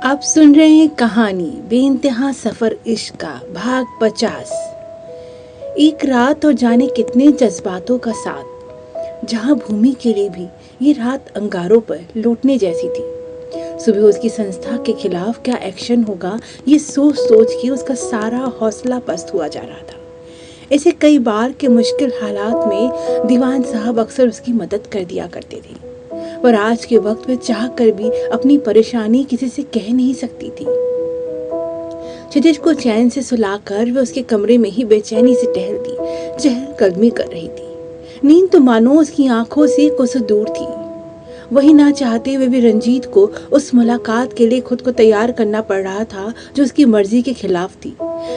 आप सुन रहे हैं कहानी बेइंतहा सफर इश्क का भाग 50। एक रात और जाने कितने जज्बातों का साथ, जहां भूमि के लिए भी ये रात अंगारों पर लौटने जैसी थी। सुबह उसकी संस्था के खिलाफ क्या एक्शन होगा, ये सोच सोच के उसका सारा हौसला पस्त हुआ जा रहा था। ऐसे कई बार के मुश्किल हालात में दीवान साहब अक्सर उसकी मदद कर दिया करते थे, पर आज के वक्त वह चाह कर भी अपनी परेशानी किसी से कह नहीं सकती थी। क्षितिज को चैन से सुलाकर वह उसके कमरे में ही बेचैनी से टहलती, चहलकदमी कर रही थी। नींद तो मानो उसकी आंखों से कुछ दूर थी। वही ना चाहते हुए भी रंजीत को उस मुलाकात के लिए खुद को तैयार करना पड़ रहा था जो उसकी मर्जी के खिलाफ थी,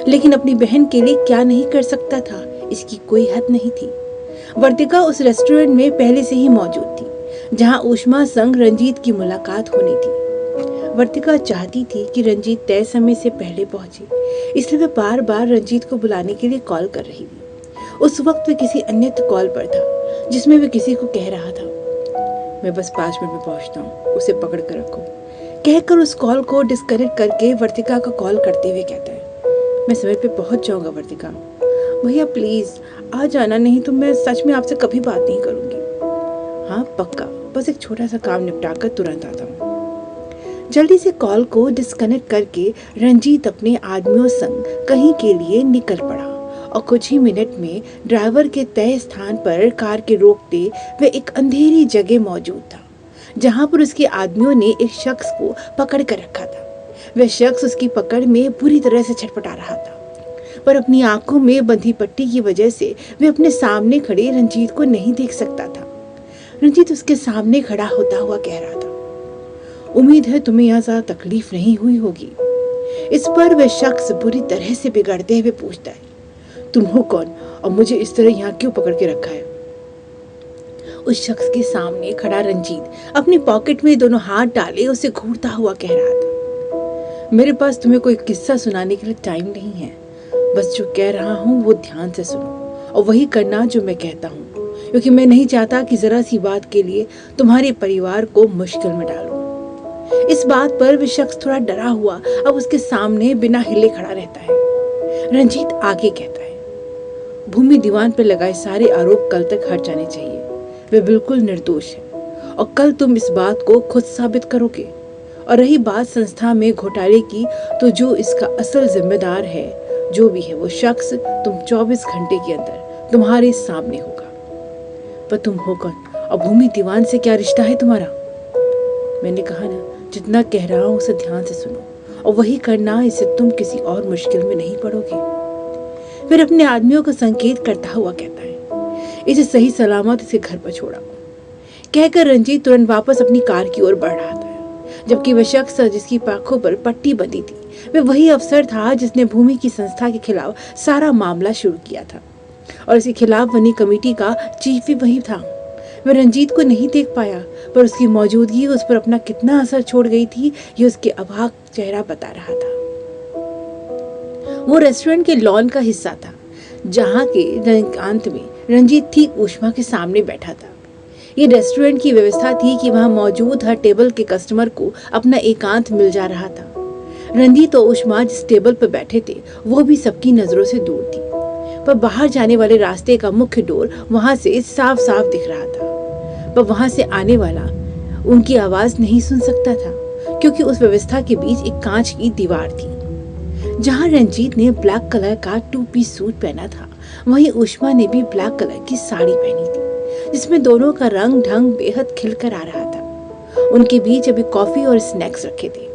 लेकिन अपनी बहन के लिए क्या नहीं कर सकता था, इसकी कोई हद नहीं थी। वर्तिका उस रेस्टोरेंट में पहले से ही मौजूद थी जहां ऊष्मा संग रंजीत की मुलाकात होनी थी। वर्तिका चाहती थी कि रंजीत तय समय से पहले पहुंचे, इसलिए वह बार बार रंजीत को बुलाने के लिए कॉल कर रही थी। उस वक्त वह किसी अन्य कॉल पर था जिसमें वह किसी को कह रहा था, मैं बस 5 मिनट में पहुंचता हूँ, उसे पकड़ कर रखो। कहकर उस कॉल को डिस्कनेक्ट करके वर्तिका का कॉल करते हुए कहता है, मैं समय पे पहुंच जाऊंगा वर्तिका, भैया प्लीज आ जाना, नहीं तो मैं सच में आपसे कभी बात नहीं करूंगी। हाँ पक्का, बस एक छोटा सा काम निपटा कर तुरंत आता हूँ। जल्दी से कॉल को डिस्कनेक्ट करके रंजीत अपने आदमियों संग कहीं के लिए निकल पड़ा और कुछ ही मिनट में ड्राइवर के तय स्थान पर कार के रोकते वह एक अंधेरी जगह मौजूद था जहां पर उसके आदमियों ने एक शख्स को पकड़ कर रखा था। वह शख्स उसकी पकड़ में बुरी तरह से छटपटा रहा था, पर अपनी आंखों में बंधी पट्टी की वजह से वह अपने सामने खड़े रंजीत को नहीं देख सकता था। रंजीत उसके सामने खड़ा होता हुआ कह रहा था, उम्मीद है तुम्हें यहाँ ज्यादा तकलीफ नहीं हुई होगी। इस पर वह शख्स बुरी तरह से बिगड़ते हुए पूछता है, तुम हो कौन और मुझे इस तरह यहाँ क्यों पकड़ के रखा है? उस शख्स के सामने खड़ा रंजीत अपनी पॉकेट में दोनों हाथ डाले उसे घूरता हुआ कह रहा था, मेरे पास तुम्हें कोई किस्सा सुनाने के लिए टाइम नहीं है, बस जो कह रहा हूँ वो ध्यान से सुनो और वही करना जो मैं कहता हूँ, क्योंकि मैं नहीं चाहता कि जरा सी बात के लिए तुम्हारे परिवार को मुश्किल में डालूं। इस बात पर वह शख्स थोड़ा डरा हुआ अब उसके सामने बिना हिले खड़ा रहता है। रंजीत आगे कहता है, भूमि दीवान पर लगाए सारे आरोप कल तक हट जाने चाहिए, वे बिल्कुल निर्दोष है और कल तुम इस बात को खुद साबित करोगे। और रही बात संस्था में घोटाले की, तो जो इसका असल जिम्मेदार है जो भी है वो शख्स तुम 24 घंटे के अंदर तुम्हारे सामने होगा। पर तुम हो कौन और भूमि दीवान से क्या रिश्ता है तुम्हारा? मैंने कहा ना, जितना कह रहा हूं उसे ध्यान से सुनो और वही करना, इससे तुम किसी और मुश्किल में नहीं पड़ोगे। फिर अपने आदमियों को संकेत करता हुआ कहता है, इसे सही सलामत इसे घर पर छोड़ा। कहकर रंजीत तुरंत वापस अपनी कार की ओर बढ़ रहा था, जबकि वह शख्स जिसकी आंखों पर पट्टी बंधी थी वह वही अफसर था जिसने भूमि की संस्था के खिलाफ सारा मामला शुरू किया था और इसके खिलाफ बनी कमेटी का चीफ भी वही था। वह रंजीत को नहीं देख पाया, पर उसकी मौजूदगी उस पर अपना कितना असर छोड़ गई थी ये उसके अभाग चेहरा बता रहा था। वो रेस्टोरेंट के लॉन का हिस्सा था जहां के एकांत में रंजीत ठीक ऊष्मा के सामने बैठा था। ये रेस्टोरेंट की व्यवस्था थी कि वहां मौजूद हर टेबल के कस्टमर को अपना एकांत मिल जा रहा था। रंजीत और ऊष्मा जिस टेबल पर बैठे थे वो भी सबकी नजरों से दूर थी, पर बाहर जाने वाले रास्ते का मुख्य डोर वहां से साफ साफ दिख रहा था, पर वहां से आने वाला उनकी आवाज नहीं सुन सकता था क्योंकि उस व्यवस्था के बीच एक कांच की दीवार थी। जहां रंजीत ने ब्लैक कलर का 2 पीस सूट पहना था, वहीं ऊष्मा ने भी ब्लैक कलर की साड़ी पहनी थी, जिसमें दोनों का रंग ढंग बेहद खिलकर आ रहा था। उनके बीच अभी कॉफी और स्नैक्स रखे थे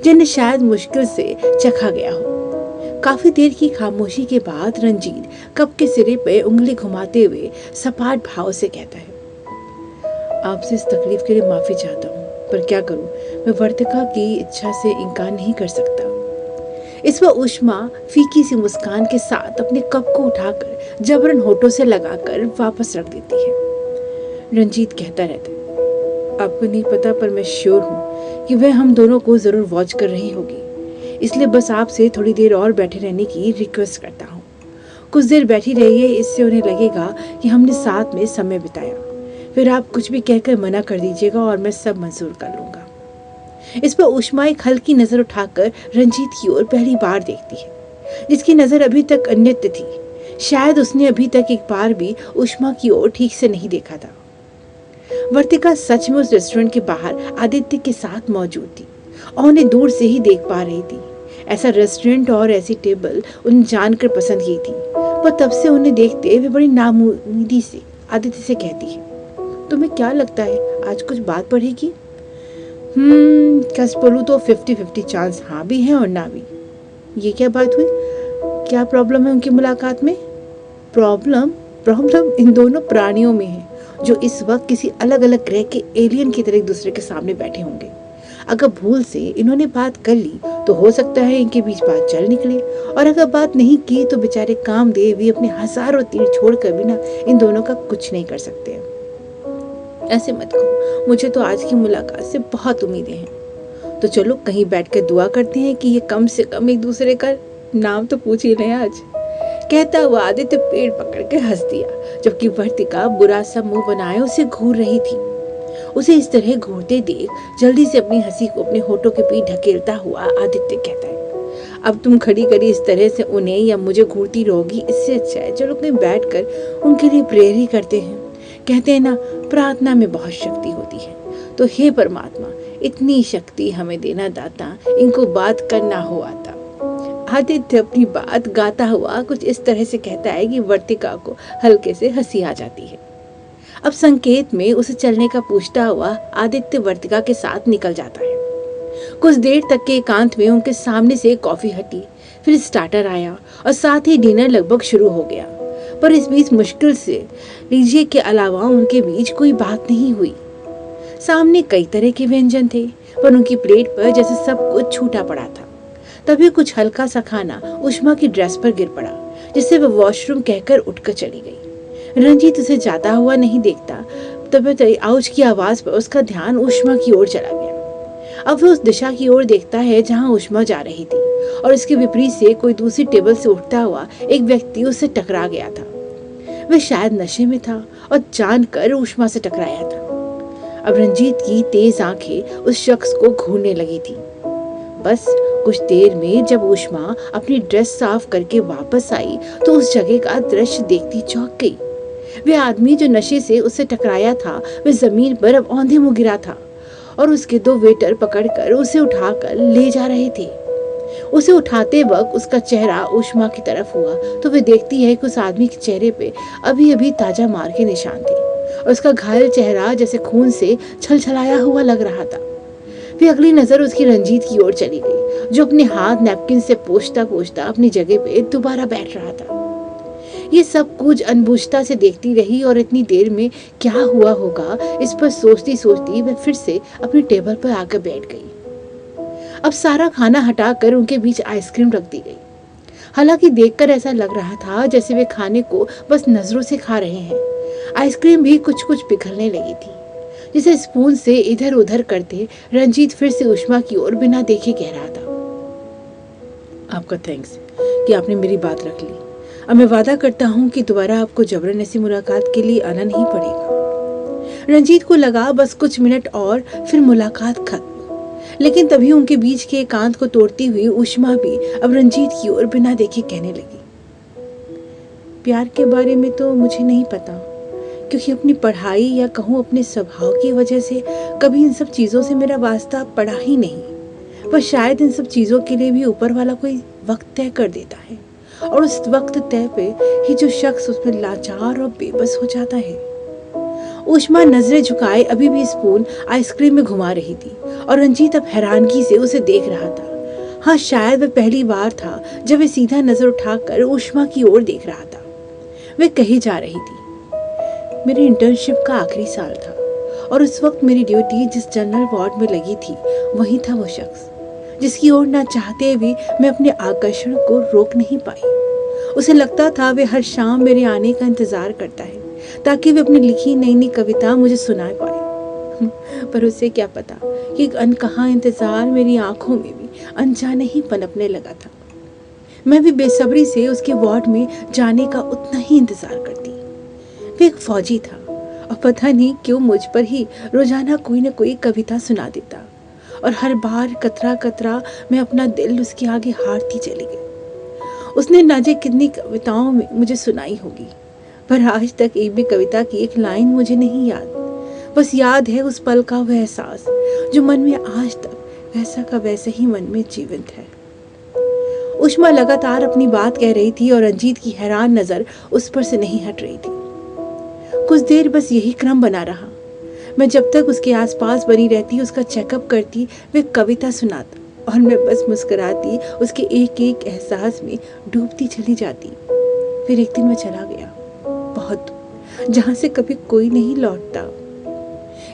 जिन्हें शायद मुश्किल से चखा गया हो। काफी देर की खामोशी के बाद रंजीत कप के सिरे पे उंगली घुमाते हुए सपाट भाव से कहता है, आपसे इस तकलीफ के लिए माफी चाहता हूँ, पर क्या करूँ, मैं वर्तिका की इच्छा से इनकार नहीं कर सकता। इस पर ऊष्मा फीकी सी मुस्कान के साथ अपने कप को उठाकर जबरन होठों से लगाकर वापस रख देती है। रंजीत कहता रहता है, आपको नहीं पता पर मैं श्योर हूँ कि वह हम दोनों को जरूर वॉच कर रही होगी, इसलिए बस आपसे थोड़ी देर और बैठे रहने की रिक्वेस्ट करता हूँ। कुछ देर बैठी रहिए, इससे उन्हें लगेगा कि हमने साथ में समय बिताया। फिर आप कुछ भी कहकर मना कर दीजिएगा और मैं सब मंजूर कर लूंगा। इस पर उष्मा एक हल्की नजर उठाकर रंजीत की ओर पहली बार देखती है, जिसकी नजर अभी तक अन्यत्र थी। शायद उसने अभी तक एक बार भी उष्मा की ओर ठीक से नहीं देखा था। वर्तिका सच में उस रेस्टोरेंट के बाहर आदित्य के साथ मौजूद थी और उन्हें दूर से ही देख पा रही थी। ऐसा रेस्टोरेंट और ऐसी टेबल उन्हें जानकर पसंद की थी, पर तब से उन्हें देखते वे बड़ी नाउम्मीदी से आदित्य से कहती है, तुम्हें क्या लगता है आज कुछ बात बढ़ेगी? सच बोलूं तो 50-50 चांस हाँ भी है और ना भी। ये क्या बात हुई? क्या प्रॉब्लम है उनकी मुलाकात में? प्रॉब्लम इन दोनों प्राणियों में है, जो इस वक्त किसी अलग अलग ग्रह के एलियन की तरह एक दूसरे के सामने बैठे होंगे। अगर भूल से इन्होंने बात कर ली तो हो सकता है इनके बीच बात चल निकले, और अगर बात नहीं की तो बेचारे कामदेव भी अपने हजारों तीर छोड़कर भी ना इन दोनों का कुछ नहीं कर सकते। ऐसे मत कहो, मुझे तो आज की मुलाकात से बहुत उम्मीदें हैं। तो चलो कहीं बैठकर दुआ करते हैं कि ये कम से कम एक दूसरे का नाम तो पूछ ही लें आज। कहता हुआ आदित्य पेड़ पकड़ के हंस दिया, जबकि वर्तिका बुरा सा मुंह बनाए उसे घूर रही थी। उसे इस तरह घूरते देख जल्दी से अपनी हंसी को अपने होठों के पीछे ढकेलता हुआ आदित्य कहता है, अब तुम खड़ी खड़ी इस तरह से उन्हें या मुझे घूरती रहोगी, इससे अच्छा है चलो कहीं बैठकर उनके लिए प्रेयर ही करते हैं। कहते हैं ना, प्रार्थना में बहुत शक्ति होती है। तो हे परमात्मा, इतनी शक्ति हमें देना दाता, इनको बात करना हो आता। आदित्य अपनी बात गाता हुआ कुछ इस तरह से कहता है कि वर्तिका को हल्के से हंसी आ जाती है। अब संकेत में उसे चलने का पूछता हुआ आदित्य वर्तिका के साथ निकल जाता है। कुछ देर तक के एकांत में उनके सामने से कॉफी हटी, फिर स्टार्टर आया और साथ ही डिनर लगभग शुरू हो गया। पर इस बीच मुश्किल से लीजिए के अलावा उनके बीच कोई बात नहीं हुई। सामने कई तरह के व्यंजन थे, पर उनकी प्लेट पर जैसे सब कुछ छूटा पड़ा था। तभी कुछ हल्का सा खाना उष्मा की ड्रेस पर गिर पड़ा, जिससे वह वॉशरूम कहकर उठकर चली गई। रंजीत उसे जाता हुआ नहीं देखता, तभी आउच की आवाज पर उसका ध्यान उष्मा की ओर चला गया। अब वह उस दिशा की ओर देखता है जहां उष्मा जा रही थी, और इसके विपरीत से कोई दूसरी टेबल से उठता हुआ एक व्यक्ति उससे टकरा गया था। वह शायद नशे में था और जानकर उष्मा से टकराया था। अब रंजीत की तेज आंखें उस शख्स को घूरने लगी थी। बस कुछ देर में जब उष्मा अपनी ड्रेस साफ करके वापस आई तो उस जगह का दृश्य देखती चौंक गई। वह आदमी जो नशे से उससे टकराया था, वह जमीन पर अब औंधे मुंह गिरा था और उसके दो वेटर पकड़कर उसे उठाकर ले जा रहे थे। उसे उठाते वक्त उसका चेहरा उष्मा की तरफ हुआ तो वह देखती है कि उस आदमी के चेहरे पे अभी अभी ताजा मार के निशान थे और उसका घायल चेहरा जैसे खून से छलछलाया हुआ लग रहा था। फिर अगली नजर उसकी रंजीत की ओर चली गई, जो अपने हाथ नैपकिन से पोंछता पोंछता अपनी जगह पे दोबारा बैठ रहा था। ये सब कुछ अनबुझता से देखती रही और इतनी देर में क्या हुआ होगा इस पर सोचती सोचती वह फिर से अपनी टेबल पर आकर बैठ गई। अब सारा खाना हटाकर उनके बीच आइसक्रीम रख दी गई। हालांकि देखकर ऐसा लग रहा था जैसे वे खाने को बस नजरों से खा रहे हैं। आइसक्रीम भी कुछ कुछ पिघलने लगी थी, जिसे स्पून से इधर उधर करते रंजीत फिर से उष्मा की ओर बिना देखे कह रहा था, आपका थैंक्स कि आपने मेरी बात रख ली। अब मैं वादा करता हूँ कि दोबारा आपको जबरन ऐसी मुलाकात के लिए आना नहीं पड़ेगा। रंजीत को लगा बस कुछ मिनट और फिर मुलाकात खत्म, लेकिन तभी उनके बीच के एकांत को तोड़ती हुई उष्मा भी अब रंजीत की ओर बिना देखे कहने लगी, प्यार के बारे में तो मुझे नहीं पता, क्योंकि अपनी पढ़ाई या कहूँ अपने स्वभाव की वजह से कभी इन सब चीज़ों से मेरा वास्ता पड़ा ही नहीं। पर शायद इन सब चीज़ों के लिए भी ऊपर वाला कोई वक्त तय कर देता है, और उस वक्त तय पे ही जो शख्स उसमें लाचार और बेबस हो जाता है। उष्मा नजरें झुकाए अभी भी स्पून आइसक्रीम में घुमा रही थी और रंजीत अब हैरानगी से उसे देख रहा था। हाँ, शायद वह पहली बार था जब वह सीधा नजर उठाकर उष्मा की ओर देख रहा था। वह कही जा रही थी, मेरे इंटर्नशिप का आखिरी साल था और उस वक्त मेरी ड्यूटी जिस जनरल वार्ड में लगी थी वही था वो शख्स, जिसकी ओर ना चाहते भी मैं अपने आकर्षण को रोक नहीं पाई। उसे लगता था वे हर शाम मेरे आने का इंतजार करता है ताकि वे अपनी लिखी नई नई कविता मुझे सुना पाए। पर उसे क्या पता कि एक अनकहा इंतजार मेरी आंखों में भी अनजाने ही पनपने लगा था। मैं भी बेसब्री से उसके वार्ड में जाने का उतना ही इंतजार करती। वे एक फौजी था और पता नहीं क्यों मुझ पर ही रोजाना कोई न कोई कविता सुना देता और हर बार कतरा कतरा मैं अपना दिल उसके आगे हारती चली गई। उसने ना जाने कितनी कविताओं में मुझे सुनाई होगी, पर आज तक एक भी कविता की एक लाइन मुझे नहीं याद। बस याद है उस पल का वह एहसास जो मन में आज तक वैसा का वैसे ही मन में जीवंत है। उष्मा लगातार अपनी बात कह रही थी और रंजीत की हैरान नजर उस पर से नहीं हट रही थी। कुछ देर बस यही क्रम बना रहा। मैं जब तक उसके आसपास बनी रहती, उसका चेकअप करती, वह कविता सुनाता और मैं बस मुस्कुराती, उसके एक एक एहसास में डूबती चली जाती। फिर एक दिन मैं चला गया, बहुत दूर, जहां से कभी कोई नहीं लौटता।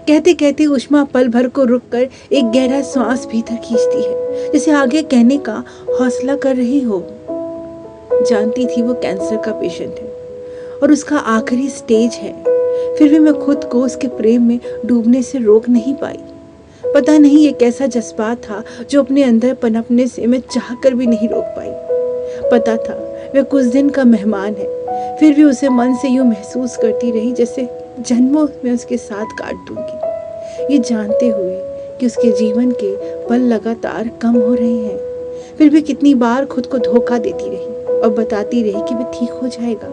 कहते कहते उष्मा पल भर को रुककर एक गहरा सांस भीतर खींचती है, जैसे आगे कहने का हौसला कर रही हो। जानती थी वो कैंसर का पेशेंट है और उसका आखिरी स्टेज है, फिर भी मैं खुद को उसके प्रेम में डूबने से रोक नहीं पाई। पता नहीं ये कैसा जज्बात था जो अपने अंदर पनपने से मैं चाहकर भी नहीं रोक पाई। पता था वह कुछ दिन का मेहमान है, फिर भी उसे मन से यूं महसूस करती रही जैसे जन्मों में उसके साथ काट दूंगी, ये जानते हुए कि उसके जीवन के पल लगातार कम हो रहे हैं। फिर भी कितनी बार खुद को धोखा देती रही और बताती रही कि वह ठीक हो जाएगा।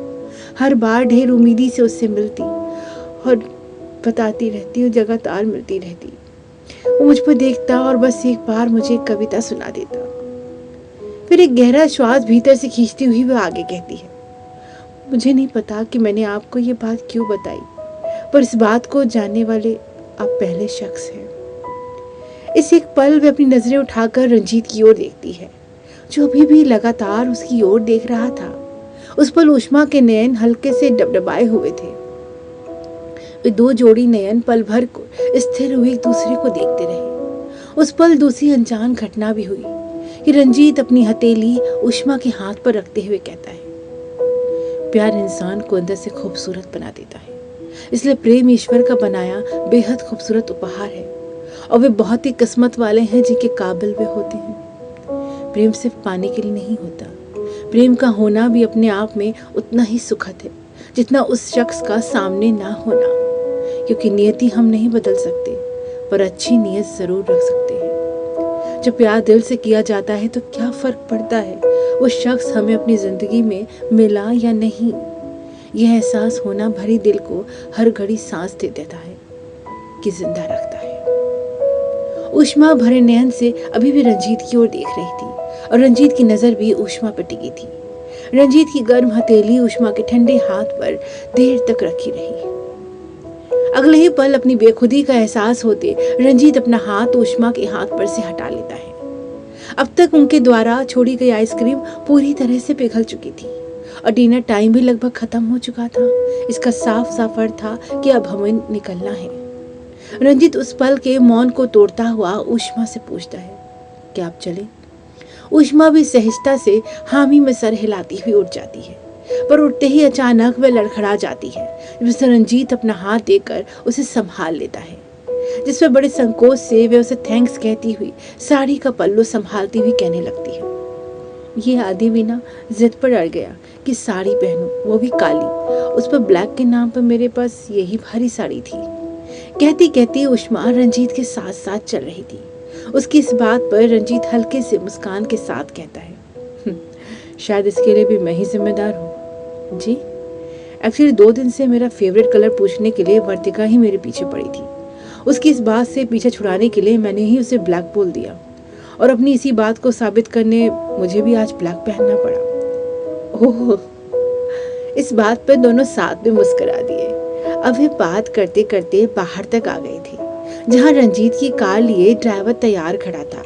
हर बार ढेर उम्मीदी से उससे मिलती और बताती रहती और लगातार मिलती रहती। वो मुझ पर देखता और बस एक बार मुझे एक कविता सुना देता। फिर एक गहरा श्वास भीतर से खींचती हुई वह आगे कहती है, मुझे नहीं पता कि मैंने आपको ये बात क्यों बताई, पर इस बात को जानने वाले आप पहले शख्स हैं। इस एक पल वह अपनी नजरें उठाकर रंजीत की ओर देखती है, जो अभी भी लगातार उसकी ओर देख रहा था। उस पल उष्मा के नयन हल्के से डबडबाए हुए थे। वे दो जोड़ी नयन पल भर को स्थिर हुए एक दूसरे को देखते रहे। उस पल दूसरी अनजान घटना भी हुई कि रंजीत अपनी हथेली उष्मा के हाथ पर रखते हुए कहता है, प्यार इंसान को अंदर से खूबसूरत बना देता है, इसलिए प्रेम ईश्वर का बनाया बेहद खूबसूरत उपहार है और वे बहुत ही किस्मत वाले हैं जिनके काबिल वे होते हैं। प्रेम सिर्फ पाने के लिए नहीं होता, प्रेम का होना भी अपने आप में उतना ही सुखद है जितना उस शख्स का सामने ना होना, क्योंकि नियति हम नहीं बदल सकते, पर अच्छी नीयत जरूर रख सकते हैं। जब प्यार दिल से किया जाता है तो क्या फर्क पड़ता है वो शख्स हमें अपनी जिंदगी में मिला या नहीं। यह एहसास होना भरी दिल को हर घड़ी सांस दे देता है कि जिंदा रखता है। उष्मा भरे नयन से अभी भी रंजीत की ओर देख रही थी और रंजीत की नजर भी उष्मा पर टिकी थी। रंजीत की गर्म हथेली उष्मा के ठंडे हाथ पर देर तक रखी रही। अगले ही पल अपनी बेखुदी का एहसास होते रंजीत अपना हाथ उष्मा के हाथ पर से हटा लेता है। अब तक उनके द्वारा छोड़ी गई आइसक्रीम पूरी तरह से पिघल चुकी थी और डिनर टाइम भी लगभग खत्म हो चुका था। इसका साफ साफ अर्थ था कि अब हमें निकलना है। रंजीत उस पल के मौन को तोड़ता हुआ उष्मा से पूछता है, क्या आप चले? उष्मा भी सहजता से हामी में सर हिलाती हुई उठ जाती है, पर उठते ही अचानक वह लड़खड़ा जाती है, जिससे रंजीत अपना हाथ देकर उसे संभाल लेता है, जिस पर बड़े संकोच से वह उसे थैंक्स कहती हुई साड़ी का पल्लू संभालती हुई कहने लगती है। ये आदि भी ना जिद पर अड़ गया कि साड़ी पहनूं, वो भी काली। उस पर ब्लैक के नाम पर मेरे पास यही भारी साड़ी थी। कहती कहती उष्मा रंजीत के साथ साथ चल रही थी। उसकी इस बात पर रंजीत हल्के से मुस्कान के साथ कहता है, शायद इसके लिए भी मैं ही जिम्मेदार हूँ। जी, एक्चुअली 2 दिन से मेरा फेवरेट कलर पूछने के लिए वर्तिका ही मेरे पीछे पड़ी थी। उसकी इस बात से पीछे छुड़ाने के लिए मैंने ही उसे ब्लैक बोल दिया और अपनी इसी बात को साबित करने मुझे भी आज ब्लैक पहनना पड़ा। ओह, इस बात पर दोनों साथ में मुस्कुरा दिए। अब वे बात करते करते बाहर तक आ गए थे, जहां रंजीत की कार लिए ड्राइवर तैयार खड़ा था।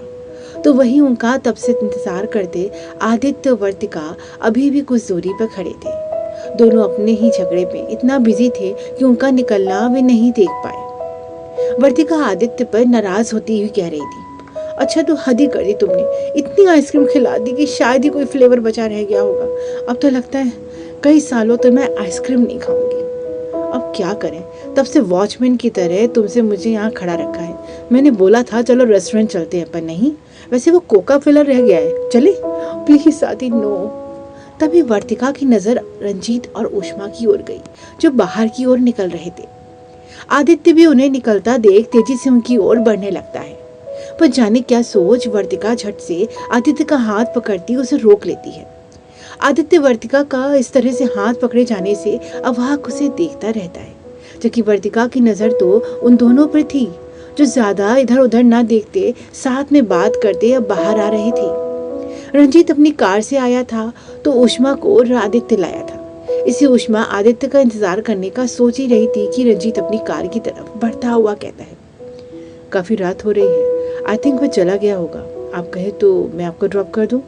तो वहीं उनका तब से इंतजार करते आदित्य वर्तिका अभी भी कुछ दूरी पर खड़े थे। दोनों अपने ही झगड़े में इतना बिजी थे कि उनका निकलना वे नहीं देख पाए। वर्तिका आदित्य पर नाराज होती हुई कह रही थी, अच्छा तो हद ही कर दी तुमने, इतनी आइसक्रीम खिला दी कि शायद ही कोई फ्लेवर बचा रह गया होगा। अब तो लगता है कई सालों तक मैं आइसक्रीम नहीं खाऊंगी। अब क्या करें, तब से वॉचमैन की तरह तुमसे मुझे यहाँ खड़ा रखा है। मैंने बोला था चलो रेस्टोरेंट चलते हैं, पर नहीं, वैसे वो कोका फिलर रह गया है, चले प्लीज साथी। नो। तभी वर्तिका की नजर रंजीत और उष्मा की ओर गई, जो बाहर की ओर निकल रहे थे। आदित्य भी उन्हें निकलता देख तेजी से उनकी ओर बढ़ने लगता है। पर जाने क्या सोच वर्तिका झट से आदित्य का हाथ पकड़ती उसे रोक लेती है। आदित्य वर्तिका का इस तरह से हाथ पकड़े जाने से अवाक उसे देखता रहता है, जबकि वर्तिका की नजर तो उन दोनों पर थी जो ज्यादा इधर उधर ना देखते साथ में बात करते अब बाहर आ रहे थे। रंजीत अपनी कार से आया था तो उष्मा को आदित्य लाया था। इसी उष्मा आदित्य का इंतजार करने का सोच ही रही थी कि रंजीत अपनी कार की तरफ बढ़ता हुआ कहता है, काफी रात हो रही है, आई थिंक वह चला गया होगा, आप कहे तो मैं आपको ड्रॉप कर दूं।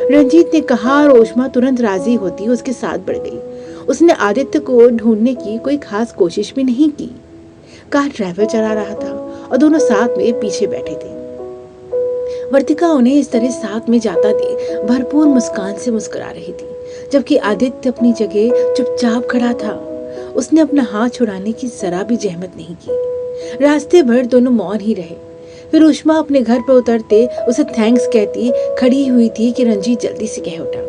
रंजीत ने कहा और उष्मा तुरंत राजी होती उसके साथ बढ़ गई। उसने आदित्य को ढूंढने की कोई खास कोशिश भी नहीं की। कार ड्राइवर चला रहा था और दोनों साथ में पीछे बैठे थे। वर्तिका उन्हें इस तरह साथ में जाता देख भरपूर मुस्कान से मुस्कुरा रही थी, जबकि आदित्य अपनी जगह चुपचाप खड़ा था। उसने अपना हाथ छुड़ाने की जरा भी जहमत नहीं की। रास्ते भर दोनों मौन ही रहे। फिर उष्मा अपने घर पर उतरते उसे थैंक्स कहती खड़ी हुई थी कि रंजीत जल्दी से कह उठा,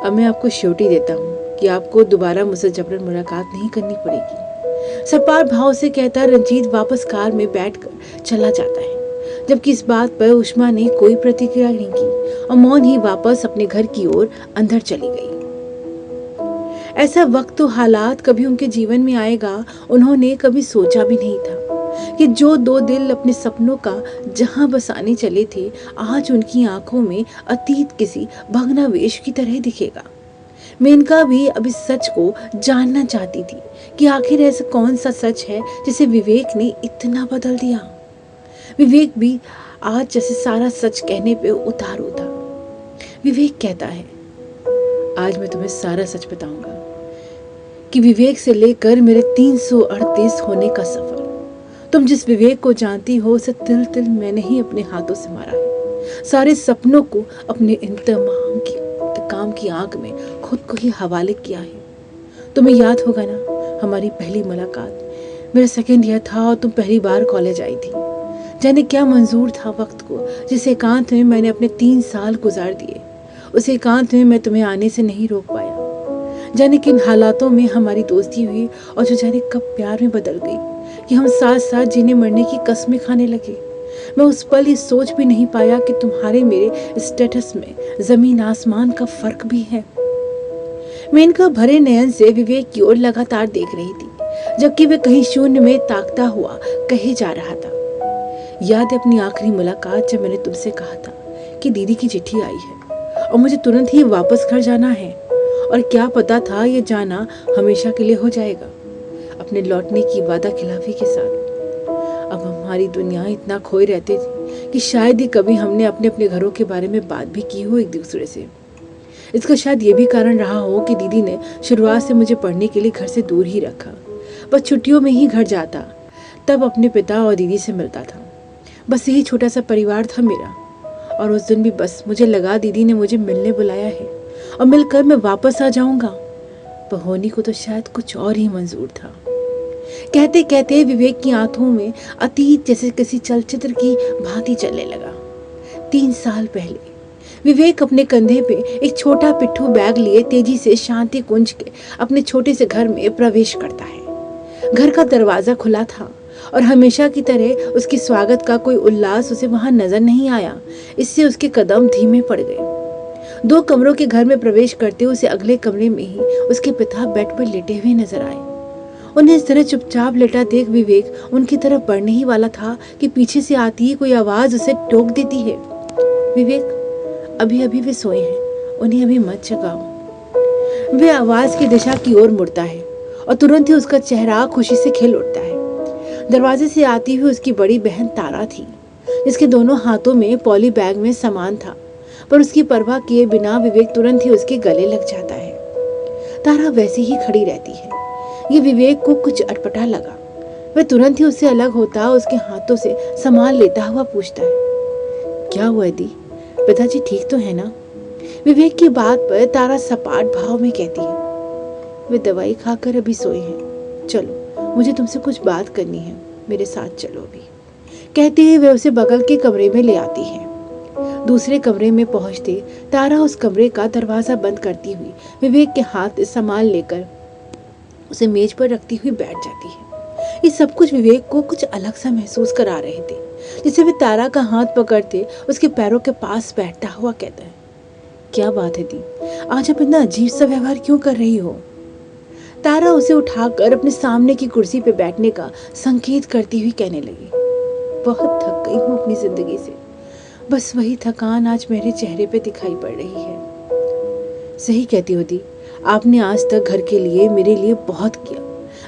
अब मैं आपको श्योरिटी देता हूँ कि आपको दोबारा मुझसे जबरन मुलाकात नहीं करनी पड़ेगी। सपाट भाव से कहता रंजीत वापस कार में बैठकर चला जाता है, जबकि इस बात पर उष्मा ने कोई प्रतिक्रिया नहीं की और मौन ही वापस अपने घर की ओर अंदर चली गई। ऐसा वक्त तो हालात कभी उनके जीवन में आएगा उन्होंने कभी सोचा भी नहीं था कि जो दो दिल अपने सपनों का जहां बसाने चले थे आज उनकी आंखों में अतीत किसी भग्नावेश की तरह दिखेगा। मेनका भी अब इस सच को जानना चाहती थी कि आखिर ऐसा कौन सा सच है जिसे विवेक ने इतना बदल दिया। विवेक भी आज जैसे सारा सच कहने पे उतारू था। विवेक कहता है, आज मैं तुम्हें सारा सच बताऊंगा कि विवेक से लेकर मेरे 338 होने का सफर। तुम जिस विवेक को जानती हो उसे तिल तिल मैंने ही अपने हाथों से मारा है। सारे सपनों को अपने इंतकाम की आग में खुद को ही हवाले किया है। तुम्हें याद होगा ना हमारी पहली मुलाकात। मेरा सेकेंड ईयर था और तुम पहली बार कॉलेज आई थी। जाने क्या मंजूर था वक्त को जिस एकांत में मैंने अपने 3 साल गुजार दिए। उस एकांत में मैं तुम्हें आने से नहीं रोक पाया। जाने किन हालातों में हमारी दोस्ती हुई और जो जाने कब प्यार में बदल गई कि हम साथ साथ जीने मरने की कस्में खाने लगे। मैं उस पल ये सोच भी नहीं पाया कि तुम्हारे मेरे स्टेटस में जमीन आसमान का फर्क भी है। मेनका भरे नयन से विवेक की ओर लगातार देख रही थी, जबकि वे कहीं शून्य में ताकता हुआ कहे जा रहा था, याद है अपनी आखिरी मुलाकात जब मैंने तुमसे कहा था कि दीदी की चिट्ठी आई है और मुझे तुरंत ही वापस घर जाना है। और क्या पता था ये जाना हमेशा के लिए हो जाएगा, अपने लौटने की वादा खिलाफी के साथ। अब हमारी दुनिया इतना खोए रहते थे कि शायद ही कभी हमने अपने अपने घरों के बारे में बात भी की हो एक दूसरे से। इसका शायद ये भी कारण रहा हो कि दीदी ने शुरुआत से मुझे पढ़ने के लिए घर से दूर ही रखा। बस छुट्टियों में ही घर जाता, तब अपने पिता और दीदी से मिलता था। बस यही छोटा सा परिवार था मेरा। और उस दिन भी बस मुझे लगा दीदी ने मुझे मिलने बुलाया है और मिलकर मैं वापस आ जाऊंगा, पर होनी को तो शायद कुछ और ही मंजूर था। कहते कहते विवेक की आंखों में अतीत जैसे किसी चलचित्र की भांति चलने लगा। 3 साल पहले विवेक अपने कंधे पे एक छोटा पिट्ठू बैग लिए तेजी से शांति कुंज के अपने छोटे से घर में प्रवेश करता है। घर का दरवाजा खुला था और हमेशा की तरह उसके स्वागत का कोई उल्लास उसे वहां नजर नहीं आया। इससे उसके कदम धीमे पड़ गए। 2 कमरों के घर में प्रवेश करते उसे अगले कमरे में ही उसके पिता बेड पर लेटे हुए नजर आए। उन्हें इस तरह चुपचाप लेटा देख विवेक उनकी तरफ बढ़ने ही वाला था कि पीछे से आती ही कोई आवाज उसे टोक देती है, विवेक अभी अभी वे सोए हैं, उन्हें अभी मत जगाओ। वे आवाज की दिशा की ओर मुड़ता है और तुरंत ही उसका चेहरा खुशी से खिल उठता है। दरवाजे से आती हुई उसकी बड़ी बहन तारा थी, जिसके दोनों हाथों में पॉली बैग में सामान था, पर उसकी परवाह किए बिना विवेक तुरंत ही उसके गले लग जाता है। तारा वैसे ही खड़ी रहती है। ये विवेक को कुछ अटपटा लगा। वह तुरंत ही उससे अलग होता, उसके हाथों से सामान लेता हुआ पूछता है, क्या हुआ दी, पिताजी ठीक तो है ना? विवेक की बात पर तारा सपाट भाव में कहती है, वे दवाई खाकर अभी सोए हैं, चलो मुझे तुमसे कुछ बात करनी है, मेरे साथ चलो अभी। कहते ही वह उसे बगल के कमरे में ले आती है। दूसरे कमरे में पहुंचते तारा उस कमरे का दरवाजा बंद करती हुई विवेक के हाथ सामान लेकर उसे मेज पर रखती हुई बैठ जाती है। ये सब कुछ विवेक को कुछ अलग सा महसूस करा रहे थे, जिसे वे तारा का हाथ पकड़ते उसके पैरों के पास बैठता हुआ कहता है, क्या बात है दी, आज आप इतना अजीब सा व्यवहार क्यों कर रही हो? तारा उसे उठाकर अपने सामने की कुर्सी पे बैठने का संकेत करती हुई कहने लगी, बहुत थक गई हूँ अपनी जिंदगी से, बस वही थकान आज मेरे चेहरे पे दिखाई पड़ रही है। सही कहती हो दी, आपने आज तक घर के लिए मेरे लिए बहुत किया,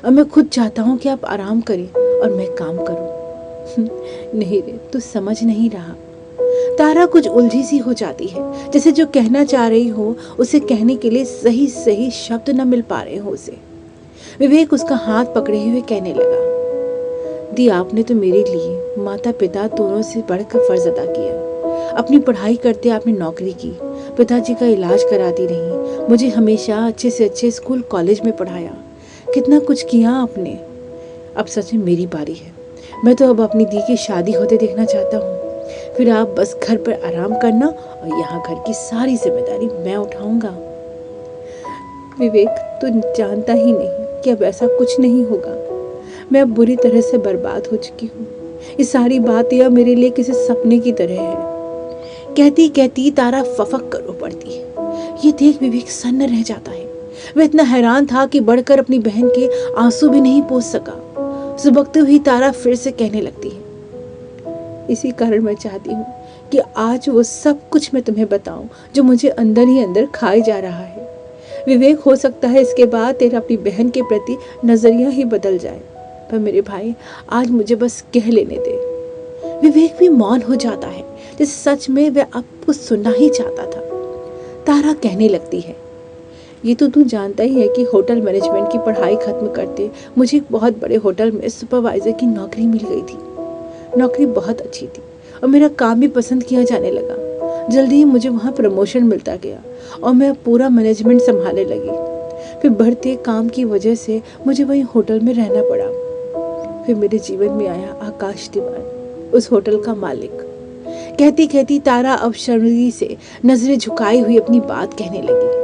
अब मैं खुद चाहता हूँ कि आप आराम करें और मैं काम करूँ। नहीं रे, तू समझ नहीं रहा। तारा कुछ उलझी सी हो जाती है, जैसे जो कहना चाह रही हो उसे कहने के लिए सही सही शब्द न मिल पा रहे हो उसे। विवेक उसका हाथ पकड़े हुए कहने लगा, दी आपने तो मेरे लिए माता पिता दोनों से बढ़कर फर्ज अदा किया। अपनी पढ़ाई करते आपने नौकरी की, पिताजी का इलाज कराती रही, मुझे हमेशा अच्छे से अच्छे स्कूल कॉलेज में पढ़ाया, कितना कुछ किया आपने। अब सच में मेरी बारी है, मैं तो अब अपनी दी की शादी होते देखना चाहता हूँ, फिर आप बस घर पर आराम करना और यहाँ घर की सारी जिम्मेदारी मैं उठाऊंगा। विवेक, तू जानता ही नहीं कि अब ऐसा कुछ नहीं होगा, मैं अब बुरी तरह से बर्बाद हो चुकी हूँ, ये सारी बातें अब मेरे लिए किसी सपने की तरह है। कहती कहती तारा फफक कर रो पड़ती है। ये देख विवेक सन्न रह जाता है। वह इतना हैरान था कि बढ़कर अपनी बहन के आंसू भी नहीं पोंछ सका। सुबकती हुई तारा फिर से कहने लगती है, इसी कारण मैं चाहती हूँ कि आज वो सब कुछ मैं तुम्हें बताऊं जो मुझे अंदर ही अंदर खाए जा रहा है। विवेक, हो सकता है इसके बाद तेरा अपनी बहन के प्रति नजरिया ही बदल जाए, पर मेरे भाई आज मुझे बस कह लेने दे। विवेक भी मौन हो जाता है, जैसे सच में वह अब कुछ सुनना ही चाहता था। तारा कहने लगती है, ये तो तू जानता ही है कि होटल मैनेजमेंट की पढ़ाई खत्म करते मुझे एक बहुत बड़े होटल में सुपरवाइजर की नौकरी मिल गई थी। नौकरी बहुत अच्छी थी और मेरा काम भी पसंद किया जाने लगा। जल्दी ही मुझे वहाँ प्रमोशन मिलता गया और मैं पूरा मैनेजमेंट संभालने लगी। फिर बढ़ते काम की वजह से मुझे वहीं होटल में रहना पड़ा। फिर मेरे जीवन में आया आकाश दीवान, उस होटल का मालिक। कहती कहती तारा अब शर्मिंदगी से नजरें झुकाई हुई अपनी बात कहने लगी।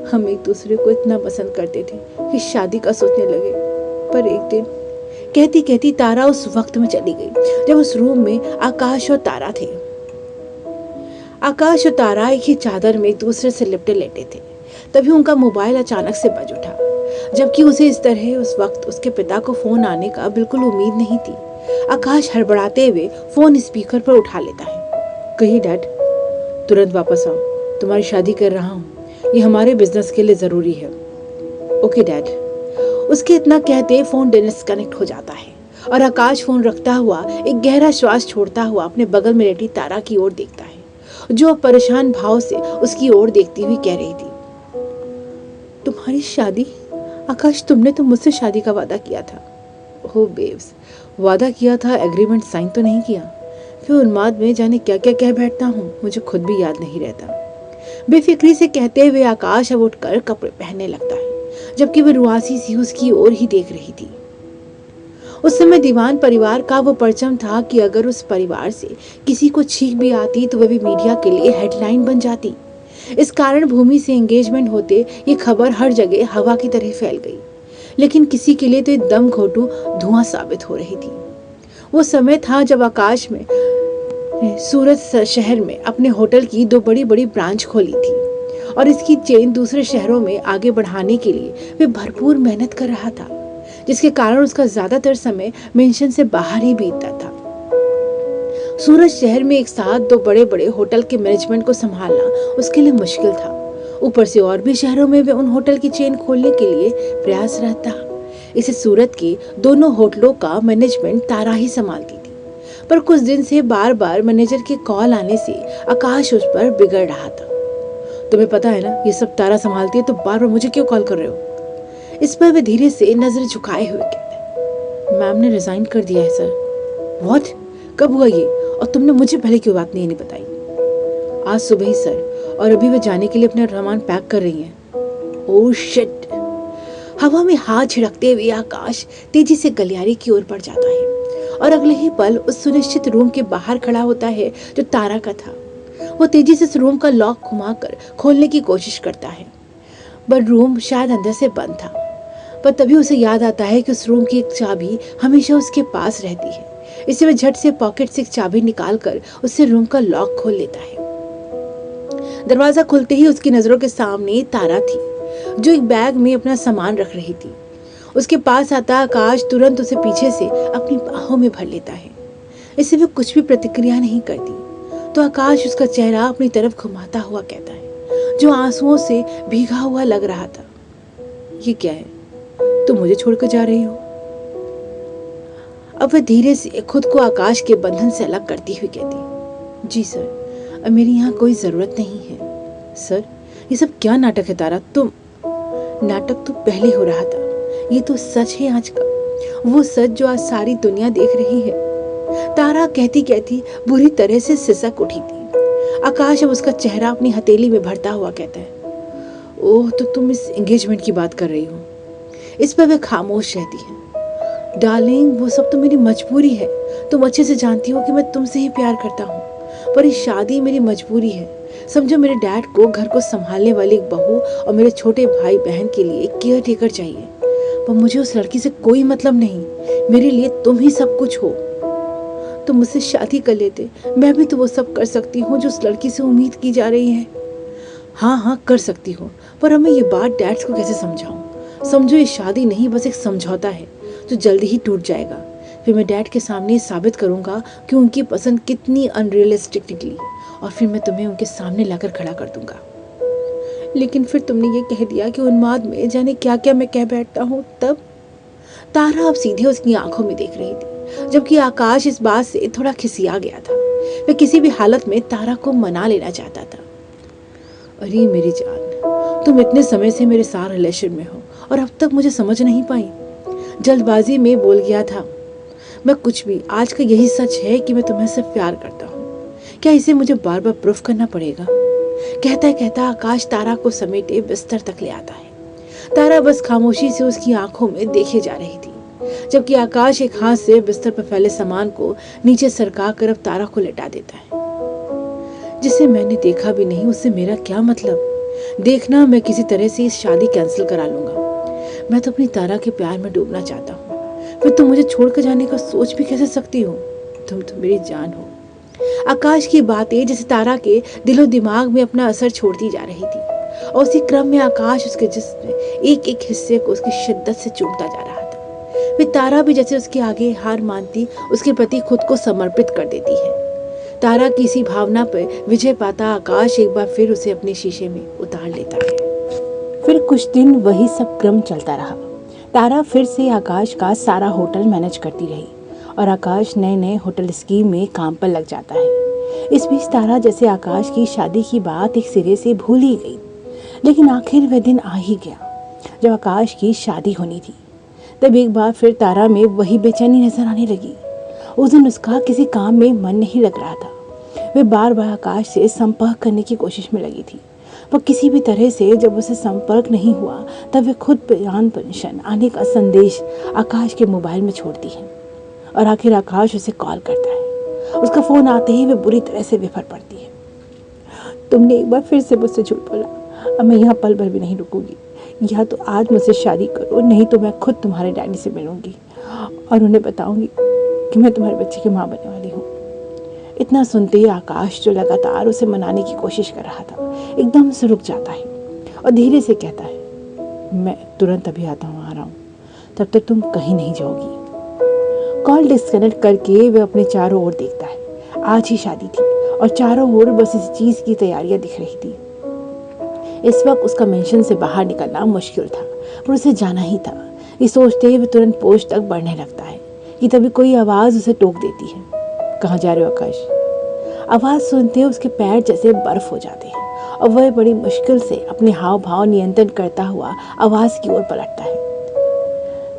हम एक दूसरे को इतना पसंद करते थे कि शादी का सोचने लगे, पर एक दिन, कहती कहती तारा उस वक्त में चली गई जब उस रूम में आकाश और तारा थे। आकाश और तारा एक ही चादर में एक दूसरे से लिपटे लेटे थे। तभी उनका मोबाइल अचानक से बज उठा, जबकि उसे इस तरह उस वक्त उसके पिता को फोन आने का बिल्कुल उम्मीद नहीं थी। आकाश हड़बड़ाते हुए फोन स्पीकर पर उठा लेता है। कहिए डैड, तुरंत वापस आओ, तुम्हारी शादी कर रहा हूँ, ये हमारे बिजनेस के लिए जरूरी है। Okay dad. उसके इतना कहते फोन डिस्कनेक्ट हो जाता है और आकाश फोन रखता हुआ एक गहरा श्वास छोड़ता हुआ अपने बगल में लेटी तारा की ओर देखता है, जो परेशान भाव से उसकी ओर देखती हुई कह रही थी, तुम्हारी शादी? आकाश, तुमने तो मुझसे शादी का वादा किया था। ओह बेब्स, वादा किया था, एग्रीमेंट साइन तो नहीं किया। फिर उन्माद में जाने क्या क्या कह बैठता हूँ, मुझे खुद भी याद नहीं रहता। बेफिक्री से कहते हुए आकाश अब उठकर कपड़े पहनने लगता है, जबकि वह रुआसी सी उसकी ओर ही देख रही थी। उस समय दीवान परिवार का वो परचम था कि अगर उस परिवार से किसी को छींक भी आती तो वह भी मीडिया के लिए हेडलाइन बन जाती। इस कारण भूमि से एंगेजमेंट होते ये खबर हर जगह हवा की तरह फैल गई, लेकिन किसी के लिए तो ये दम घोटू धुआं साबित हो रही थी। वो समय था जब आकाश में सूरत शहर में अपने होटल की 2 बड़ी बड़ी ब्रांच खोली थी और इसकी चेन दूसरे शहरों में आगे बढ़ाने के लिए वे भरपूर मेहनत कर रहा था, जिसके कारण उसका ज्यादातर समय मेंशन से बाहर ही बीतता था। सूरत शहर में एक साथ 2 बड़े बड़े होटल के मैनेजमेंट को संभालना उसके लिए मुश्किल था। ऊपर से और भी शहरों में वे उन होटल की चेन खोलने के लिए प्रयासरत था। इसे सूरत के दोनों होटलों का मैनेजमेंट तारा ही संभालती थी, पर कुछ दिन से बार बार मैनेजर के कॉल आने से आकाश उस पर बिगड़ रहा था। तुम्हें पता है ना, ये सब तारा संभालती है, तो बार बार मुझे क्यों कॉल कर रहे हो? इस पर वे धीरे से नजर झुकाए हुए कहते, मैम ने रिजाइन कर दिया है सर। व्हाट? कब हुआ ये? और तुमने मुझे पहले क्यों बात नहीं बताई? आज सुबह ही सर, और अभी वे जाने के लिए अपना सामान पैक कर रही हैं। Oh shit. हवा में हाथ झिड़कते हुए आकाश तेजी से गलियारे की ओर बढ़ जाता है और अगले ही पल उस सुनिश्चित रूम के बाहर खड़ा होता है जो तारा का था। वो तेजी से उस रूम का लॉक घुमाकर खोलने की कोशिश करता है, पर रूम शायद अंदर से बंद था। पर तभी उसे याद आता है कि उस रूम की एक चाबी हमेशा उसके पास रहती है, इससे वह झट से पॉकेट से एक चाबी निकालकर उससे रूम का लॉक खोल लेता है। दरवाजा खुलते ही उसकी नजरों के सामने तारा थी, जो एक बैग में अपना सामान रख रही थी। उसके पास आता आकाश तुरंत उसे पीछे से अपनी बाहों में भर लेता है। इससे वह कुछ भी प्रतिक्रिया नहीं करती तो आकाश उसका चेहरा अपनी तरफ घुमाता हुआ कहता है, जो आंसुओं से भीगा हुआ लग रहा था, ये क्या है, तुम मुझे छोड़कर जा रही हो? अब वह धीरे से खुद को आकाश के बंधन से अलग करती हुई कहती, जी सर, अब मेरी यहाँ कोई जरूरत नहीं है। सर, ये सब क्या नाटक है तारा? तुम नाटक तो पहले हो रहा था, ये तो सच है आज का, वो सच जो आज सारी दुनिया देख रही है। तारा कहती कहती बुरी तरह से सिसक उठी थी। आकाश अब उसका चेहरा अपनी हथेली में भरता हुआ कहता है, ओह, तो तुम इस एंगेजमेंट की बात कर रही हो? इस पर वह खामोश रहती है। डार्लिंग, वो सब तो मेरी मजबूरी है। तुम अच्छे से जानती हो कि मैं तुमसे ही प्यार करता हूँ, पर ये शादी मेरी मजबूरी है। समझो, मेरे डैड को घर को संभालने वाली एक बहू और मेरे छोटे भाई बहन के लिए एक केयर टेकर चाहिए, पर मुझे उस लड़की से कोई मतलब नहीं। मेरे लिए तुम ही सब कुछ हो। तुम मुझसे शादी कर लेते, मैं भी तो वो सब कर सकती हूँ जो उस लड़की से उम्मीद की जा रही है। हाँ, कर सकती हो, पर अब मैं ये बात डैड्स को कैसे समझाऊं? समझो, ये शादी नहीं, बस एक समझौता है जो जल्दी ही टूट जाएगा। फिर मैं डैड के सामने साबित करूंगा कि उनकी पसंद कितनी अनरियलिस्टिक निकली, और फिर मैं तुम्हें उनके सामने लाकर खड़ा कर दूंगा। लेकिन फिर तुमने ये कह दिया कि उन्माद में जाने क्या क्या मैं कह बैठता हूँ। तब तारा अब सीधे उसकी आंखों में देख रही थी, जबकि आकाश इस बात से थोड़ा खिसिया गया था। वह किसी भी हालत में तारा को मना लेना चाहता था। अरे मेरी जान, तुम इतने समय से मेरे साथ रिलेशन में हो और अब तक मुझे समझ नहीं पाई। जल्दबाजी में बोल गया था मैं कुछ भी। आज का यही सच है कि मैं तुम्हें सिर्फ प्यार करता हूँ। क्या इसे मुझे बार बार प्रूफ करना पड़ेगा? कहता कहता आकाश तारा को समेटे बिस्तर तक ले आता है। तारा बस खामोशी से उसकी आंखों में देखे जा रही थी, जबकि आकाश एक हाथ से बिस्तर पर फैले सामान को नीचे सरका कर अब तारा को लेटा देता है। जिसे मैंने देखा भी नहीं, उससे मेरा क्या मतलब? देखना, मैं किसी तरह से इस शादी कैंसिल करा लूंगा। मैं तो अपनी तारा के प्यार में डूबना चाहता हूँ। फिर तुम मुझे छोड़कर जाने का सोच भी कैसे सकती हो? तुम तो मेरी जान हो। आकाश की बातें जैसे तारा के दिलो दिमाग में अपना असर छोड़ती जा रही थी, और उसी क्रम में आकाश उसके जिस्म में एक एक हिस्से को उसकी शिद्दत से चूमता जा रहा था। फिर तारा भी जैसे उसके आगे हार मानती उसके प्रति खुद को समर्पित कर देती है। तारा की इसी भावना पर विजय पाता आकाश एक बार फिर उसे अपने शीशे में उतार लेता है। फिर कुछ दिन वही सब क्रम चलता रहा। तारा फिर से आकाश का सारा होटल मैनेज करती रही, और आकाश नए नए होटल स्कीम में काम पर लग जाता है। इस बीच तारा जैसे आकाश की शादी की बात एक सिरे से भूल ही गई। लेकिन आखिर वह दिन आ ही गया जब आकाश की शादी होनी थी। तब एक बार फिर तारा में वही बेचैनी नजर आने लगी। उस दिन उसका किसी काम में मन नहीं लग रहा था। वह बार बार आकाश से संपर्क करने की कोशिश में लगी थी, पर किसी भी तरह से जब उसे संपर्क नहीं हुआ तब वह खुद जान पेंशन आने का संदेश आकाश के मोबाइल में छोड़ती है, और आखिर आकाश उसे कॉल करता है। उसका फोन आते ही वह बुरी तरह से विफर पड़ती है। तुमने एक बार फिर से मुझसे झूठ बोला। अब मैं यहाँ पल भर भी नहीं रुकूंगी। या तो आज मुझसे शादी करो, नहीं तो मैं खुद तुम्हारे डैडी से मिलूंगी और उन्हें बताऊंगी कि मैं तुम्हारे बच्चे की माँ बनने वाली हूँ। इतना सुनते ही आकाश, जो लगातार उसे मनाने की कोशिश कर रहा था, एकदम से रुक जाता है और धीरे से कहता है, मैं तुरंत अभी आता हूँ, आ रहा हूँ, तब तक तुम कहीं नहीं जाओगी। कॉल डिस्कनेक्ट करके वह अपने चारों ओर देखता है। आज ही शादी थी और चारों ओर बस इस चीज की तैयारियां दिख रही थी। इस वक्त उसका मेंशन से बाहर निकलना मुश्किल था, पर उसे जाना ही था। ये सोचते ही वह तुरंत पोस्ट तक बढ़ने लगता है कि तभी कोई आवाज उसे टोक देती है। कहाँ जा रहे हो आकाश? आवाज सुनते उसके पैर जैसे बर्फ हो जाते हैं और वह बड़ी मुश्किल से अपने हाव भाव नियंत्रण करता हुआ आवाज की ओर पलटता है।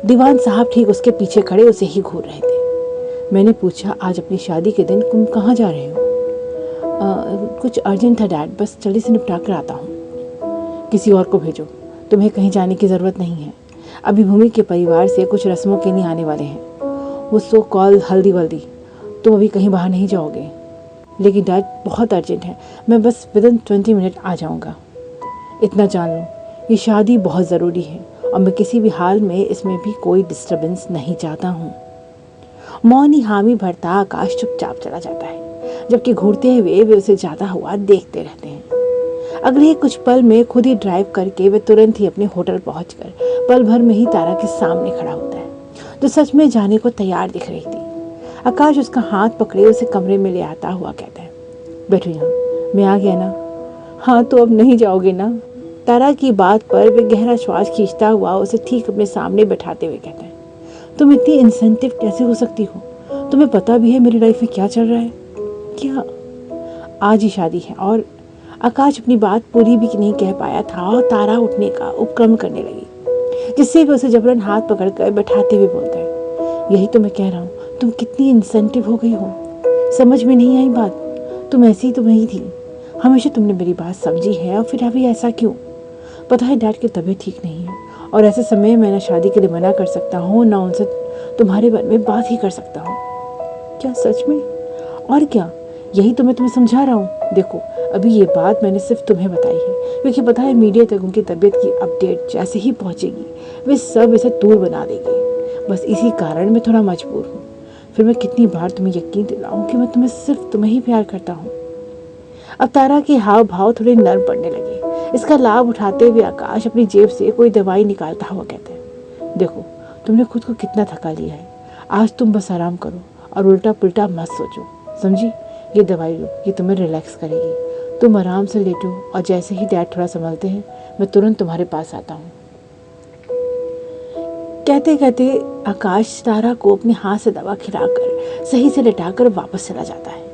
दीवान साहब ठीक उसके पीछे खड़े उसे ही घूर रहे थे। मैंने पूछा, आज अपनी शादी के दिन तुम कहाँ जा रहे हो? कुछ अर्जेंट था डैड, बस जल्दी से निपटा कर आता हूँ। किसी और को भेजो, तुम्हें कहीं जाने की ज़रूरत नहीं है। अभी भूमि के परिवार से कुछ रस्मों के नहीं आने वाले हैं, वो सो कॉल हल्दी वल्दी। तुम अभी कहीं बाहर नहीं जाओगे? लेकिन डैड बहुत अर्जेंट है, मैं बस विदिन 20 मिनट आ जाऊँगा। इतना जान लो, ये शादी बहुत ज़रूरी है और मैं किसी भी हाल में इसमें भी कोई डिस्टर्बेंस नहीं चाहता हूँ। मौन ही हामी भरता आकाश चुपचाप चला जाता है, जबकि घूरते हुए वे उसे जाता हुआ देखते रहते हैं। अगले कुछ पल में खुद ही ड्राइव करके वे तुरंत ही अपने होटल पहुंचकर पल भर में ही तारा के सामने खड़ा होता है, जो सच में जाने को तैयार दिख रही थी। आकाश उसका हाथ पकड़े उसे कमरे में ले आता हुआ कहता है, बैठो यहाँ, मैं आ गया ना। हाँ तो अब नहीं जाओगे ना? तारा की बात पर वे गहरा श्वास खींचता हुआ उसे ठीक अपने सामने बैठाते हुए कहता है, तुम इतनी इंसेंटिव कैसे हो सकती हो? तुम्हें पता भी है मेरी लाइफ में क्या चल रहा है? क्या? आज ही शादी है। और आकाश अपनी बात पूरी भी नहीं कह पाया था और तारा उठने का उपक्रम करने लगी, जिससे वे उसे जबरन हाथ पकड़कर बैठाते हुए बोलता है, यही तो मैं कह रहा हूँ, तुम कितनी इंसेंटिव हो गई हो। समझ में नहीं आई बात? तुम ऐसी तो नहीं थी, हमेशा तुमने मेरी बात समझी है, और फिर अभी ऐसा क्यों? पता है डैड की तबीयत ठीक नहीं है, और ऐसे समय मैं ना शादी के लिए मना कर सकता हूँ, ना उनसे तुम्हारे बारे में बात ही कर सकता हूँ। क्या सच में? और क्या, यही तो मैं तुम्हें समझा रहा हूँ। देखो, अभी ये बात मैंने सिर्फ तुम्हें बताई है, क्योंकि पता है मीडिया तक उनकी तबीयत की अपडेट जैसे ही पहुँचेगी वे सब इसे दूर बना देंगे। बस इसी कारण मैं थोड़ा मजबूर हूँ। फिर मैं कितनी बार तुम्हें यकीन दिलाऊं कि मैं सिर्फ तुम्हें ही प्यार करता हूँ। अब तारा के हाव भाव थोड़े नर्म पड़ने लगे। इसका लाभ उठाते हुए आकाश अपनी जेब से कोई दवाई निकालता हुआ कहता है, देखो तुमने खुद को कितना थका लिया है, आज तुम बस आराम करो और उल्टा पुल्टा मत सोचो, समझी? ये दवाई लो, ये तुम्हें रिलैक्स करेगी। तुम आराम से लेटो और जैसे ही डैड थोड़ा संभलते हैं मैं तुरंत तुम्हारे पास आता हूँ। कहते कहते आकाश तारा को अपने हाथ से दवा खिलाकर सही से लेटाकर वापस चला जाता है।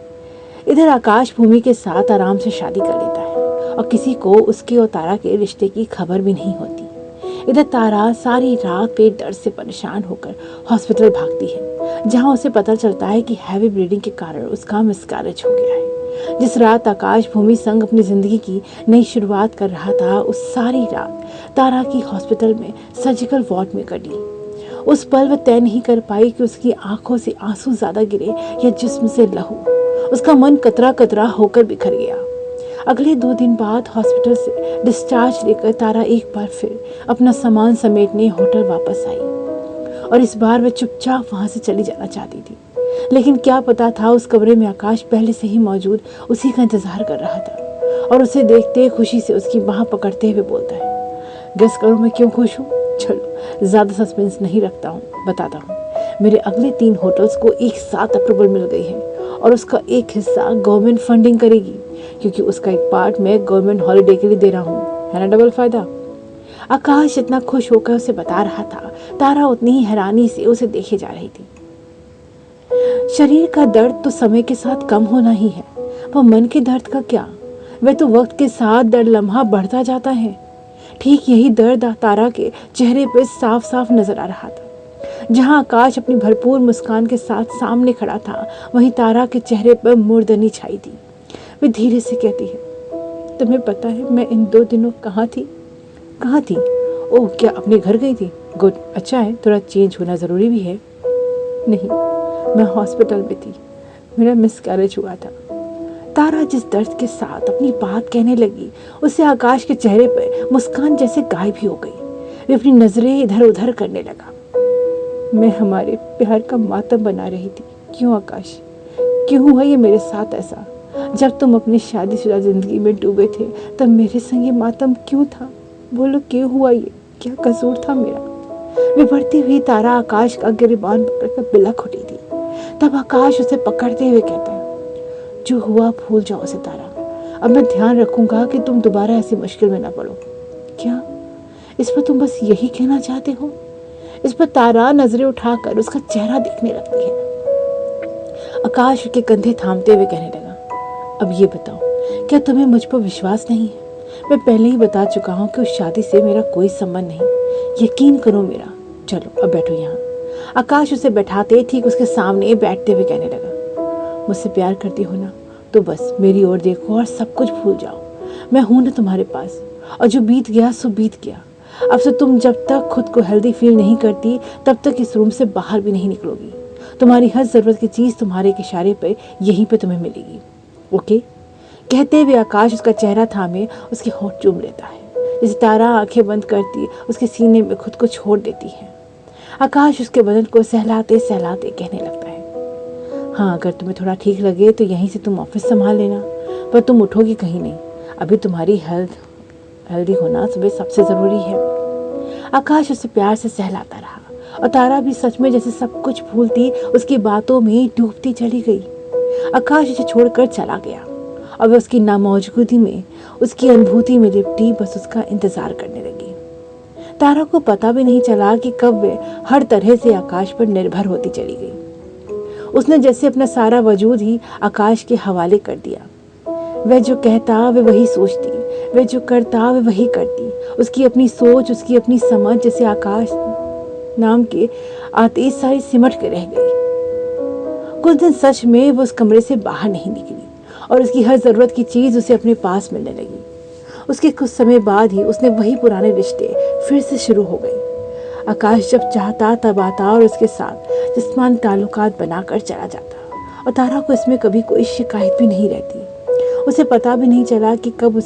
इधर आकाश भूमि के साथ आराम से शादी कर लेता है और किसी को उसके और तारा के रिश्ते की खबर भी नहीं होती। इधर तारा सारी रात पेट दर्द से परेशान होकर हॉस्पिटल भागती है, जहां उसे पता चलता है कि हैवी ब्लीडिंग के कारण उसका मिसकैरेज हो गया है। जिस रात आकाश भूमि संग अपनी जिंदगी की नई शुरुआत कर रहा था, उस सारी रात तारा की हॉस्पिटल में सर्जिकल वार्ड में कटी। उस पल वह तय नहीं कर पाई कि उसकी आंखों से आंसू ज्यादा गिरे या जिस्म से लहू। उसका मन कतरा कतरा होकर बिखर गया। अगले 2 दिन बाद हॉस्पिटल से डिस्चार्ज लेकर तारा एक बार फिर अपना सामान समेटने होटल वापस आई, और इस बार वह चुपचाप वहां से चली जाना चाहती थी। लेकिन क्या पता था उस कमरे में आकाश पहले से ही मौजूद उसी का इंतजार कर रहा था और उसे देखते खुशी से उसकी बाह पकड़ते हुए बोलता है, गेस करो मैं क्यों खुश हूँ? चलो ज्यादा सस्पेंस नहीं रखता हूँ, बताता हूँ। मेरे अगले 3 होटल्स को एक साथ अप्रूवल मिल गई है और उसका एक हिस्सा गवर्नमेंट फंडिंग करेगी, क्योंकि उसका एक पार्ट मैं गवर्नमेंट हॉलिडे के लिए दे रहा हूँ, है ना डबल फायदा। आकाश इतना खुश होकर उसे बता रहा था, तारा उतनी ही हैरानी से उसे देखे जा रही थी। शरीर का दर्द तो समय के साथ कम होना ही है, पर मन के दर्द का क्या? वह तो वक्त के साथ दर्द लम्हा बढ़ता जाता है। ठीक यही दर्द तारा के चेहरे पर साफ साफ नजर आ रहा था। जहां आकाश अपनी भरपूर मुस्कान के साथ सामने खड़ा था, वहीं तारा के चेहरे पर मुर्दनी छाई थी। वे धीरे से कहती है, तुम्हें पता है मैं इन 2 दिनों कहाँ थी? कहाँ थी? ओह, क्या अपने घर गई थी? गुड, अच्छा है, थोड़ा चेंज होना ज़रूरी भी है। नहीं, मैं हॉस्पिटल में थी, मेरा मिसकैरेज हुआ था। तारा जिस दर्द के साथ अपनी बात कहने लगी, उससे आकाश के चेहरे पर मुस्कान जैसे गायब ही हो गई। वे अपनी नजरें इधर उधर करने लगा। मैं हमारे प्यार का मातम बना रही थी। क्यों आकाश, क्यों हुआ ये मेरे साथ ऐसा? जब तुम अपनी शादीशुदा जिंदगी में डूबे थे तब मेरे संग ये मातम क्यों था? बोलो क्यों हुआ ये? क्या कसूर था मेरा? वे बढ़ती हुई तारा आकाश का गिरबान पकड़कर बिलख उठी थी। तब आकाश उसे पकड़ते हुए कहता है, जो हुआ भूल जाओ सितारा। अब मैं ध्यान रखूंगा कि तुम दोबारा ऐसी मुश्किल में ना पड़ो। क्या इस पर तुम बस यही कहना चाहते हो? इस पर तारा नजरें उठाकर उसका चेहरा देखने लगती है। आकाश के कंधे थामते हुए कहने लगा, अब ये बताओ, क्या तुम्हें मुझ पर विश्वास नहीं है? मैं पहले ही बता चुका हूँ कि उस शादी से मेरा कोई संबंध नहीं। यकीन करो मेरा। चलो अब बैठो यहाँ। आकाश उसे बैठाते ठीक उसके सामने बैठते हुए कहने लगा, मुझसे प्यार करती हो ना, तो बस मेरी ओर देखो और सब कुछ भूल जाओ। मैं हूं ना तुम्हारे पास, और जो बीत गया सो बीत गया। अब से तुम जब तक खुद को हेल्दी फील नहीं करती तब तक इस रूम से बाहर भी नहीं निकलोगी। तुम्हारी हर जरूरत की चीज तुम्हारे एक इशारे पर यहीं पे तुम्हें मिलेगी, ओके? कहते हुए आकाश उसका चेहरा थामे उसके होंठ चूम लेता है, जैसे तारा आंखें बंद करती उसके सीने में खुद को छोड़ देती है। आकाश उसके बदन को सहलाते सहलाते कहने लगता है, हाँ, अगर तुम्हें थोड़ा ठीक लगे तो यहीं से तुम ऑफिस संभाल लेना, पर तुम उठोगी कहीं नहीं। अभी तुम्हारी हेल्दी होना सुबह सबसे ज़रूरी है। आकाश उसे प्यार से सहलाता रहा और तारा भी सच में जैसे सब कुछ भूलती उसकी बातों में डूबती चली गई। आकाश उसे छोड़कर चला गया और वह उसकी नामौजूदगी में, उसकी अनुभूति में लिपटी बस उसका इंतजार करने लगी। तारा को पता भी नहीं चला कि कब वह हर तरह से आकाश पर निर्भर होती चली गई। उसने जैसे अपना सारा वजूद ही आकाश के हवाले कर दिया। वह जो कहता वह वही सोचती, वह जो करता वह वही करती। उसकी अपनी सोच, उसकी अपनी समझ जैसे आकाश नाम के आते सारी सिमट के रह गई। कुछ दिन सच में वो उस कमरे से बाहर नहीं निकली और उसकी हर ज़रूरत की चीज़ उसे अपने पास मिलने लगी। उसके कुछ समय बाद ही उसने वही पुराने रिश्ते फिर से शुरू हो गए। आकाश जब चाहता तब आता और उसके साथ जिस्मानी ताल्लुकात बनाकर चला जाता और तारा को इसमें कभी कोई शिकायत भी नहीं रहती। उसे पता भी नहीं चला कि कब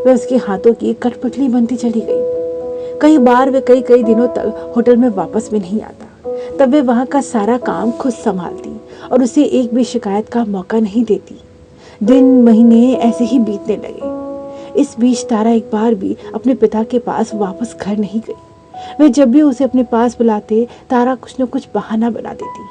वह उसके हाथों की कठपुतली बनती चली गई। कई बार वे कई दिनों तक होटल में वापस भी नहीं आता। तब वे वहाँ का सारा काम खुद संभालती और उसे एक भी शिकायत का मौका नहीं देती। दिन महीने ऐसे ही बीतने लगे। इस बीच तारा एक बार भी अपने पिता के पास वापस घर नहीं गई। वे जब भी उसे अपने पास बुलाते तारा कुछ न कुछ बहाना बना देती।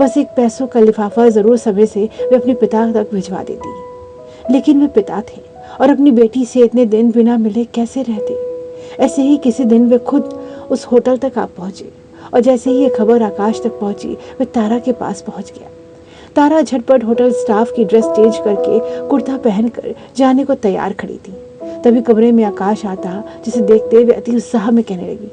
बस एक पैसों का लिफाफा ज़रूर समय से वे अपने पिता तक भिजवा देती। लेकिन वे पिता थे और अपनी बेटी से इतने दिन बिना मिले कैसे रहते। ऐसे ही किसी दिन वे खुद उस होटल तक आ पहुँचे और जैसे ही ये खबर आकाश तक पहुँची वे तारा के पास पहुँच गया। तारा झटपट होटल स्टाफ की ड्रेस चेंज करके कुर्ता पहनकर जाने को तैयार खड़ी थी। तभी कमरे में आकाश आता, जिसे देखते वे अति उत्साह में कहने लगी,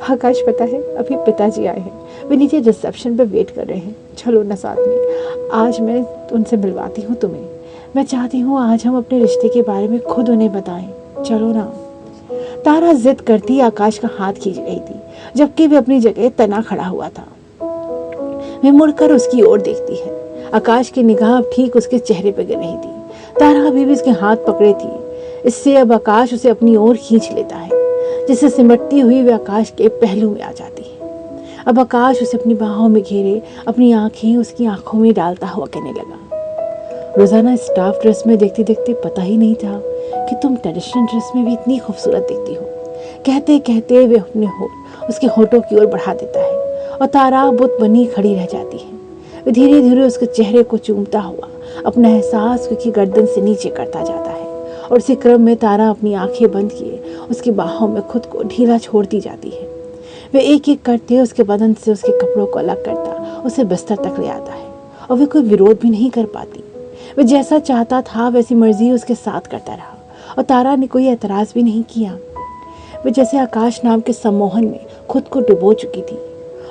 आकाश पता है अभी पिताजी आए हैं, वे नीचे रिसेप्शन पे वेट कर रहे हैं, चलो ना साथ में, आज मैं उनसे मिलवाती हूँ तुम्हें। मैं चाहती हूँ आज हम अपने रिश्ते के बारे में खुद उन्हें बताएं, चलो ना। तारा जिद करती आकाश का हाथ खींच रही थी, जबकि वे अपनी जगह तना खड़ा हुआ था। वे मुड़कर उसकी ओर देखती है। आकाश की निगाह अब ठीक उसके चेहरे पर गिर रही थी। तारा अभी भी उसके हाथ पकड़े थी। इससे अब आकाश उसे अपनी ओर खींच लेता है, जिसे सिमटती हुई वे आकाश के पहलू में आ जाती है। अब आकाश उसे अपनी बाहों में घेरे अपनी आंखें उसकी आंखों में डालता हुआ कहने लगा, रोजाना स्टाफ ड्रेस में देखते देखते पता ही नहीं था कि तुम ट्रेडिशनल ड्रेस में भी इतनी खूबसूरत दिखती हो। कहते कहते वे अपने उसके होठों की ओर बढ़ा देता है और तारा बुत बनी खड़ी रह जाती है। वे धीरे धीरे उसके चेहरे को चूमता हुआ अपना एहसास उसकी गर्दन से नीचे करता जाता है और उसी क्रम में तारा अपनी आंखें बंद किए उसकी बाहों में खुद को ढीला छोड़ती जाती है। वे एक एक करते उसके बदन से उसके कपड़ों को अलग करता उसे बिस्तर तक ले आता है और वे कोई विरोध भी नहीं कर पाती। वे जैसा चाहता था वैसी मर्जी उसके साथ करता रहा और तारा ने कोई एतराज़ भी नहीं किया। वे जैसे आकाश नाम के सम्मोहन में खुद को डुबो चुकी थी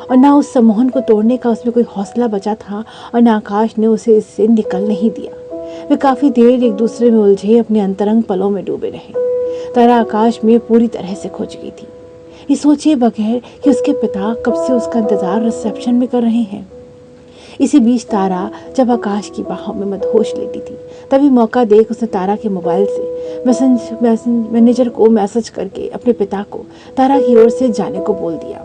और ना उस सम्मोहन को तोड़ने का उसमें कोई हौसला बचा था और ना आकाश ने उसे इससे निकल नहीं दिया। वे काफ़ी देर एक दूसरे में उलझे अपने अंतरंग पलों में डूबे रहे। तारा आकाश में पूरी तरह से खो चुकी थी, ये सोचे बगैर कि उसके पिता कब से उसका इंतज़ार रिसेप्शन में कर रहे हैं। इसी बीच तारा जब आकाश की बाहों में मदहोश लेती थी, तभी मौका देख उसने तारा के मोबाइल से मैनेजर को मैसेज करके अपने पिता को तारा की ओर से जाने को बोल दिया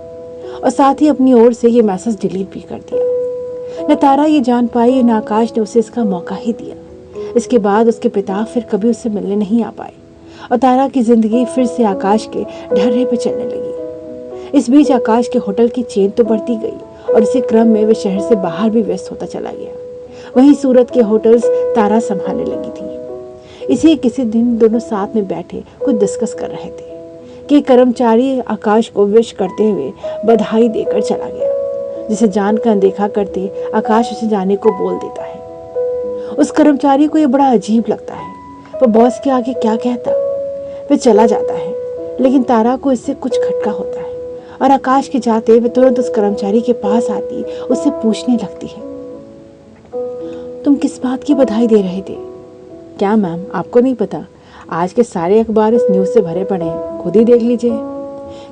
और साथ ही अपनी ओर से ये मैसेज डिलीट भी कर दिया। न तारा ये जान पाई न आकाश ने उसे इसका मौका ही दिया। इसके बाद उसके पिता फिर कभी उससे मिलने नहीं आ पाए और तारा की जिंदगी फिर से आकाश के ढर्रे पे चलने लगी। इस बीच आकाश के होटल की चेन तो बढ़ती गई और इसी क्रम में वे शहर से बाहर भी व्यस्त होता चला गया। वहीं सूरत के होटल्स तारा संभालने लगी थी। इसी किसी दिन दोनों साथ में बैठे कुछ डिस्कस कर रहे थे कि कर्मचारी आकाश को विश करते हुए बधाई देकर चला गया, जिसे जानकर अनदेखा करते आकाश उसे जाने को बोल देता है। उस कर्मचारी को यह बड़ा अजीब लगता है, वह बॉस के आगे क्या कहता। वह चला जाता है, लेकिन तारा को इससे कुछ खटका होता है और आकाश के जाते वे तुरंत उस कर्मचारी के पास आती उससे पूछने लगती है, तुम किस बात की बधाई दे रहे थे? क्या मैम आपको नहीं पता? आज के सारे अखबार इस न्यूज़ से भरे पड़े हैं, खुद ही देख लीजिए।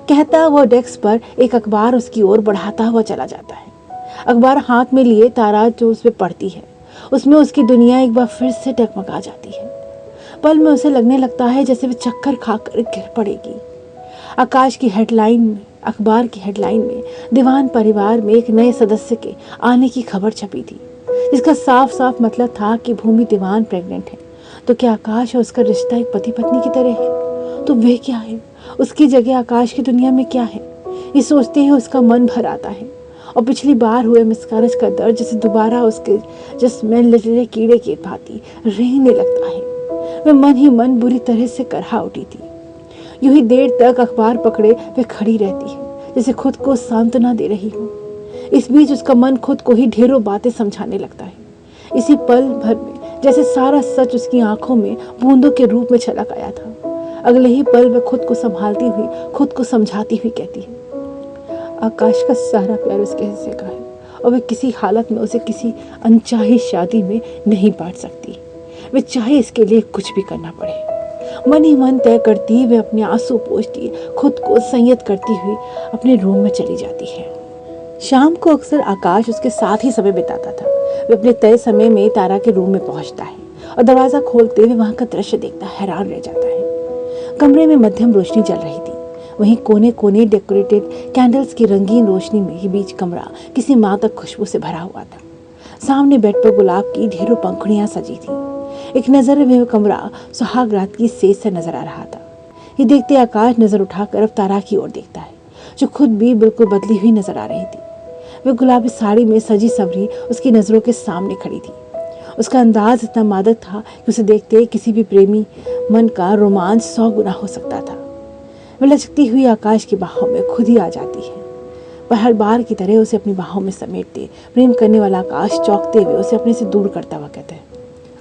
कहता वो डेस्क पर एक अखबार उसकी ओर बढ़ाता हुआ चला जाता है। अखबार हाथ में लिए तारा जो उस पर पढ़ती है, उसमें उसकी दुनिया एक बार फिर से टकमका जाती है। पल में उसे लगने लगता है जैसे वे चक्कर खाकर गिर पड़ेगी। अखबार की हेडलाइन में दीवान परिवार में एक नए सदस्य के आने की खबर छपी थी, इसका साफ साफ मतलब था कि भूमि दीवान प्रेग्नेंट है। तो क्या आकाश और उसका रिश्ता एक पति पत्नी की तरह है? तो वह क्या है? उसकी जगह आकाश की दुनिया में क्या है? ये सोचते ही उसका मन भर आता है और पिछली बार हुए मिसकैरेज का दर्द जैसे दोबारा उसके जिस्म में लटके कीड़े की भांति रेंगने लगता है। वह मन ही मन बुरी तरह से करहा उठी थी। यूं ही देर तक अखबार पकड़े वह खड़ी रहती है, जैसे खुद को सांत्वना दे रही हो। इस बीच उसका मन खुद को ही ढेरों बातें समझाने लगता है। इसी पल भर में जैसे सारा सच उसकी आंखों में बूंदों के रूप में छलक आया था। अगले ही पल वह खुद को संभालती हुई, खुद को समझाती हुई कहती है, आकाश का सारा प्यार उसके हिस्से का है और वह किसी हालत में उसे किसी अनचाही शादी में नहीं बांट सकती। वह चाहे इसके लिए कुछ भी करना पड़े। मन ही मन तय करती वह अपने आंसू पोंछती, खुद को संयत करती हुई अपने रूम में चली जाती है। शाम को अक्सर आकाश उसके साथ ही समय बिताता था। वह अपने तय समय में तारा के रूम में पहुंचता है और दरवाजा खोलते हुए वहां का दृश्य देखता हैरान रह जाता है। कमरे में मध्यम रोशनी चल रही थी। वहीं कोने कोने डेकोरेटेड कैंडल्स की रंगीन रोशनी में ही बीच कमरा किसी मादक खुशबू से भरा हुआ था। सामने बेड पर गुलाब की ढेरों पंखुड़ियां सजी थी। एक नजर में वह कमरा सुहाग रात की सेज से नजर आ रहा था। ये देखते आकाश नजर उठाकर अब तारा की ओर देखता है, जो खुद भी बिल्कुल बदली हुई नजर आ रही थी। वह गुलाबी साड़ी में सजी सवरी उसकी नजरों के सामने खड़ी थी। उसका अंदाज इतना मादक था कि उसे देखते किसी भी प्रेमी मन का रोमांच 100 गुना हो सकता था। वह लचकती हुई आकाश की बाहों में खुद ही आ जाती है, पर हर बार की तरह उसे अपनी बाहों में समेटते प्रेम करने वाला आकाश चौंकते हुए उसे अपने से दूर करता हुआ कहता है,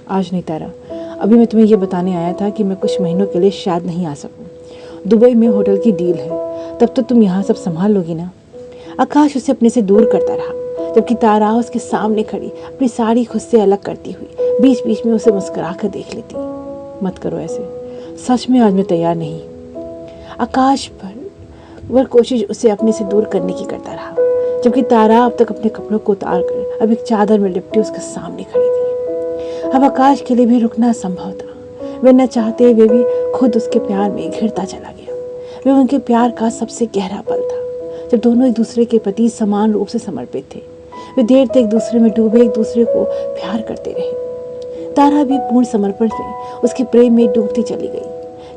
आज नहीं तारा, अभी मैं तुम्हें यह बताने आया था कि मैं कुछ महीनों के लिए शायद नहीं आ सकूं। दुबई में होटल की डील है, तब तो तुम यहाँ सब संभाल लोगी ना। आकाश उसे अपने से दूर करता रहा, जबकि तारा उसके सामने खड़ी अपनी साड़ी खुद से अलग करती हुई बीच बीच में उसे मुस्कुरा कर देख लेती। मत करो ऐसे, सच में आज मैं तैयार नहीं। आकाश पर वह कोशिश उसे अपने से दूर करने की करता रहा, जबकि तारा अब तक अपने कपड़ों को उतार कर अब एक चादर में लिपटी उसके सामने खड़ी थी। अब आकाश के लिए भी रुकना असंभव था। वे न चाहते वे भी खुद उसके प्यार में घिरता चला गया। वे उनके प्यार का सबसे गहरा पल था, जब दोनों एक दूसरे के प्रति समान रूप से समर्पित थे। वे देर तक एक दूसरे में डूबे एक दूसरे को प्यार करते रहे। तारा भी पूर्ण समर्पण से उसके प्रेम में डूबती चली गई,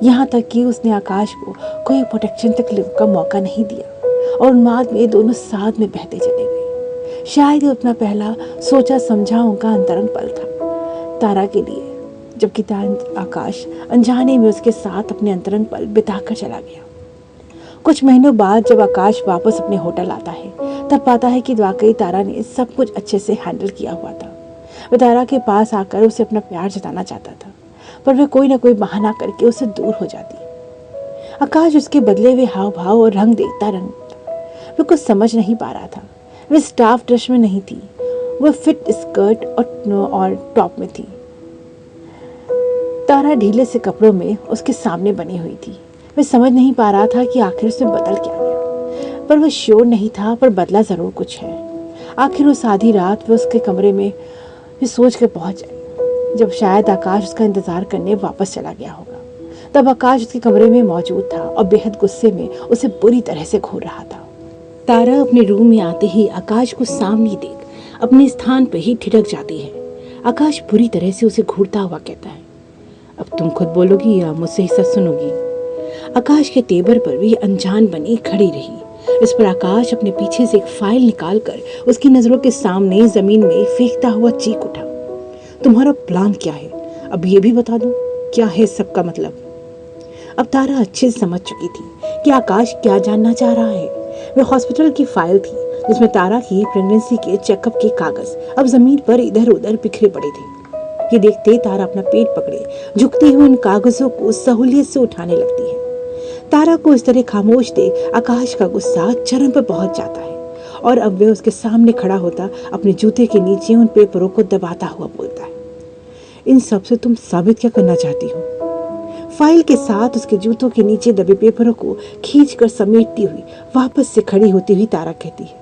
यहाँ तक कि उसने आकाश को कोई प्रोटेक्शन तक का मौका नहीं दिया और उन्माद में दोनों साथ में बहते चले गए। शायद ये अपना पहला सोचा समझा उनका अंतरंग पल था तारा के लिए, जबकि आकाश अनजाने में उसके साथ अपने अंतरंग पल बिताकर चला गया। कुछ महीनों बाद जब आकाश वापस अपने होटल आता है, तब पाता है कि वाकई तारा ने सब कुछ अच्छे से हैंडल किया हुआ था। वह तारा के पास आकर उसे अपना प्यार जताना चाहता था, पर वह कोई ना कोई बहाना करके उससे दूर हो जाती। आकाश उसके बदले हुए हाव भाव और रंग देखता वह कुछ समझ नहीं पा रहा था। वह स्टाफ ड्रेस में नहीं थी, वह फिट स्कर्ट और टॉप में थी। तारा ढीले से कपड़ों में उसके सामने बनी हुई थी। वह समझ नहीं पा रहा था कि आखिर उसमें बदल क्या गया, पर वह श्योर नहीं था, पर बदला जरूर कुछ है। आखिर उस आधी रात वह उसके कमरे में सोच कर पहुंच जाए, जब शायद आकाश उसका इंतजार करने वापस चला गया होगा। तब आकाश उसके कमरे में मौजूद था और बेहद गुस्से में उसे बुरी तरह से घूर रहा था। तारा अपने रूम में आते ही आकाश को सामने देख अपने स्थान पर ही ठिठक जाती है। आकाश बुरी तरह से उसे घूरता हुआ कहता है, अब तुम खुद बोलोगी या मुझसे ही सच सुनोगी। आकाश के टेबल पर भी अनजान बनी खड़ी रही। इस पर आकाश अपने पीछे से एक फाइल निकालकर उसकी नजरों के सामने जमीन में फेंकता हुआ चीख उठा, तुम्हारा प्लान क्या है? अब ये भी बता दो, क्या है सबका मतलब? अब तारा अच्छे से समझ चुकी थी कि आकाश क्या जानना चाह रहा है। वह हॉस्पिटल की फाइल थी जिसमें तारा की प्रेगनेंसी के चेकअप के कागज अब जमीन पर इधर उधर बिखरे पड़े थे। ये देखते तारा अपना पेट पकड़े झुकती हुई उन कागजों को सहूलियत से उठाने लगती है। तारा को इस तरह खामोश देख आकाश का गुस्सा चरम पर पहुंच जाता है और अब वह उसके सामने खड़ा होता अपने जूते के नीचे उन पेपरों को दबाता हुआ बोलता है, इन सब से तुम साबित क्या करना चाहती हो? फाइल के साथ उसके जूतों के नीचे दबे पेपरों को खींचकर समेटती हुई वापस से खड़ी होती हुई तारा कहती है,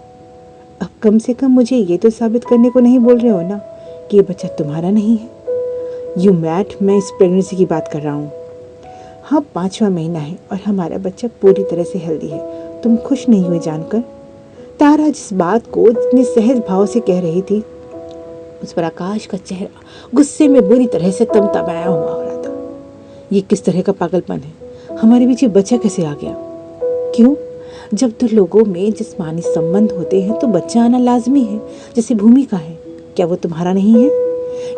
अब कम से कम मुझे ये तो साबित करने को नहीं बोल रहे हो ना कि ये बच्चा तुम्हारा नहीं है। यू मैड, मैं इस प्रेगनेंसी की बात कर रहा हूँ। हाँ, 5वां महीना है और हमारा बच्चा पूरी तरह से हेल्दी है। तुम खुश नहीं हुए जानकर? तारा जिस बात को इतने सहज भाव से कह रही थी उस पर आकाश का चेहरा गुस्से में बुरी तरह से तमतमाया हुआ हो रहा था। ये किस तरह का पागलपन है? हमारे बीच ये बच्चा कैसे आ गया? क्यों? जब दो लोगों में जिस्मानी संबंध होते हैं तो बच्चा आना लाजमी है, जैसे भूमि का है। क्या वो तुम्हारा नहीं है?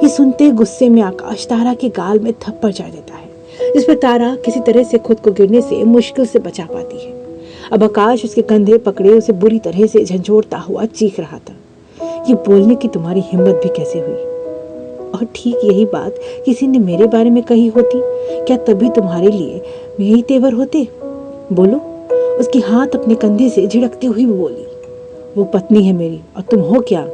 ये सुनते गुस्से में आकाश तारा के गाल में थप्पड़ जड़ देता है, जिस पर तारा किसी तरह से खुद को गिरने से मुश्किल से बचा पाती है। अब आकाश उसके कंधे पकड़े उसे बुरी तरह से झंझोड़ता हुआ चीख रहा था, ये बोलने की तुम्हारी हिम्मत भी कैसे हुई? और ठीक यही बात किसी ने मेरे बारे में कही होती, क्या तभी तुम्हारे लिए यही तेवर होते? बोलो। उसकी हाथ अपने कंधे से झिड़कती हुई बोली, वो पत्नी है मेरी और तुम हो क्या?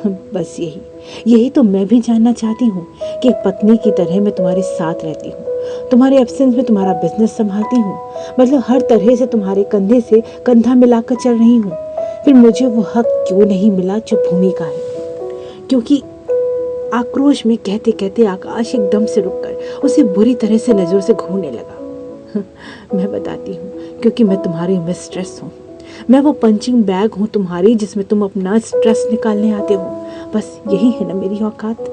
बस यही तो मैं भी जानना चाहती हूँ कि एक पत्नी की तरह मैं तुम्हारे साथ रहती हूँ, तुम्हारे एब्सेंस में तुम्हारा बिजनेस संभालती हूँ, मतलब हर तरह से तुम्हारे कंधे से कंधा मिलाकर चल रही हूँ। फिर मुझे वो हक क्यों नहीं मिला जो भूमि का है? क्योंकि आक्रोश में कहते कहते आकाश एकदम से रुककर उसे बुरी तरह से नजरों से घूरने लगा। मैं बताती हूँ, क्योंकि मैं तुम्हारी मिस्ट्रेस हूँ। मैं वो पंचिंग बैग हूँ तुम्हारी, जिसमें तुम अपना स्ट्रेस निकालने आते हो। बस यही है ना मेरी औकात।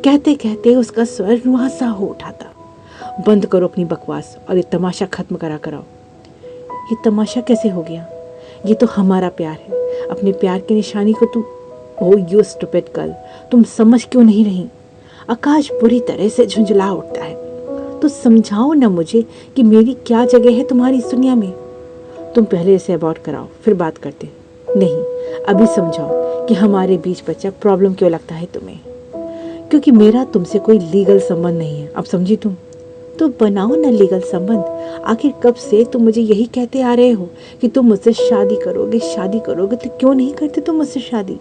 कहते कहते उसका स्वर रुआसा हो उठा था। बंद करो अपनी बकवास और ये तमाशा खत्म करा कराओ। ये तमाशा कैसे हो गया? ये तो हमारा प्यार है। अपने प्यार की निशानी को तुम यू स्टूपिड गर्ल, तुम समझ क्यों नहीं रही? आकाश बुरी तरह से झुंझला उठता है। तो समझाओ ना मुझे कि मेरी क्या जगह है तुम्हारी इस दुनिया में। तुम पहले इसे अबॉर्ट कराओ, फिर बात करते। नहीं, अभी समझाओ कि हमारे बीच बच्चा प्रॉब्लम क्यों लगता है तुम्हें। क्योंकि मेरा तुमसे कोई लीगल संबंध नहीं है। अब समझी तुम? तो बनाओ ना लीगल संबंध। आखिर कब से तुम मुझे यही कहते आ रहे हो कि तुम मुझसे शादी करोगे, तो क्यों नहीं करते तुम मुझसे शादी?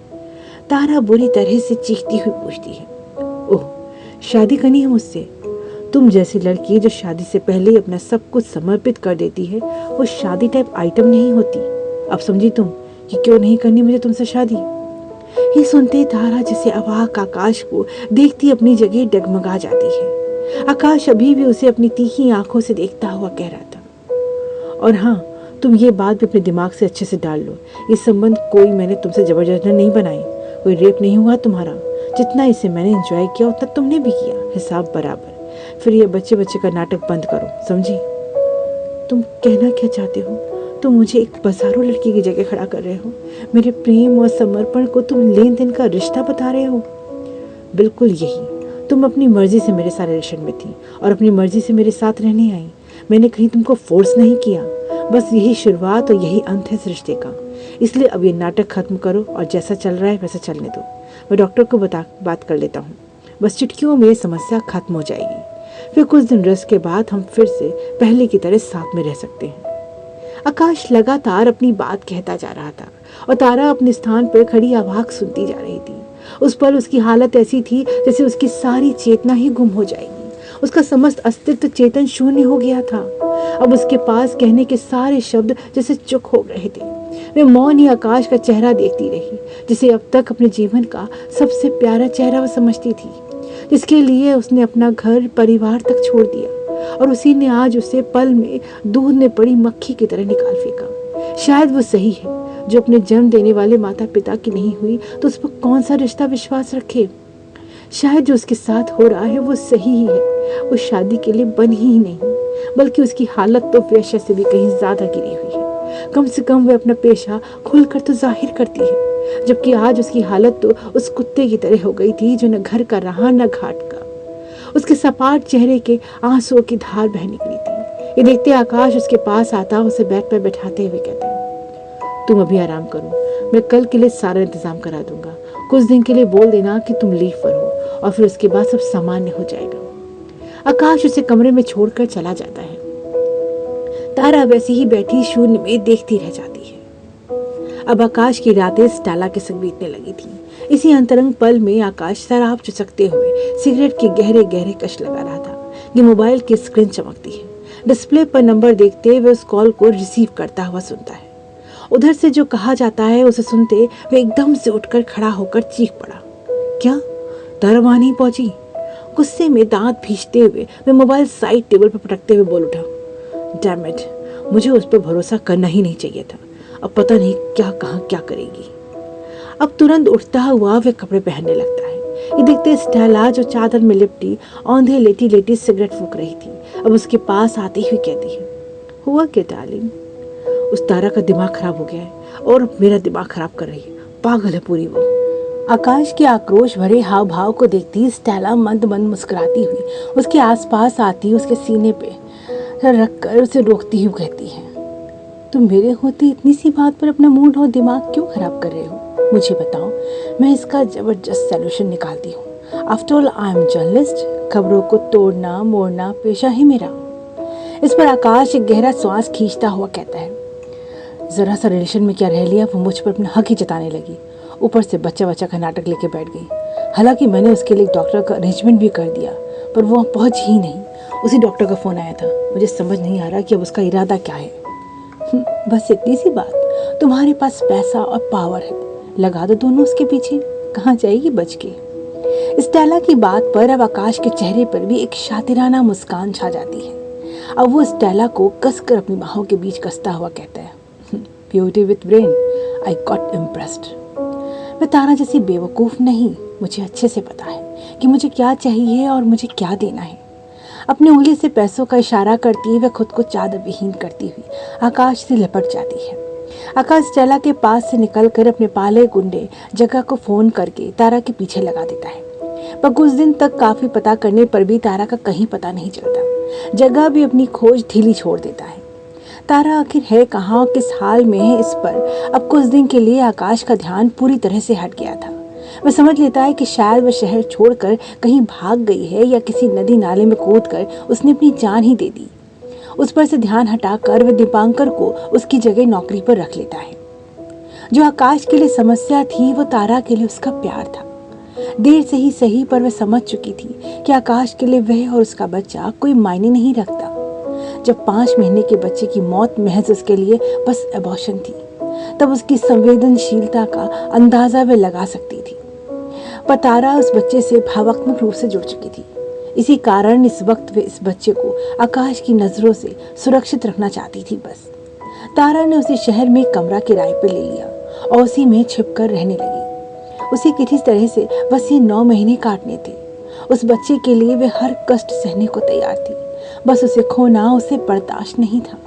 तारा बुरी तरह से चीखती हुई पूछती है। ओह, शादी करनी है मुझसे? तुम जैसी लड़की जो शादी से पहले ही अपना सब कुछ समर्पित कर देती है, वो शादी टाइप आइटम नहीं होती। अब समझी तुम कि क्यों नहीं करनी मुझे तुमसे शादी? ये सुनते तारा जैसे अवाक आकाश को देखती अपनी जगह डगमगा जाती है। आकाश अभी भी उसे अपनी तीखी आंखों से देखता हुआ कह रहा था, और हाँ, तुम ये बात भी अपने दिमाग से अच्छे से डाल लो, ये संबंध कोई मैंने तुमसे जबरदस्ती नहीं बनाई, कोई रेप नहीं हुआ तुम्हारा। जितना इसे मैंने एंजॉय किया उतना तुमने भी किया, हिसाब बराबर। फिर ये बच्चे बच्चे का नाटक बंद करो, समझी? तुम कहना क्या चाहते हो? तुम मुझे एक बाजारू लड़की की जगह खड़ा कर रहे हो? मेरे प्रेम और समर्पण को तुम लेन देन का रिश्ता बता रहे हो? बिल्कुल यही। तुम अपनी मर्जी से मेरे सारे रिलेशन में थी और अपनी मर्जी से मेरे साथ रहने आई। मैंने कहीं तुमको फोर्स नहीं किया। बस यही शुरुआत और यही अंत है इस रिश्ते का। इसलिए अब ये नाटक खत्म करो और जैसा चल रहा है वैसा चलने दो। मैं डॉक्टर को बात कर लेता हूँ। बस चुटकियों में समस्या खत्म हो जाएगी। फिर कुछ दिन रेस्ट के बाद हम फिर से पहले की तरह साथ में रह सकते हैं। आकाश लगातार अपनी बात कहता जा रहा था और तारा अपने स्थान पर खड़ी अवाक सुनती जा रही थी। उस पल उसकी हालत ऐसी थी जैसे उसकी सारी चेतना ही गुम हो जाएगी। उसका समस्त अस्तित्व चेतन शून्य हो गया था। अब उसके पास कहने के सारे शब्द जैसे चुप हो रहे थे। वे मौन ही आकाश का चेहरा देखती रही, जिसे अब तक अपने जीवन का सबसे प्यारा चेहरा वो समझती थी, जिसके लिए उसने अपना घर परिवार तक छोड़ दिया और उसी ने आज उसे पल में दूध में पड़ी मक्खी की तरह निकाल फेंका। शायद वो सही है, जो अपने जन्म देने वाले माता पिता की नहीं हुई तो उस पर कौन सा रिश्ता विश्वास रखे। शायद जो उसके साथ हो रहा है वो सही ही है। वो शादी के लिए बनी ही नहीं, बल्कि उसकी हालत तो वेश्या से भी कहीं ज्यादा गिरी हुई है। कम से कम वह अपना पेशा खुलकर तो जाहिर करती है, जबकि आज उसकी हालत तो उस कुत्ते की तरह हो गई थी जो न घर का रहा न घाट का। उसके सपाट चेहरे के आंसुओं की धार बह निकली थी। ये देखते आकाश उसके पास आता, उसे बेड पर बैठाते हुए कहते, तुम अभी आराम करो, मैं कल के लिए सारा इंतजाम करा दूंगा। कुछ दिन के लिए बोल देना कि तुम लीव पर हो और फिर उसके बाद सब सामान्य हो जाएगा। आकाश उसे कमरे में छोड़कर चला जाता है। तारा वैसे ही बैठी शून्य में देखती रह जाती है। अब आकाश की रातें स्टाला के संग बीतने लगी थी। इसी अंतरंग पल में आकाश शराब चुसकते हुए सिगरेट के गहरे गहरे कश लगा रहा था कि मोबाइल की स्क्रीन चमकती है। डिस्प्ले पर नंबर देखते हुए उस कॉल को रिसीव करता हुआ सुनता है। उधर से जो कहा जाता है उसे सुनते वे एकदम से उठकर खड़ा होकर चीख पड़ा, क्या तारा वहां नहीं पहुंची? गुस्से में दांत भींचते हुए वे मोबाइल साइड टेबल पर पटकते हुए बोल उठा, डैम इट, मुझे उस पर भरोसा करना ही नहीं चाहिए था। अब पता नहीं क्या कहाँ क्या करेगी। अब तुरंत उठता हुआ वह कपड़े पहनने लगता है। ये देखते स्टेला जो चादर में लिपटी औंधे लेटी लेटी सिगरेट फूंक रही थी, अब उसके पास आती हुई कहती है, हुआ क्या डार्लिंग? उस तारा का दिमाग खराब हो गया है और मेरा दिमाग खराब कर रही है, पागल है पूरी वो। आकाश के आक्रोश भरे हाव भाव को देखती स्टेला मंद मंद मुस्कुराती हुई उसके आसपास आती, उसके सीने पे रख कर उसे रोकती हुई कहती है, तुम मेरे होते इतनी सी बात पर अपना मूड और दिमाग क्यों खराब कर रहे हो? मुझे बताओ, मैं इसका जबरदस्त सलूशन निकालती हूँ। After all I am journalist, खबरों को तोड़ना मोड़ना पेशा ही मेरा। इस पर आकाश एक गहरा श्वास खींचता हुआ कहता है, जरा सा रिलेशन में क्या रह लिया, वो मुझ पर अपना हक ही जताने लगी, ऊपर से बच्चा बच्चा का नाटक लेके बैठ गई। हालांकि मैंने उसके लिए डॉक्टर का अरेंजमेंट भी कर दिया, पर वो पहुंच ही नहीं। उसी डॉक्टर का फ़ोन आया था, मुझे समझ नहीं आ रहा कि अब उसका इरादा क्या है। बस इतनी सी बात, तुम्हारे पास पैसा और पावर है, लगा दो दोनों उसके पीछे, कहाँ जाएगी बच के। स्टेला की बात पर अब आकाश के चेहरे पर भी एक शातिराना मुस्कान छा जाती है। अब वो स्टेला को कसकर अपनी बाहों के बीच कसता हुआ कहता है, beauty with brain, I got impressed. मैं तारा जैसी बेवकूफ़ नहीं, मुझे अच्छे से पता है कि मुझे क्या चाहिए और मुझे क्या देना है। अपनी उंगली से पैसों का इशारा करती वह खुद को चादर विहीन करती हुई आकाश से लिपट जाती है। आकाश स्टेला के पास से निकलकर अपने पाले गुंडे जगह को फ़ोन करके तारा के पीछे लगा देता है, पर कुछ दिन तक काफ़ी पता करने पर भी तारा का कहीं पता नहीं चलता। जगह भी अपनी खोज ढीली छोड़ देता है। तारा आखिर है कहाँ और किस हाल में है, इस पर अब कुछ दिन के लिए आकाश का ध्यान पूरी तरह से हट गया था। वह समझ लेता है कि शायद वह शहर छोड़कर कहीं भाग गई है या किसी नदी नाले में कूदकर उसने अपनी जान ही दे दी। उस पर से ध्यान हटाकर वह दीपांकर को उसकी जगह नौकरी पर रख लेता है। जो आकाश के लिए समस्या थी वो तारा के लिए उसका प्यार था। देर से ही सही, पर वह समझ चुकी थी कि आकाश के लिए वह और उसका बच्चा कोई मायने नहीं रखता। जब 5 महीने के बच्चे की मौत महज उसके लिए बस एबॉर्शन थी, तब उसकी संवेदनशीलता का अंदाजा वह लगा सकती थी। पर तारा उस बच्चे से भावात्मक रूप से जुड़ चुकी थी। इसी कारण इस वक्त वे इस बच्चे को आकाश की नजरों से सुरक्षित रखना चाहती थी। बस तारा ने उसे शहर में कमरा किराए पर ले लिया और उसी में छिपकर रहने लगी। उसी किसी तरह से बस ये 9 महीने काटने थे। उस बच्चे के लिए वे हर कष्ट सहने को तैयार थी, बस उसे खोना उसे बर्दाश्त नहीं था।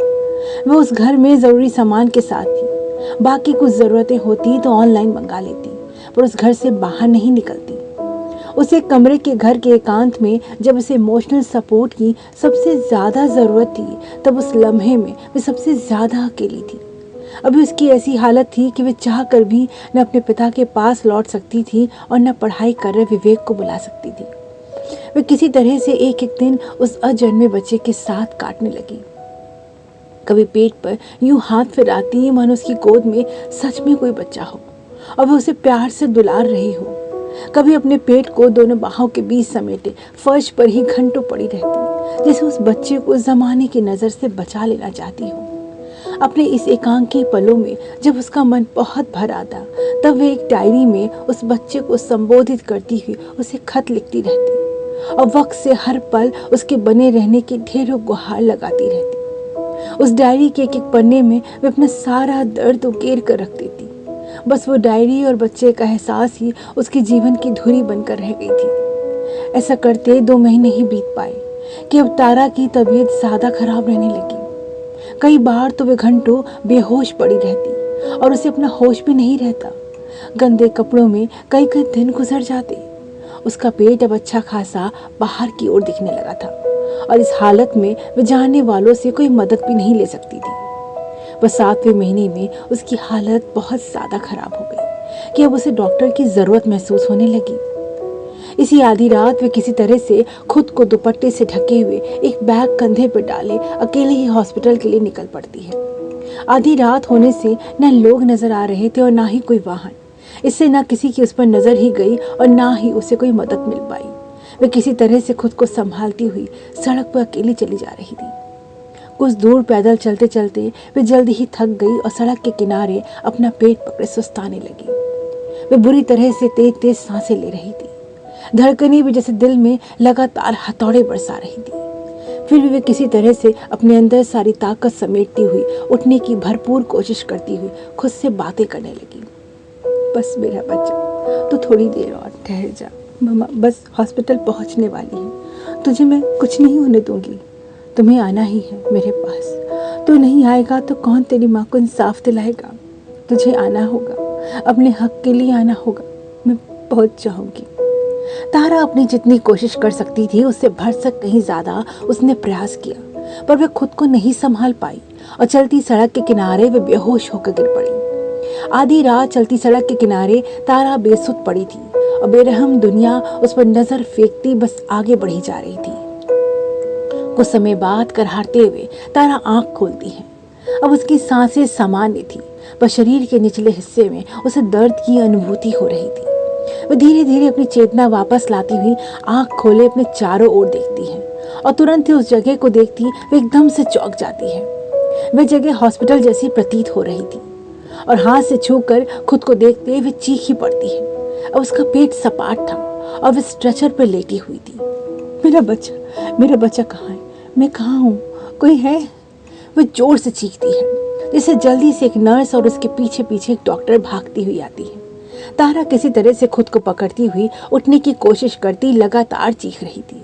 वह उस घर में ज़रूरी सामान के साथ थी, बाकी कुछ ज़रूरतें होती तो ऑनलाइन मंगा लेती, पर उस घर से बाहर नहीं निकलती। उसे कमरे के घर के एकांत में जब उसे इमोशनल सपोर्ट की सबसे ज़्यादा ज़रूरत थी, तब उस लम्हे में वह सबसे ज़्यादा अकेली थी। अभी उसकी ऐसी हालत थी कि वह चाह कर भी न अपने पिता के पास लौट सकती थी और न पढ़ाई कर रहे विवेक को बुला सकती थी। वह किसी तरह से एक एक दिन उस अजन्मे बच्चे के साथ काटने लगी। कभी पेट पर यूं हाथ फिराती मानो उसकी गोद में सच में कोई बच्चा हो और वह उसे प्यार से दुलार रही हो। कभी अपने पेट को दोनों बाहों के बीच समेटे फर्श पर ही घंटों पड़ी रहती, जैसे उस बच्चे को जमाने की नज़र से बचा लेना चाहती हो। अपने इस एकांकी पलों में जब उसका मन बहुत भर आता, तब वह एक डायरी में उस बच्चे को संबोधित करती हुई उसे खत लिखती रहती और वक्त से हर पल उसके बने रहने की ढेरों गुहार लगाती रहती। उस डायरी के एक एक पन्ने में वह अपना सारा दर्द उकेर कर रख देती। बस वो डायरी और बच्चे का एहसास ही उसके जीवन की धुरी बनकर रह गई थी। ऐसा करते 2 महीने ही बीत पाए कि अब तारा की तबीयत ज़्यादा खराब रहने लगी। कई बार तो वे घंटों बेहोश पड़ी रहती और उसे अपना होश भी नहीं रहता। गंदे कपड़ों में कई कई दिन गुजर जाते। उसका पेट अब अच्छा खासा बाहर की ओर दिखने लगा था और इस हालत में वे जानने वालों से कोई मदद भी नहीं ले सकती थी। बस 7वें महीने में उसकी हालत बहुत ज़्यादा खराब हो गई कि अब उसे डॉक्टर की ज़रूरत महसूस होने लगी। इसी आधी रात वे किसी तरह से खुद को दुपट्टे से ढके हुए एक बैग कंधे पर डाले अकेले ही हॉस्पिटल के लिए निकल पड़ती है। आधी रात होने से न लोग नजर आ रहे थे और ना ही कोई वाहन। इससे ना किसी की उस पर नजर ही गई और ना ही उसे कोई मदद मिल पाई। वे किसी तरह से खुद को संभालती हुई सड़क पर अकेली चली जा रही थी। कुछ दूर पैदल चलते चलते वे जल्दी ही थक गई और सड़क के किनारे अपना पेट पकड़े सुस्ताने लगी। वे बुरी तरह से तेज तेज सांसें ले रही थी। धड़कनें भी जैसे दिल में लगातार हथौड़े बरसा रही थी। फिर भी वे किसी तरह से अपने अंदर सारी ताकत समेटती हुई उठने की भरपूर कोशिश करती हुई खुद से बातें करने लगी। बस मेरा बच्चा, तो थोड़ी देर और ठहर जा। मम्मा बस हॉस्पिटल पहुंचने वाली है, तुझे मैं कुछ नहीं होने दूंगी। तुम्हें आना ही है मेरे पास। तू नहीं आएगा तो कौन तेरी माँ को इंसाफ दिलाएगा? तुझे आना होगा, अपने हक के लिए आना होगा। मैं पहुंच जाऊंगी। तारा अपनी जितनी कोशिश कर सकती थी उससे भरसक कहीं ज्यादा उसने प्रयास किया, पर वह खुद को नहीं संभाल पाई और चलती सड़क के किनारे वे बेहोश होकर गिर पड़ी। आधी रात चलती सड़क के किनारे तारा बेसुध पड़ी थी और बेरहम दुनिया उस पर नजर फेंकती बस आगे बढ़ी जा रही थी। कुछ समय बाद करहारते हुए तारा आंख खोलती है। अब उसकी सांसें सामान्य थी, पर शरीर के निचले हिस्से में उसे दर्द की अनुभूति हो रही थी। वह धीरे धीरे अपनी चेतना वापस लाती हुई आंख खोले अपने चारों ओर देखती है और तुरंत ही उस जगह को देखती वह एकदम से चौंक जाती है। वह जगह हॉस्पिटल जैसी प्रतीत हो रही थी और हाथ से छूकर खुद को देखते वह चीख ही पड़ती है। अब उसका पेट सपाट था और वह स्ट्रेचर पर लेटी हुई थी। मेरा बच्चा कहाँ है? मैं कहाँ हूँ? कोई है? वह जोर से चीखती है, जिससे जल्दी से एक नर्स और उसके पीछे पीछे एक डॉक्टर भागती हुई आती है। तारा किसी तरह से खुद को पकड़ती हुई उठने की कोशिश करती लगातार चीख रही थी।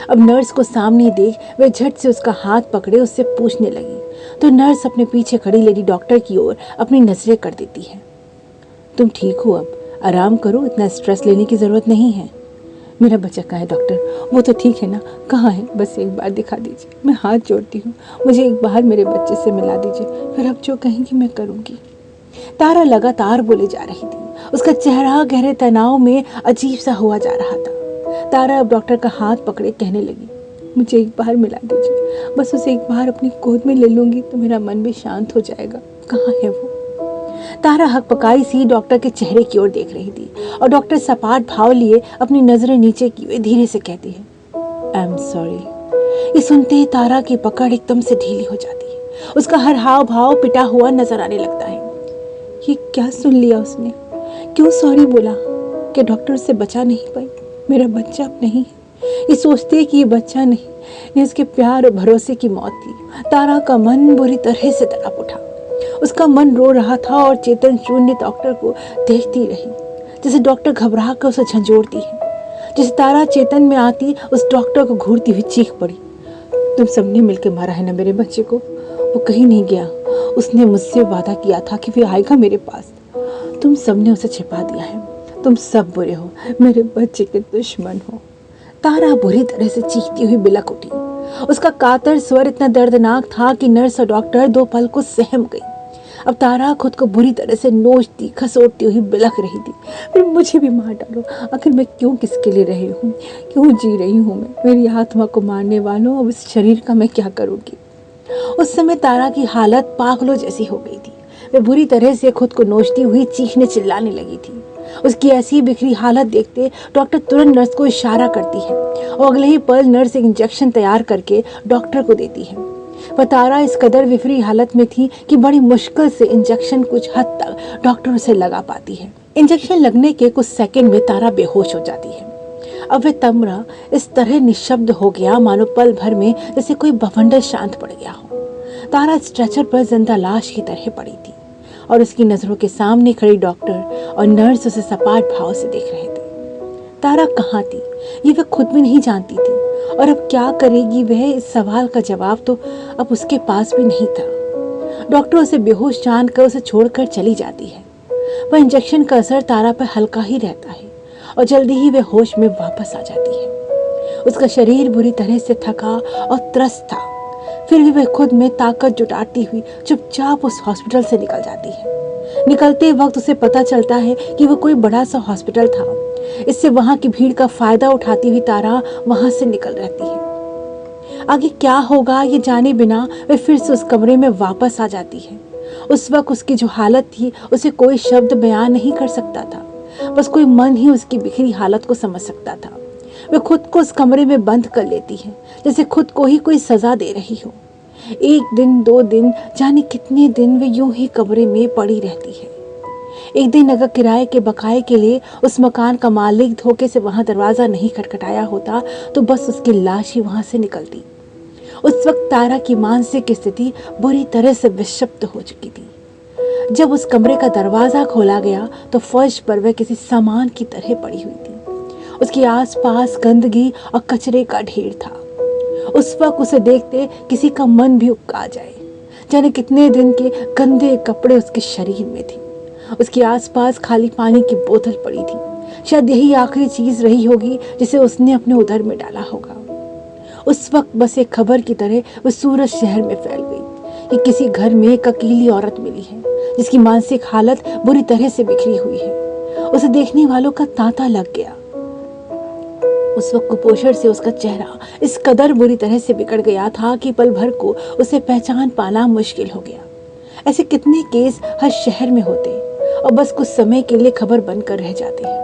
अब नर्स को सामने देख वह झट से उसका हाथ पकड़े उससे पूछने लगी तो नर्स अपने पीछे खड़ी लेडी डॉक्टर की ओर अपनी नजरें कर देती है। तुम ठीक हो? अब आराम करो, इतना स्ट्रेस लेने की जरूरत नहीं है। मेरा बच्चा कहाँ है डॉक्टर? वो तो ठीक है ना? कहाँ है? बस एक बार दिखा दीजिए, मैं हाथ जोड़ती हूँ, मुझे एक बार मेरे बच्चे से मिला दीजिए, फिर अब जो कहेंगी मैं करूँगी। तारा लगातार बोले जा रही थी। उसका चेहरा गहरे तनाव में अजीब सा हुआ जा रहा था। तारा अब डॉक्टर का हाथ पकड़े कहने लगी, मुझे एक बार मिला दीजिए, बस उसे एक बार अपनी गोद में ले लूंगी तो मेरा मन भी शांत हो जाएगा। कहाँ है वो? तारा हकपकाई सी डॉक्टर के चेहरे की ओर देख रही थी और डॉक्टर सपाट भाव लिए अपनी नजरें नीचे किए धीरे से कहती है, आई एम सॉरी। ये सुनते ही तारा की पकड़ एकदम से ढीली हो जाती है। उसका हर हाव भाव पिटा हुआ नजर आने लगता है। ये क्या सुन लिया उसने? क्यों सॉरी बोला? कि डॉक्टर उससे बचा नहीं पाई? मेरा बच्चा अब नहीं है। ये सोचते कि ये बच्चा नहीं, ये उसके प्यार और भरोसे की मौत थी। तारा का मन बुरी तरह से तड़प उठा। उसका मन रो रहा था और चेतन शून्य डॉक्टर को देखती रही, जैसे डॉक्टर घबरा कर उसे झंझोड़ती है। जैसे तारा चेतन में आती उस डॉक्टर को घूरती हुई चीख पड़ी, तुम सबने मिलकर मारा है ना मेरे बच्चे को? वो कहीं नहीं गया, उसने मुझसे वादा किया था कि वो आएगा मेरे पास। तुम सबने उसे छिपा दिया है। तुम सब बुरे हो, मेरे बच्चे के दुश्मन हो। तारा बुरी तरह से चीखती हुई बिलक उठी। उसका कातर स्वर इतना दर्दनाक था कि नर्स और डॉक्टर दो पल को सहम गई। अब तारा खुद को बुरी तरह से नोचती खसोटती हुई बिलख रही थी, फिर मुझे भी मार डालो। आखिर मैं क्यों किसके लिए रही हूँ? क्यों जी रही हूँ मैं? मेरी आत्मा को मारने वालों, अब इस शरीर का मैं क्या करूँगी? उस समय तारा की हालत पागलों जैसी हो गई थी। वह बुरी तरह से खुद को नोचती हुई चीखने चिल्लाने लगी थी। उसकी ऐसी बिखरी हालत देखते डॉक्टर तुरंत नर्स को इशारा करती है और अगले ही पल नर्स एक इंजेक्शन तैयार करके डॉक्टर को देती है। पर तारा इस कदर विफरी हालत में थी कि बड़ी मुश्किल से इंजेक्शन कुछ हद तक डॉक्टर उसे लगा पाती है। इंजेक्शन लगने के कुछ सेकंड में तारा बेहोश हो जाती है। अब वह तमरा इस तरह निशब्द हो गया मानो पल भर में जैसे कोई बवंडर शांत पड़ गया हो। तारा स्ट्रेचर पर जिंदा लाश की तरह पड़ी थी और उसकी नजरों के सामने खड़ी डॉक्टर और नर्स उसे सपाट भाव से देख रहे थे। तारा कहाँ थी ये वह खुद भी नहीं जानती थी और अब क्या करेगी वह? इस सवाल का जवाब तो अब उसके पास भी नहीं था। डॉक्टर उसे बेहोश जानकर उसे छोड़कर चली जाती है। वह इंजेक्शन का असर तारा पर हल्का ही रहता है और जल्दी ही वह होश में वापस आ जाती है। उसका शरीर बुरी तरह से थका और त्रस्त था, फिर भी वह खुद में ताकत जुटाती हुई चुपचाप उस हॉस्पिटल से निकल जाती है। निकलते वक्त उसे पता चलता है कि वह कोई बड़ा सा हॉस्पिटल था। इससे वहां की भीड़ का फायदा उठाती हुई तारा वहां से निकल रहती है। आगे क्या होगा ये जाने बिना वह फिर से उस कमरे में वापस आ जाती है। उस वक्त उसकी जो हालत थी उसे कोई शब्द बयान नहीं कर सकता था। बस कोई मन ही उसकी बिखरी हालत को समझ सकता था। वह खुद को उस कमरे में बंद कर लेती है, जैसे खुद को ही कोई सजा दे रही हो। एक दिन, 2 दिन, जाने कितने दिन वे यूं ही कमरे में पड़ी रहती है। एक दिन अगर किराए के बकाये के लिए उस मकान का मालिक धोखे से वहां दरवाजा नहीं खटखटाया होता तो बस उसकी लाश ही वहां से निकलती। उस वक्त तारा की मानसिक स्थिति बुरी तरह से विक्षिप्त हो चुकी थी। जब उस कमरे का दरवाजा खोला गया तो फर्श पर वह किसी सामान की तरह पड़ी हुई थी। उसके आसपास गंदगी और कचरे का ढेर था। उस वक्त उसे देखते किसी का मन भी उबका जाए। जाने कितने दिन के गंदे कपड़े उसके शरीर में थे। उसके आसपास खाली पानी की बोतल पड़ी थी। शायद यही आखिरी चीज रही होगी जिसे उसने अपने उदर में डाला होगा। उस वक्त बस एक खबर की तरह वह सूरज शहर में फैल गई कि किसी घर में एक अकेली औरत मिली है जिसकी मानसिक हालत बुरी तरह से बिखरी हुई है। उसे देखने वालों का तांता लग गया। उस वक्त कुपोषण से उसका चेहरा इस कदर बुरी तरह से बिगड़ गया था कि पल भर को उसे पहचान पाना मुश्किल हो गया। ऐसे कितने केस हर शहर में होते और बस कुछ समय के लिए खबर बनकर रह जाते हैं।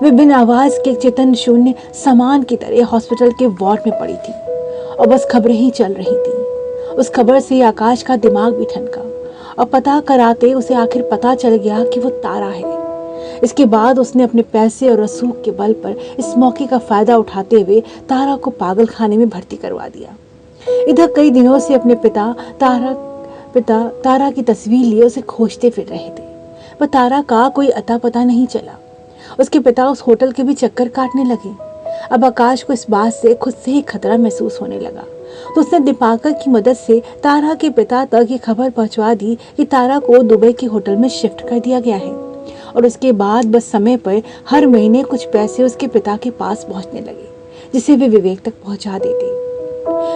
वे बिन आवाज के चेतन शून्य सामान की तरह हॉस्पिटल के वार्ड में पड़ी थी और बस खबरें ही चल रही थी। उस खबर से आकाश का दिमाग भी ठनका और पता कराते उसे आखिर पता चल गया कि वो तारा है। इसके बाद उसने अपने पैसे और रसूख के बल पर इस मौके का फायदा उठाते हुए तारा को पागल खाने में भर्ती करवा दिया। इधर कई दिनों से अपने पिता तारा की तस्वीर लिए उसे खोजते फिर रहे थे, पर तारा का कोई अता पता नहीं चला। उसके पिता उस होटल के भी चक्कर काटने लगे। अब आकाश को इस बात से खुद से ही खतरा महसूस होने लगा, तो उसने दीपाकर की मदद से तारा के पिता तक ये खबर पहुंचवा दी कि तारा को दुबई के होटल में शिफ्ट कर दिया गया है और उसके बाद बस समय पर हर महीने कुछ पैसे उसके पिता के पास पहुंचने लगे, जिसे वे विवेक तक पहुंचा देते।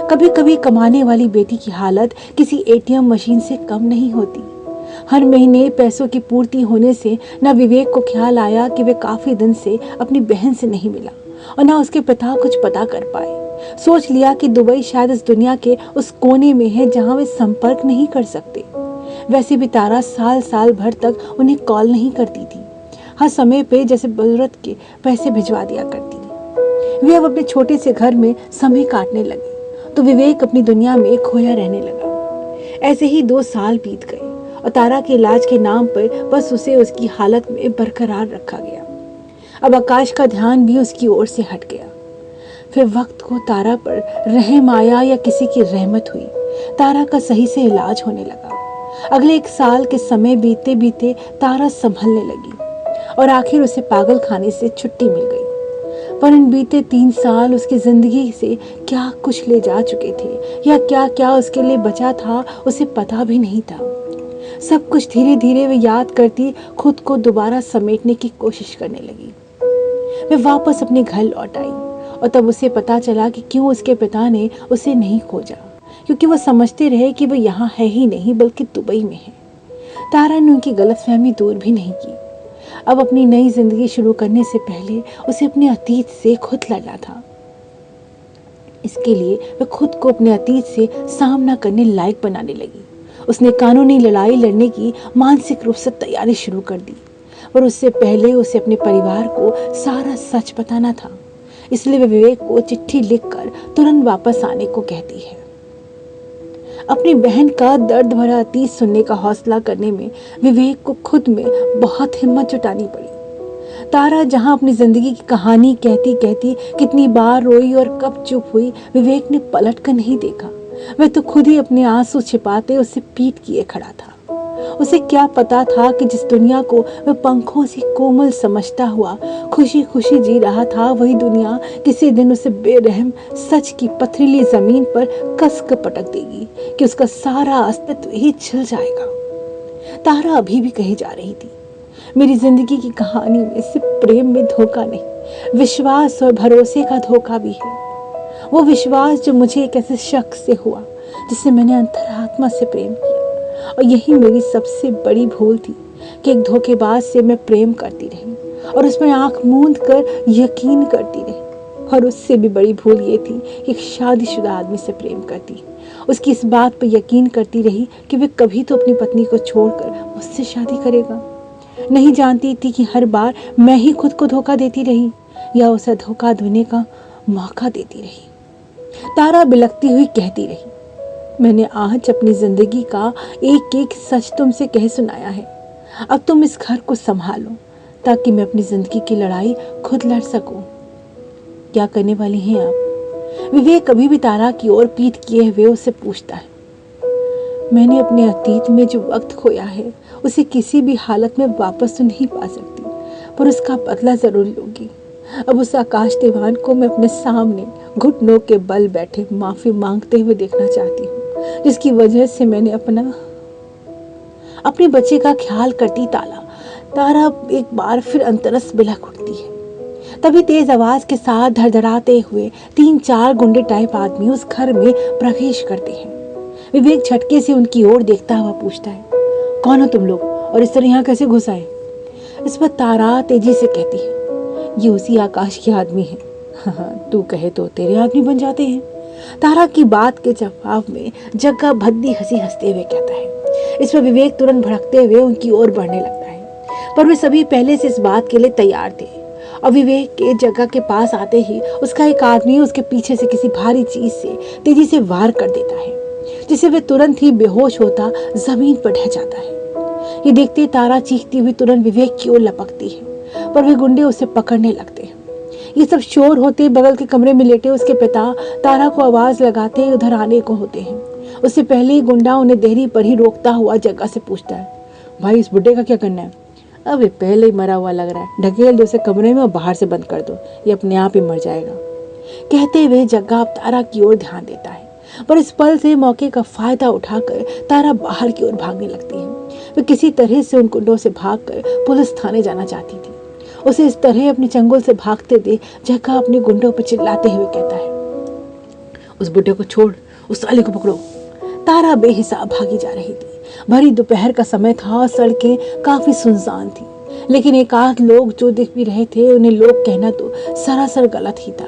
कभी कभी कमाने वाली बेटी की हालत किसी एटीएम मशीन से कम नहीं होती। हर महीने पैसों की पूर्ति होने से न विवेक को ख्याल आया कि वे काफी दिन से अपनी बहन से नहीं मिला और न उसके पिता कुछ पता कर पाए। सोच लिया कि दुबई शायद इस दुनिया के उस कोने में है जहां वे संपर्क नहीं कर सकते। वैसे भी तारा साल साल भर तक उन्हें कॉल नहीं करती थी। हर समय पे जैसे जरूरत के पैसे भिजवा दिया करती थी। वे अब अपने छोटे से घर में समय काटने लगे तो विवेक अपनी दुनिया में खोया रहने लगा। ऐसे ही 2 साल बीत गए और तारा के इलाज के नाम पर बस उसे उसकी हालत में बरकरार रखा गया। अब आकाश का ध्यान भी उसकी ओर से हट गया। फिर वक्त को तारा पर रहम आया या किसी की रहमत हुई। तारा का सही से इलाज होने लगा। अगले 1 साल के समय बीते बीते तारा संभलने लगी और आखिर उसे पागल खाने से छुट्टी मिल गई। पर इन बीते 3 साल उसकी जिंदगी से क्या कुछ ले जा चुके थे या क्या क्या उसके लिए बचा था उसे पता भी नहीं था। सब कुछ धीरे धीरे वे याद करती खुद को दोबारा समेटने की कोशिश करने लगी। वे वापस अपने घर लौट आई और तब उसे पता चला कि क्यों उसके पिता ने उसे नहीं खोजा, क्योंकि वो समझते रहे कि वो यहाँ है ही नहीं बल्कि दुबई में है। तारा ने उनकी गलतफहमी दूर भी नहीं की। अब अपनी नई जिंदगी शुरू करने से पहले उसे अपने अतीत से खुद लड़ना था। इसके लिए वह खुद को अपने अतीत से सामना करने लायक बनाने लगी। उसने कानूनी लड़ाई लड़ने की मानसिक रूप से तैयारी शुरू कर दी, पर उससे पहले उसे अपने परिवार को सारा सच बताना था। इसलिए वह विवेक को चिट्ठी लिखकर तुरंत वापस आने को कहती है। अपनी बहन का दर्द भरा अतीत सुनने का हौसला करने में विवेक को खुद में बहुत हिम्मत जुटानी पड़ी। तारा जहां अपनी जिंदगी की कहानी कहती कहती कितनी बार रोई और कब चुप हुई, विवेक ने पलट कर नहीं देखा। वह तो खुद ही अपने आंसू छिपाते उसे पीट किए खड़ा था। उसे क्या पता था कि जिस दुनिया को वह पंखों से कोमल समझता हुआ खुशी खुशी जी रहा था, वही दुनिया किसी दिन उसे बेरहम सच की पथरीली जमीन पर कस कर पटक देगी कि उसका सारा अस्तित्व ही छिल जाएगा। तारा अभी भी कही जा रही थी, मेरी जिंदगी की कहानी में सिर्फ प्रेम में धोखा नहीं, विश्वास और भरोसे का धोखा भी है। वो विश्वास जो मुझे एक ऐसे शख्स से हुआ जिससे मैंने अंतरात्मा से प्रेम किया, और यही मेरी सबसे बड़ी भूल थी कि एक धोखेबाज से मैं प्रेम करती रही और उसमें आंख मूंद कर यकीन करती रही। और उससे भी बड़ी भूल ये थी कि एक शादीशुदा आदमी से प्रेम करती, उसकी इस बात पर यकीन करती रही कि वह कभी तो अपनी पत्नी को छोड़कर मुझसे शादी करेगा। नहीं जानती थी कि हर बार मैं ही खुद को धोखा देती रही या उसे धोखा देने का मौका देती रही। तारा बिलखती हुई कहती रही, मैंने आज अपनी जिंदगी का एक एक सच तुमसे कह सुनाया है। अब तुम इस घर को संभालो ताकि मैं अपनी जिंदगी की लड़ाई खुद लड़ सकूं। क्या करने वाली हैं आप? विवेक अभी भी तारा की ओर पीठ किए हुए उससे पूछता है। मैंने अपने अतीत में जो वक्त खोया है उसे किसी भी हालत में वापस तो नहीं पा सकती, पर उसका बदला जरूर लूंगी। अब उस आकाश दीवान को मैं अपने सामने घुटनों के बल बैठे माफी मांगते हुए देखना चाहती हूँ, जिसकी वजह से मैंने अपने बच्चे का ख्याल करती तारा एक बार फिर अंतरस बिलख उठती है। तभी तेज आवाज के साथ धड़धड़ाते हुए 3-4 गुंडे टाइप आदमी उस घर में प्रवेश करते हैं। विवेक झटके से उनकी ओर देखता हुआ पूछता है, कौन हो तुम लोग और इस तरह यहाँ कैसे घुस आए? इस पर तारा तेजी से कहती है, ये उसी आकाश के आदमी है। हाँ, तू कहे तो तेरे आदमी बन जाते हैं। तारा की बात के जवाब में जग्गा भद्दी हंसी हंसते हुए कहता है। इस पर विवेक तुरंत भड़कते हुए उनकी ओर बढ़ने लगता है, पर वे सभी पहले से इस बात के लिए तैयार थे। और विवेक के जग्गा के पास आते ही उसका एक आदमी उसके पीछे से किसी भारी चीज से तेजी से वार कर देता है, जिससे वे तुरंत ही बेहोश होता जमीन पर ढह जाता है। ये देखते तारा चीखती हुई तुरंत विवेक की ओर लपकती है, पर वे गुंडे उसे पकड़ने लगते हैं। ये सब शोर होते बगल के कमरे में लेटे उसके पिता तारा को आवाज लगाते उधर आने को होते हैं। उससे पहले ही गुंडा उन्हें देहरी पर ही रोकता हुआ जग्गा से पूछता है, भाई इस बुड्ढे का क्या करना है? अब ये पहले ही मरा हुआ लग रहा है, ढकेल दो उसे कमरे में और बाहर से बंद कर दो, ये अपने आप ही मर जाएगा। कहते हुए जग्गा अब तारा की ओर ध्यान देता है, पर इस पल से मौके का फायदा उठाकर तारा बाहर की ओर भागने लगती है। वे किसी तरह से उन गुंडों से भागकर पुलिस थाने जाना चाहती थी। उसे इस तरह अपने चंगुल से भागते देख जग्गा अपने गुंडों पर चिल्लाते हुए कहता है, उस बुड्ढे को छोड़, उस साले को पकड़ो। तारा बेहिसाब भागी जा रही थी। भरी दोपहर का समय था और सड़कें काफी सुनसान थी, लेकिन एक आध लोग जो दिख भी रहे थे उन्हें लोग कहना तो सरासर गलत ही था।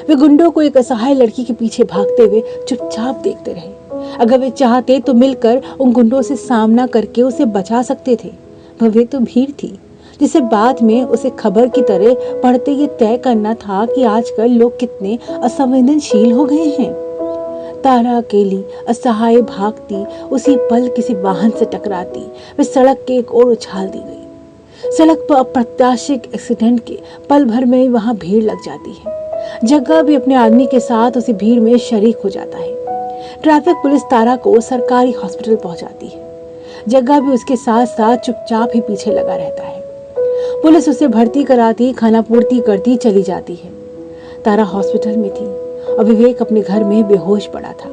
वे गुंडों को एक असहाय लड़की के पीछे भागते हुए चुपचाप देखते रहे। अगर वे चाहते तो मिलकर उन गुंडों से सामना करके उसे बचा सकते थे, पर वे तो भीड़ थी जिसे बाद में उसे खबर की तरह पढ़ते ये तय करना था कि आजकल लोग कितने असंवेदनशील हो गए हैं। तारा अकेली असहाय भागती उसी पल किसी वाहन से टकराती वे सड़क के एक ओर उछाल दी गई। सड़क पर अप्रत्याशित एक्सीडेंट के पल भर में वहां भीड़ लग जाती है। जग्गा भी अपने आदमी के साथ उसी भीड़ में शरीक हो जाता है। ट्रैफिक पुलिस तारा को सरकारी हॉस्पिटल पहुंचाती है। जग्गा भी उसके साथ साथ चुपचाप ही पीछे लगा रहता है। पुलिस उसे भर्ती कराती, खाना पूर्ति करती चली जाती है। तारा हॉस्पिटल में थी और विवेक अपने घर में बेहोश पड़ा था।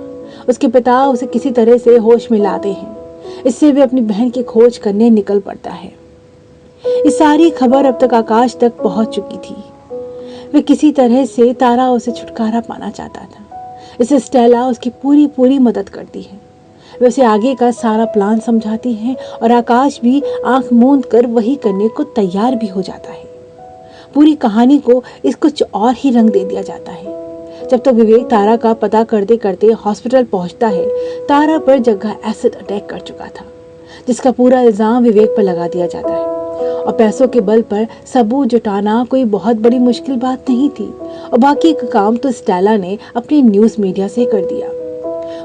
उसके पिता उसे किसी तरह से होश में लाते हैं। इससे वे अपनी बहन की खोज करने निकल पड़ता है। ये सारी खबर अब तक आकाश तक पहुंच चुकी थी। वे किसी तरह से तारा उसे छुटकारा पाना चाहता था। इसे स्टेला उसकी पूरी मदद करती है। वे उसे आगे का सारा प्लान समझाती है और आकाश भी आंख मूंद कर वही करने को तैयार भी हो जाता है। पूरी कहानी को इस कुछ और ही रंग दे दिया जाता है। जब तक विवेक तारा का पता करते करते हॉस्पिटल पहुंचता है, तारा पर जग्गा एसिड अटैक कर चुका था, जिसका पूरा इल्जाम विवेक पर लगा दिया जाता है। और पैसों के बल पर सबूत जुटाना कोई बहुत बड़ी मुश्किल बात नहीं थी, और बाकी का काम तो स्टेला ने अपनी न्यूज मीडिया से कर दिया।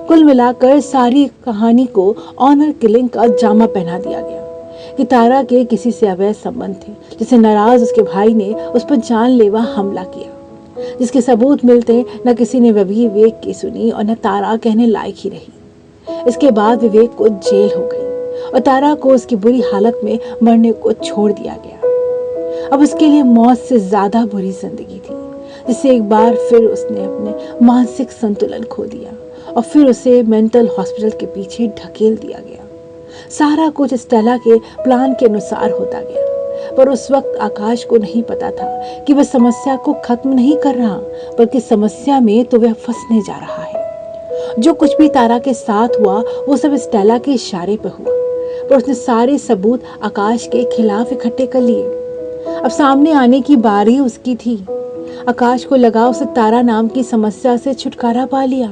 कुल मिलाकर सारी कहानी को ऑनर किलिंग का जामा पहना दिया गया कि तारा के किसी से अवैध संबंध थे, जिसे नाराज उसके भाई ने उस पर जानलेवा हमला किया, जिसके सबूत मिलते न किसी ने विवेक की सुनी और न तारा कहने लायक ही रही। इसके बाद विवेक को जेल हो गई और तारा को उसकी बुरी हालत में मरने को छोड़ दिया गया। अब उसके लिए मौत से ज्यादा बुरी जिंदगी थी, जिससे एक बार फिर उसने अपने मानसिक संतुलन खो दिया और फिर उसे मेंटल हॉस्पिटल के पीछे ढकेल दिया गया। सारा कुछ स्टेला के प्लान के अनुसार होता गया, पर उस वक्त आकाश को नहीं पता था कि वह समस्या को खत्म नहीं कर रहा, बल्कि समस्या में तो वह फंसने जा रहा है। जो कुछ भी तारा के साथ हुआ वो सब स्टेला के इशारे पर हुआ, पर उसने सारे सबूत आकाश के खिलाफ इकट्ठे कर लिए। अब सामने आने की बारी उसकी थी। आकाश को लगा उसे तारा नाम की समस्या से छुटकारा पा लिया,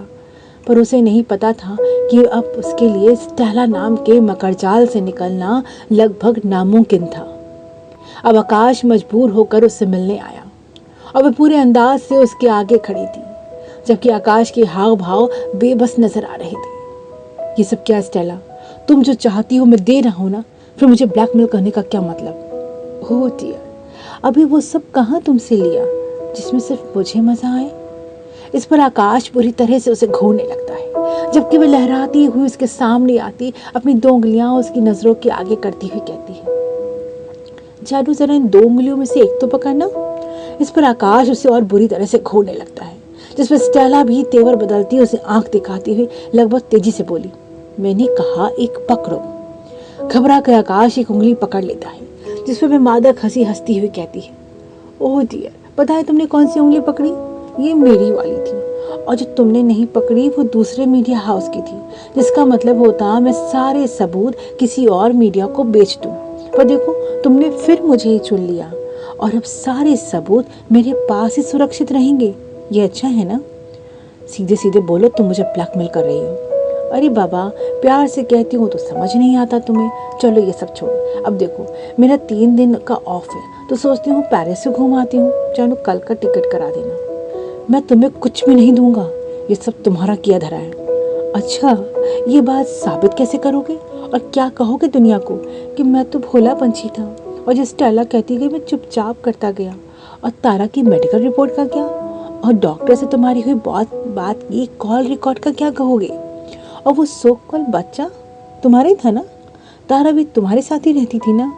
पर उसे नहीं पता था कि अब उसके लिए स्टेला नाम के मकड़जाल से निकलना लगभग नामुमकिन था। अब आकाश मजबूर होकर उससे मिलने आया और वह पूरे अंदाज से उसके आगे खड़ी थी, जबकि आकाश के हाव भाव बेबस नजर आ रहे थे। ये सब क्या स्टेला? तुम जो चाहती हो मैं दे रहा हूं ना, फिर मुझे ब्लैकमेल करने का क्या मतलब? ओह डियर, अभी वो सब कहाँ तुमसे लिया जिसमें सिर्फ मुझे मजा आए? इस पर आकाश बुरी तरह से उसे घूरने लगता है, जबकि वह लहराती हुई उसके सामने आती अपनी 2 उंगलियां उसकी नजरों के आगे करती हुई कहती है, जादू जरा इन 2 उंगलियों में से एक तो पकड़ना। इस पर आकाश उसे और बुरी तरह से घूरने लगता है, जिस पर स्टेला भी तेवर बदलती उसे आंख दिखाती हुई लगभग तेजी से बोली, मैंने कहा एक पकड़ो। घबरा कर आकाश एक उंगली पकड़ लेता है, जिस पर मादक हंसी हंसती हुई कहती है, ओह डियर, पता है तुमने कौन सी उंगली पकड़ी? ये मेरी वाली थी, और जो तुमने नहीं पकड़ी वो दूसरे मीडिया हाउस की थी, जिसका मतलब होता मैं सारे सबूत किसी और मीडिया को बेच दूं। पर देखो, तुमने फिर मुझे ही चुन लिया और अब सारे सबूत मेरे पास ही सुरक्षित रहेंगे। ये अच्छा है ना? सीधे सीधे बोलो, तुम मुझे ब्लैकमेल कर रही हो। अरे बाबा, प्यार से कहती हूँ तो समझ नहीं आता तुम्हें। चलो ये सब छोड़ो। अब देखो, मेरा 3 दिन का ऑफ है तो सोचती हूँ पेरिस से घूम आती हूँ। चलो कल का टिकट करा देना। मैं तुम्हें कुछ भी नहीं दूंगा, ये सब तुम्हारा किया धरा है। अच्छा, ये बात साबित कैसे करोगे और क्या कहोगे दुनिया को कि मैं तो भोला पंछी था और जिस स्टेला कहती गई मैं चुपचाप करता गया? और तारा की मेडिकल रिपोर्ट का क्या? और डॉक्टर से तुम्हारी हुई बात की कॉल रिकॉर्ड का क्या कहोगे? और वो सो कॉल बच्चा तुम्हारा ही था ना? तारा भी तुम्हारे साथ ही रहती थी ना?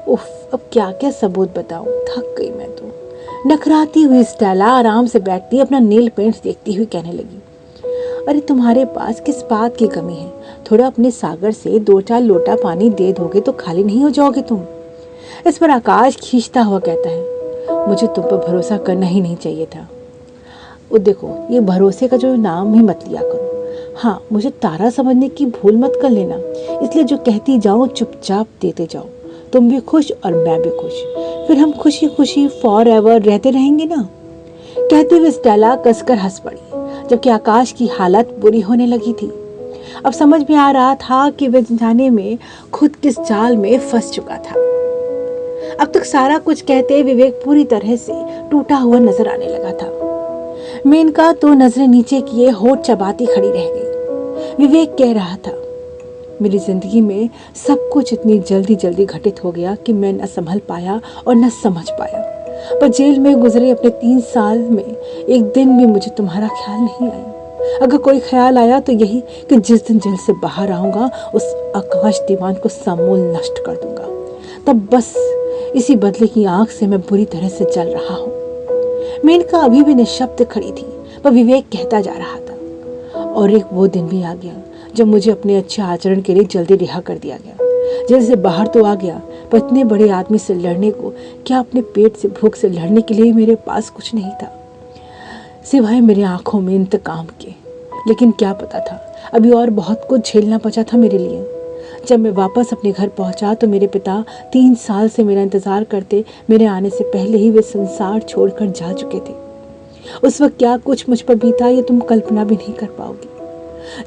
उफ, अब क्या क्या सबूत बताऊं, थक गई मैं तो। नखराती हुई स्टेला आराम से बैठती अपना नेल पेंट्स देखती हुई कहने लगी, अरे तुम्हारे पास किस बात की कमी है? थोड़ा अपने सागर से 2-4 लोटा पानी दे दोगे तो खाली नहीं हो जाओगे तुम। इस पर आकाश खींचता हुआ कहता है, मुझे तुम पर भरोसा करना ही नहीं चाहिए था। देखो, ये भरोसे का जो नाम ही मत लिया करो। हाँ, मुझे तारा समझने की भूल मत कर लेना, इसलिए जो कहती जाओ चुपचाप देते जाओ। तुम भी खुश और मैं भी खुश, फिर हम खुशी खुशी फॉर एवर रहते रहेंगे ना। कहते हुए स्टेला कसकर हंस पड़ी, जबकि आकाश की हालत बुरी होने लगी थी। अब समझ में आ रहा था कि वह जाने में खुद किस जाल में फंस चुका था। अब तक सारा कुछ कहते विवेक पूरी तरह से टूटा हुआ नजर आने लगा था। मेनका तो नजरें नीचे किए होठ चबाती खड़ी रह गई। विवेक कह रहा था, मेरी जिंदगी में सब कुछ इतनी जल्दी जल्दी घटित हो गया कि मैं न संभल पाया और न समझ पाया। पर जेल में गुजरे अपने 3 साल में एक दिन भी मुझे तुम्हारा ख्याल नहीं आया। अगर कोई ख्याल आया तो यही कि जिस दिन जेल से बाहर आऊंगा उस आकाश दीवान को समूल नष्ट कर दूंगा। तब बस इसी बदले की आंख से मैं बुरी तरह से जल रहा हूँ। मेनका अभी भी निशब्द खड़ी थी, पर विवेक कहता जा रहा था, और एक वो दिन भी आ गया जब मुझे अपने अच्छे आचरण के लिए जल्दी रिहा कर दिया गया। जेल से बाहर तो आ गया, पर इतने बड़े आदमी से लड़ने को, क्या अपने पेट से भूख से लड़ने के लिए मेरे पास कुछ नहीं था सिवाय मेरी आंखों में इंतकाम के। लेकिन क्या पता था, अभी और बहुत कुछ झेलना बचा था मेरे लिए। जब मैं वापस अपने घर पहुंचा तो मेरे पिता 3 साल से मेरा इंतजार करते मेरे आने से पहले ही वे संसार छोड़कर जा चुके थे। उस वक्त क्या कुछ मुझ पर बीता ये तुम कल्पना भी नहीं कर पाओगी।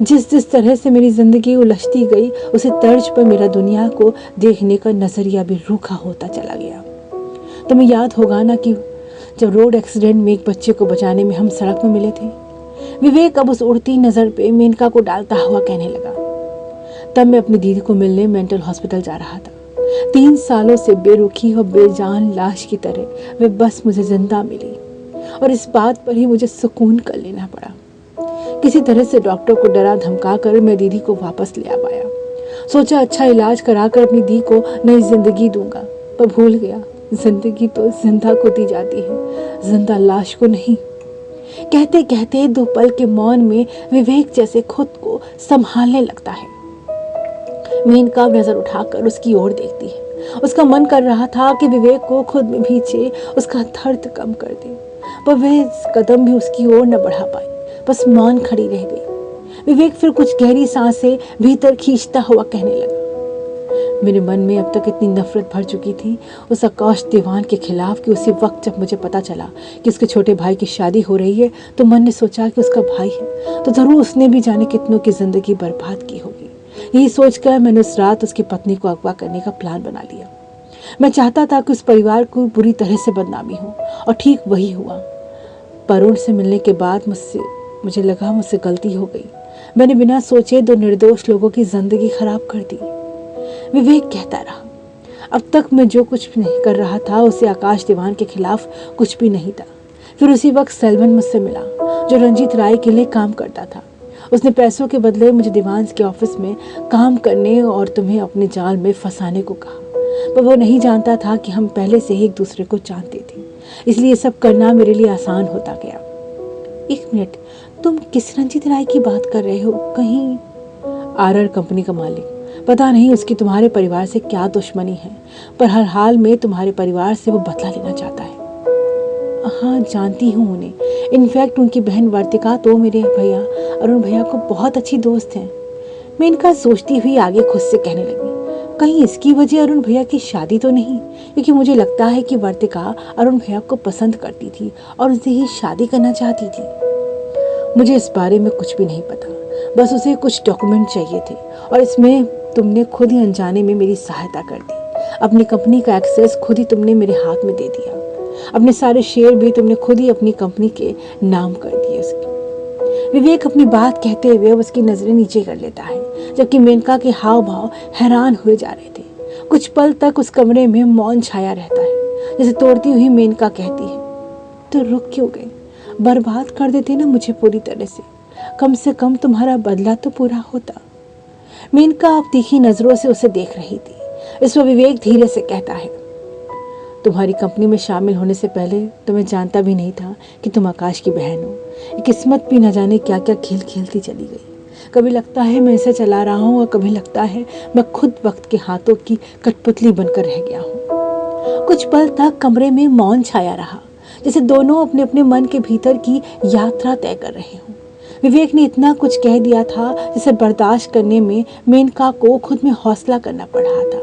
जिस तरह से मेरी जिंदगी उलझती गई, उसे तर्ज पर मेरा दुनिया को देखने का नजरिया भी रूखा होता चला गया। तुम्हें याद होगा ना कि जब रोड एक्सीडेंट में एक बच्चे को बचाने में हम सड़क में मिले थे। विवेक अब उस उड़ती नजर पे मेनका को डालता हुआ कहने लगा, तब मैं अपनी दीदी को मिलने मेंटल हॉस्पिटल जा रहा था। 3 सालों से बेरुखी और बेजान लाश की तरह वे बस मुझे जिंदा मिली, और इस बात पर ही मुझे सुकून कर लेना पड़ा। किसी तरह से डॉक्टर को डरा धमका कर मैं दीदी को वापस ले आ पाया। सोचा अच्छा इलाज कराकर अपनी दी को नई जिंदगी दूंगा, पर भूल गया जिंदगी तो जिंदा को दी जाती है, जिंदा लाश को नहीं। कहते कहते 2 पल के मौन में विवेक जैसे खुद को संभालने लगता है। मेनका नजर उठाकर उसकी ओर देखती है। उसका मन कर रहा था कि विवेक को खुद में भींचे, उसका दर्द कम कर दे, पर वह कदम भी उसकी ओर न बढ़ा पाई, बस मौन खड़ी रह गई। विवेक फिर कुछ गहरी सांसें भीतर खींचता हुआ कहने लगा, मेरे मन में अब तक इतनी नफरत भर चुकी थी उस आकाश दीवान के खिलाफ कि उसी वक्त जब मुझे पता चला कि उसके छोटे भाई की शादी हो रही है तो मन ने सोचा कि उसका भाई है तो जरूर उसने भी जाने कितनों की जिंदगी बर्बाद की होगी। यही सोचकर मैंने उस रात उसकी पत्नी को अगवा करने का प्लान बना लिया। मैं चाहता था कि उस परिवार को बुरी तरह से बदनामी हो, और ठीक वही हुआ। परुण से मिलने के बाद मुझे लगा मुझसे गलती हो गई। मैंने बिना सोचे 2 निर्दोष लोगों की जिंदगी खराब कर दी। विवेक कहता रहा, अब तक मैं जो कुछ नहीं कर रहा था उसे आकाश दीवान के खिलाफ कुछ भी नहीं था। फिर उसी वक्त सैलमन मुझसे मिला, जो रंजीत राय के लिए काम करता था। उसने पैसों के बदले मुझे दीवान के ऑफिस में काम करने और तुम्हें अपने जाल में फंसाने को कहा, पर वो नहीं जानता था कि हम पहले से ही एक दूसरे को जानते थे। इसलिए ये सब करना मेरे लिए आसान होता गया। एक मिनट, तुम किस रंजीत राय की बात कर रहे हो? कहीं आरआर कंपनी का मालिक। पता नहीं उसकी तुम्हारे परिवार से क्या दुश्मनी है, पर हर हाल में तुम्हारे परिवार से वो बदला लेना चाहता है। हाँ, जानती हूँ उन्हें। इनफैक्ट उनकी बहन वर्तिका तो मेरे भैया अरुण भैया को बहुत अच्छी दोस्त हैं। मैं इनका सोचती हुई आगे खुद से कहने लगी, कहीं इसकी वजह अरुण भैया की शादी तो नहीं? क्योंकि मुझे लगता है कि वर्तिका अरुण भैया को पसंद करती थी और उनसे ही शादी करना चाहती थी। मुझे इस बारे में कुछ भी नहीं पता, बस उसे कुछ डॉक्यूमेंट चाहिए थे और इसमें तुमने खुद ही अनजाने में मेरी सहायता कर दी। अपनी कंपनी का एक्सेस खुद ही तुमने मेरे हाथ में दे दिया। अपने सारे शेयर भी तुमने खुद ही अपनी कंपनी के नाम कर दिए उसकी। विवेक अपनी बात कहते हुए उसकी नजरें नीचे कर लेता है, जबकि मेनका के हाव भाव हैरान हुए जा रहे थे। कुछ पल तक उस कमरे में मौन छाया रहता है। जैसे तोड़ती हुई मेनका कहती है, तो रुक क्यों गए? बर्बाद कर देते ना मुझे पूरी तरह से कम तुम्हारा बदला तो पूरा होता। मेनका अब तीखी नजरों से उसे देख रही थी। इस पर विवेक धीरे से कहता है, तुम्हारी कंपनी में शामिल होने से पहले तो मैं जानता भी नहीं था कि तुम आकाश की बहन हो। किस्मत भी न जाने क्या क्या खेल खेलती चली गई। कभी लगता है मैं इसे चला रहा हूँ और कभी लगता है मैं खुद वक्त के हाथों की कठपुतली बनकर रह गया हूँ। कुछ पल तक कमरे में मौन छाया रहा, जैसे दोनों अपने अपने मन के भीतर की यात्रा तय कर रहे हों। विवेक ने इतना कुछ कह दिया था जिसे बर्दाश्त करने में मेनका को खुद में हौसला करना पड़ रहा था।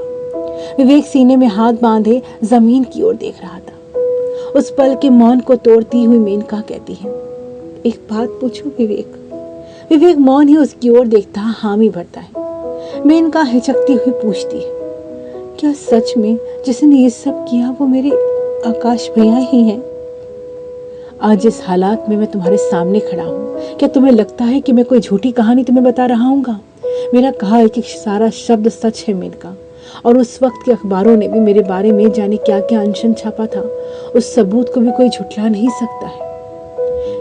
विवेक सीने में हाथ बांधे जमीन की ओर देख रहा था। उस पल के मौन को तोड़ती हुई मेनका कहती है, एक बात पूछूं विवेक? विवेक मौन ही उसकी ओर देखता हामी भरता है। मेनका हिचकती हुई पूछती है, क्या सच में जिसने ये सब किया वो मेरे आकाश भैया ही हैं? आज इस हालात में मैं तुम्हारे सामने खड़ा हूँ, क्या तुम्हें लगता है कि मैं कोई झूठी कहानी तुम्हें बता रहा हूँगा? मेरा कहा एक एक सारा शब्द सच है मेनका, और उस वक्त के अखबारों ने भी मेरे बारे में जाने क्या क्या अनशन छापा था। उस सबूत को भी कोई झुठला नहीं सकता है।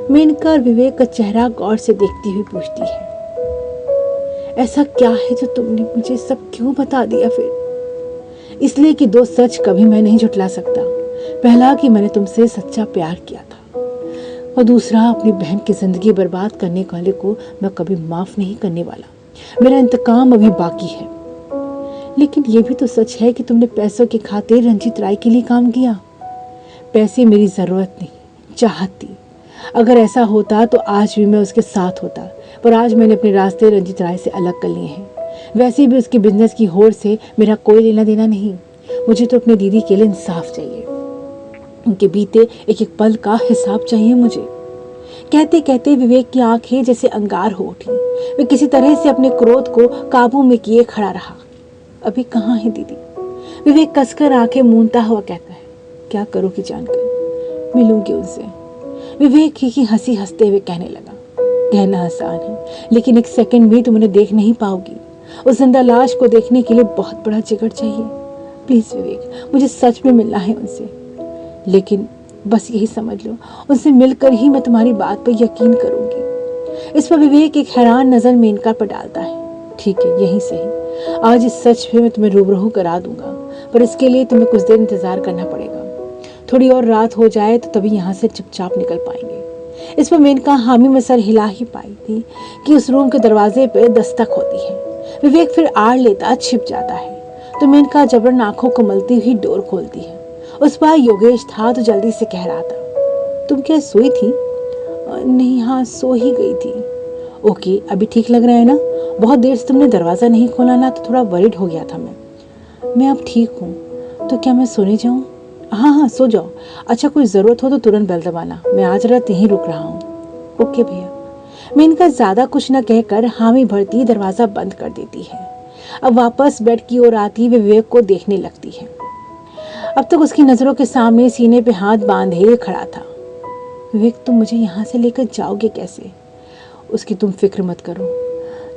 मेनका विवेक का चेहरा गौर से देखती हुई पूछती है, ऐसा क्या है जो तुमने मुझे सब क्यों बता दिया फिर? इसलिए कि दो सच कभी मैं नहीं झुठला सकता। पहला कि मैंने तुमसे सच्चा प्यार किया था, और दूसरा अपनी बहन की जिंदगी बर्बाद करने वाले को मैं कभी माफ नहीं करने वाला। मेरा इंतकाम अभी बाकी है। लेकिन यह भी तो सच है कि तुमने पैसों के खातिर रंजीत राय के लिए काम किया। पैसे मेरी जरूरत नहीं, चाहत थी। अगर ऐसा होता तो आज भी मैं उसके साथ होता, पर आज मैंने अपने रास्ते रंजीत राय से अलग कर लिए हैं। वैसे भी उसके बिजनेस की होड़ से मेरा कोई लेना देना नहीं। मुझे तो अपने दीदी के लिए इंसाफ चाहिए, उनके बीते एक एक पल का हिसाब चाहिए मुझे। कहते कहते विवेक की आंखें जैसे अंगार हो उठी। वे किसी तरह से अपने क्रोध को काबू में किए खड़ा रहा। अभी कहाँ है दीदी? विवेक कसकर आंखें मूंदता हुआ कहता है, क्या करोगी जानकर? मिलूंगी उनसे। विवेक की हंसी हंसते हुए कहने लगा, कहना आसान है, लेकिन एक सेकंड भी तुम उन्हें देख नहीं पाओगी। उस जिंदा लाश को देखने के लिए बहुत बड़ा जिगर चाहिए। प्लीज विवेक, मुझे सच में मिलना है उनसे। लेकिन बस यही समझ लो, उनसे मिलकर ही मैं तुम्हारी बात पर यकीन करूंगी। इस पर विवेक एक हैरान नजर मेनका पर डालता है। ठीक है, यही सही। आज इस सच पे मैं तुम्हें रूबरू करा दूंगा, पर इसके लिए तुम्हें कुछ देर इंतजार करना पड़ेगा। थोड़ी और रात हो जाए तो तभी यहाँ से चुपचाप निकल पाएंगे। इस पर मेनका हामी में सर हिला ही पाई थी कि उस रूम के दरवाजे पे दस्तक होती है। विवेक फिर आड़ लेता छिप जाता है, तो मेनका जबरन आंखों को मलती हुई डोर खोलती है। उस पर योगेश था तो जल्दी से कह रहा था, तुम क्या सोई थी? नहीं, हाँ सो ही गई थी। ओके, अभी ठीक लग रहा है ना? बहुत देर से तुमने दरवाज़ा नहीं खोला ना, तो थोड़ा वरिड हो गया था मैं अब ठीक हूँ। तो क्या मैं सोने जाऊँ? हाँ हाँ सो जाओ। अच्छा, कोई ज़रूरत हो तो तुरंत बेल दबाना, मैं आज रात यहीं रुक रहा हूँ। ओके भैया। मेनका ज़्यादा कुछ न कहकर हामी भरती दरवाज़ा बंद कर देती है। अब वापस बेड की ओर आती विवेक को देखने लगती है। अब तक उसकी नज़रों के सामने सीने पे हाथ बांधे खड़ा था। विवेक, तुम मुझे यहाँ से लेकर जाओगे कैसे? उसकी तुम फिक्र मत करो।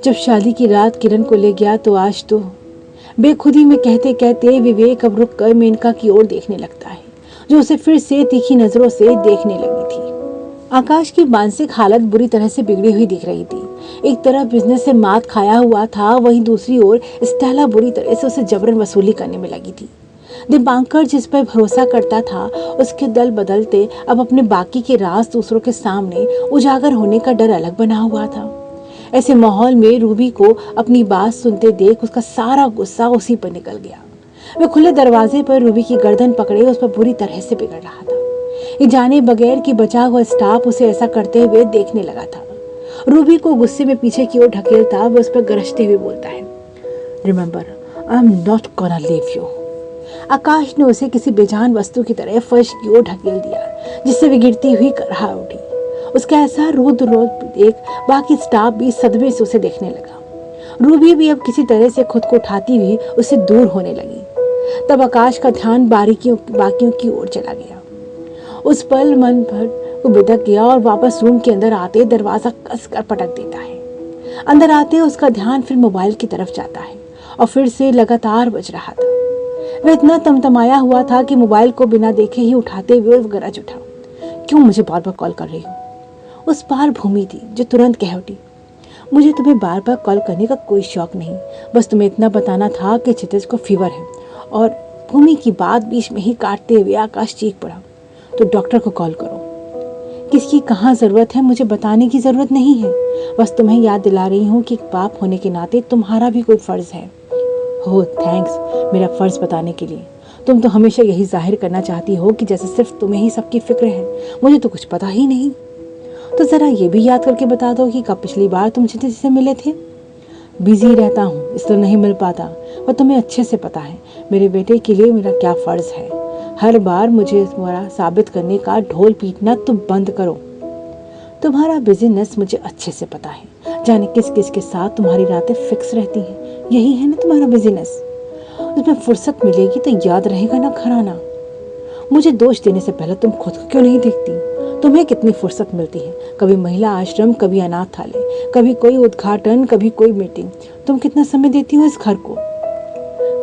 जब शादी की रात किरण को ले गया तो आज तो। बेखुदी में कहते कहते विवेक अब रुक कर मेनका की ओर देखने लगता है, जो उसे फिर से तीखी नजरों से देखने लगी थी। आकाश की मानसिक हालत बुरी तरह से बिगड़ी हुई दिख रही थी। एक तरफ बिजनेस से मात खाया हुआ था, वहीं दूसरी ओर स्टेला बुरी तरह से उसे जबरन वसूली करने में लगी थी। दीपांकर जिस पर भरोसा करता था, उसके दल बदलते अब अपने बाकी के राज दूसरों के सामने उजागर होने का डर अलग बना हुआ था। ऐसे माहौल में रूबी को अपनी बात सुनते देख उसका सारा गुस्सा उसी पर निकल गया। वह खुले दरवाजे पर रूबी की गर्दन पकड़े उस पर बुरी तरह से बिगड़ रहा था। ये जाने बगैर कि बचा हुआ स्टाफ उसे ऐसा करते हुए देखने लगा था। रूबी को गुस्से में पीछे की ओर ढकेलता वह उस पर गरजते हुए बोलता है, remember, I am not gonna leave you. Akash ने उसे किसी बेजान वस्तु की तरह फर्श की ओर ढकेल दिया, जिससे वह गिरती हुई करहा उठी। उसका ऐसा रोद देख बाकी स्टाफ भी सदमे से उसे देखने लगा। रूबी भी अब किसी तरह से खुद को उठाती हुई उससे दूर होने लगी। तब आकाश का ध्यान बाकियों की ओर चला गया। उस पल मन भर को बिदक गया और वापस रूम के अंदर आते दरवाजा कसकर पटक देता है। अंदर आते उसका ध्यान फिर मोबाइल की तरफ जाता है और फिर से लगातार बज रहा था। वह इतना तमतमाया हुआ था कि मोबाइल को बिना देखे ही उठाते हुए गरज उठा, क्यों मुझे बार बार कॉल कर रही हो? उस पार भूमि थी जो तुरंत कह उठी, मुझे तुम्हें बार बार कॉल करने का कोई शौक नहीं, बस तुम्हें इतना बताना था कि क्षितिज को फीवर है। और भूमि की बात बीच में ही काटते हुए आकाश चीख पड़ा, तो डॉक्टर को कॉल करो। किसकी कहाँ ज़रूरत है मुझे बताने की ज़रूरत नहीं है, बस तुम्हें याद दिला रही हूँ कि बाप होने के नाते तुम्हारा भी कोई फ़र्ज़ है। हो थैंक्स मेरा फ़र्ज़ बताने के लिए। तुम तो हमेशा यही जाहिर करना चाहती हो कि जैसे सिर्फ तुम्हें ही सबकी फ़िक्र है, मुझे तो कुछ पता ही नहीं। तो ज़रा ये भी याद करके बता दो कि कब पिछली बार तुम क्षितिज से मिले थे। बिजी रहता हूँ इसलिए नहीं मिल पाता, पर तुम्हें अच्छे से पता है मेरे बेटे के लिए मेरा क्या फ़र्ज़ है। हर बार मुझे तुम्हारा साबित करने का ढोल पीटना तुम बंद करो। तुम्हारा बिजीनेस मुझे अच्छे से पता है, जाने किस किस के साथ तुम्हारी रातें फिक्स रहती हैं। यही है ना तुम्हारा बिजीनेस। उसमें फुर्सत मिलेगी तो याद रहेगा ना घराना। मुझे दोष देने से पहले तुम खुद को क्यों नहीं देखती? तुम्हें कितनी फुर्सत मिलती है, कभी महिला आश्रम, कभी अनाथालय, कभी कोई उद्घाटन, कभी कोई मीटिंग। तुम कितना समय देती हो इस घर को?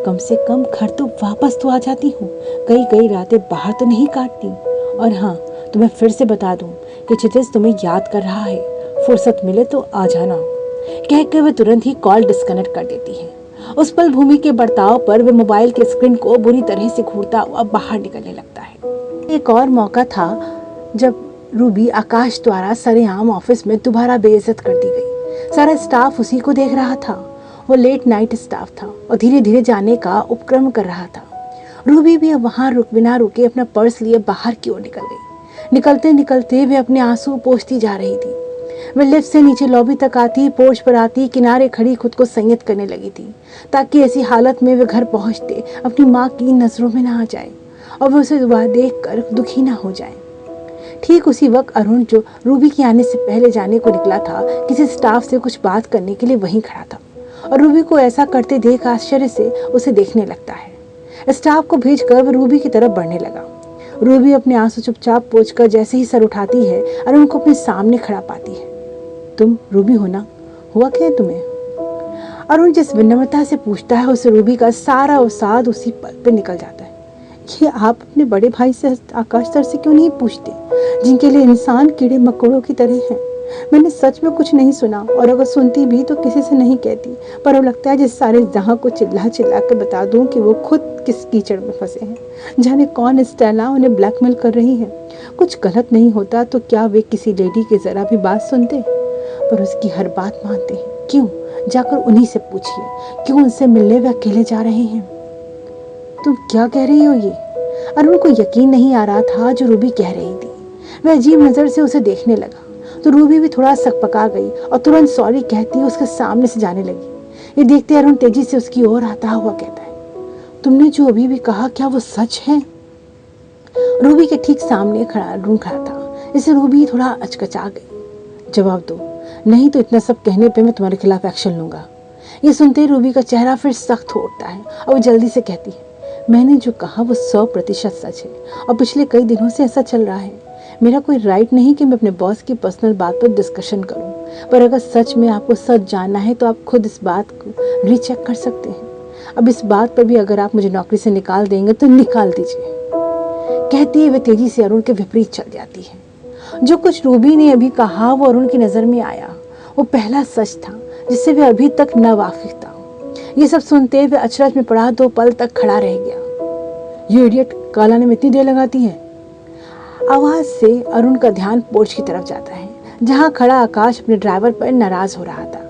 कम से कम घर तो वापस तो आ जाती हूँ, कई कई रातें बाहर तो नहीं काटती। और हाँ, तुम्हें फिर से बता दूँ कि क्षितिज तुम्हें याद कर रहा है, फुर्सत मिले तो आ जाना। कहकर वह तुरंत ही कॉल डिस्कनेक्ट कर देती है। उस पल भूमि के बर्ताव पर वह मोबाइल के स्क्रीन को बुरी तरह से घूरता हुआ बाहर निकलने लगता है। एक और मौका था जब रूबी आकाश द्वारा सरेआम ऑफिस में दोबारा बेइज्जत कर दी गई। सारा स्टाफ उसी को देख रहा था। वो लेट नाइट स्टाफ था और धीरे धीरे जाने का उपक्रम कर रहा था। रूबी भी अब वहाँ बिना रुके अपना पर्स लिए बाहर की ओर निकल गई। निकलते निकलते वे अपने आंसू पोंछती जा रही थी। वह लिफ्ट से नीचे लॉबी तक आती, पोर्च पर आती, किनारे खड़ी खुद को संयत करने लगी थी, ताकि ऐसी हालत में वे घर पहुँचते अपनी माँ की नज़रों में ना आ जाए और वह उसे दोबारा देख कर दुखी ना हो जाए। ठीक उसी वक्त अरुण, जो रूबी के आने से पहले जाने को निकला था, किसी स्टाफ से कुछ बात करने के लिए वहीं खड़ा था और रूबी को ऐसा करते देख आश्चर्य से उसे देखने लगता है। स्टाफ को भेजकर वह रूबी की तरफ बढ़ने लगा। रूबी अपने आंसू चुपचाप पोंछकर जैसे ही सर उठाती है, अरुण को अपने सामने खड़ा पाती है। तुम रूबी हो ना? हुआ क्या है तुम्हें? अरुण जिस विनम्रता से पूछता है, उसे रूबी का सारा अवसाद उसी पल पे निकल जाता है। ये आप अपने बड़े भाई से आकाश सर से क्यों नहीं पूछते, जिनके लिए इंसान कीड़े मकोड़ों की तरह हैं? मैंने सच में कुछ नहीं सुना, और अगर सुनती भी तो किसी से नहीं कहती, पर अब लगता है जिस सारे जहां को चिल्ला चिल्ला कर बता दूं कि वो खुद किस कीचड़ में फंसे हैं। जाने कौन स्टेला उन्हें ब्लैकमेल कर रही है। कुछ गलत नहीं होता तो क्या वे किसी लेडी की जरा भी बात सुनते, पर उसकी हर बात मानते हैं। क्यों? जाकर उन्हीं से पूछिए, क्यों उनसे मिलने वे अकेले जा रहे हैं? तुम क्या कह रही हो ये? अरुण को यकीन नहीं आ रहा था जो रूबी कह रही थी। वह अजीब नज़र से उसे देखने लगा तो रूबी भी थोड़ा सकपका गई और तुरंत सॉरी कहती उसके सामने से जाने लगी। ये देखते अरुण तेजी से उसकी ओर आता हुआ कहता है, तुमने जो अभी भी कहा क्या वो सच है? रूबी के ठीक सामने अरुण खड़ा था। इससे रूबी थोड़ा अचकचा गई। जवाब दो, नहीं तो इतना सब कहने पे मैं तुम्हारे खिलाफ एक्शन लूंगा। ये सुनते ही रूबी का चेहरा फिर सख्त हो उठता है और वो जल्दी से कहती है, मैंने जो कहा वो 100% सच है और पिछले कई दिनों से ऐसा चल रहा है। मेरा कोई राइट नहीं कि मैं अपने बॉस की पर्सनल बात पर डिस्कशन करूं, पर अगर सच में आपको सच जानना है तो आप खुद इस बात को रीचेक कर सकते हैं। अब इस बात पर भी अगर आप मुझे नौकरी से निकाल देंगे तो निकाल दीजिए। कहती है वे तेजी से अरुण के विपरीत चल जाती है। जो कुछ रूबी ने अभी कहा वो अरुण की नज़र में आया। वो पहला सच था जिससे वे अभी तक न वाकिफ था। ये सब सुनते हुए अचरज में पड़ा 2 पल तक खड़ा रह गया। ये इडियट काल आने में इतनी देर लगाती है। आवाज से अरुण का ध्यान पोर्च की तरफ जाता है, जहाँ खड़ा आकाश अपने ड्राइवर पर नाराज हो रहा था।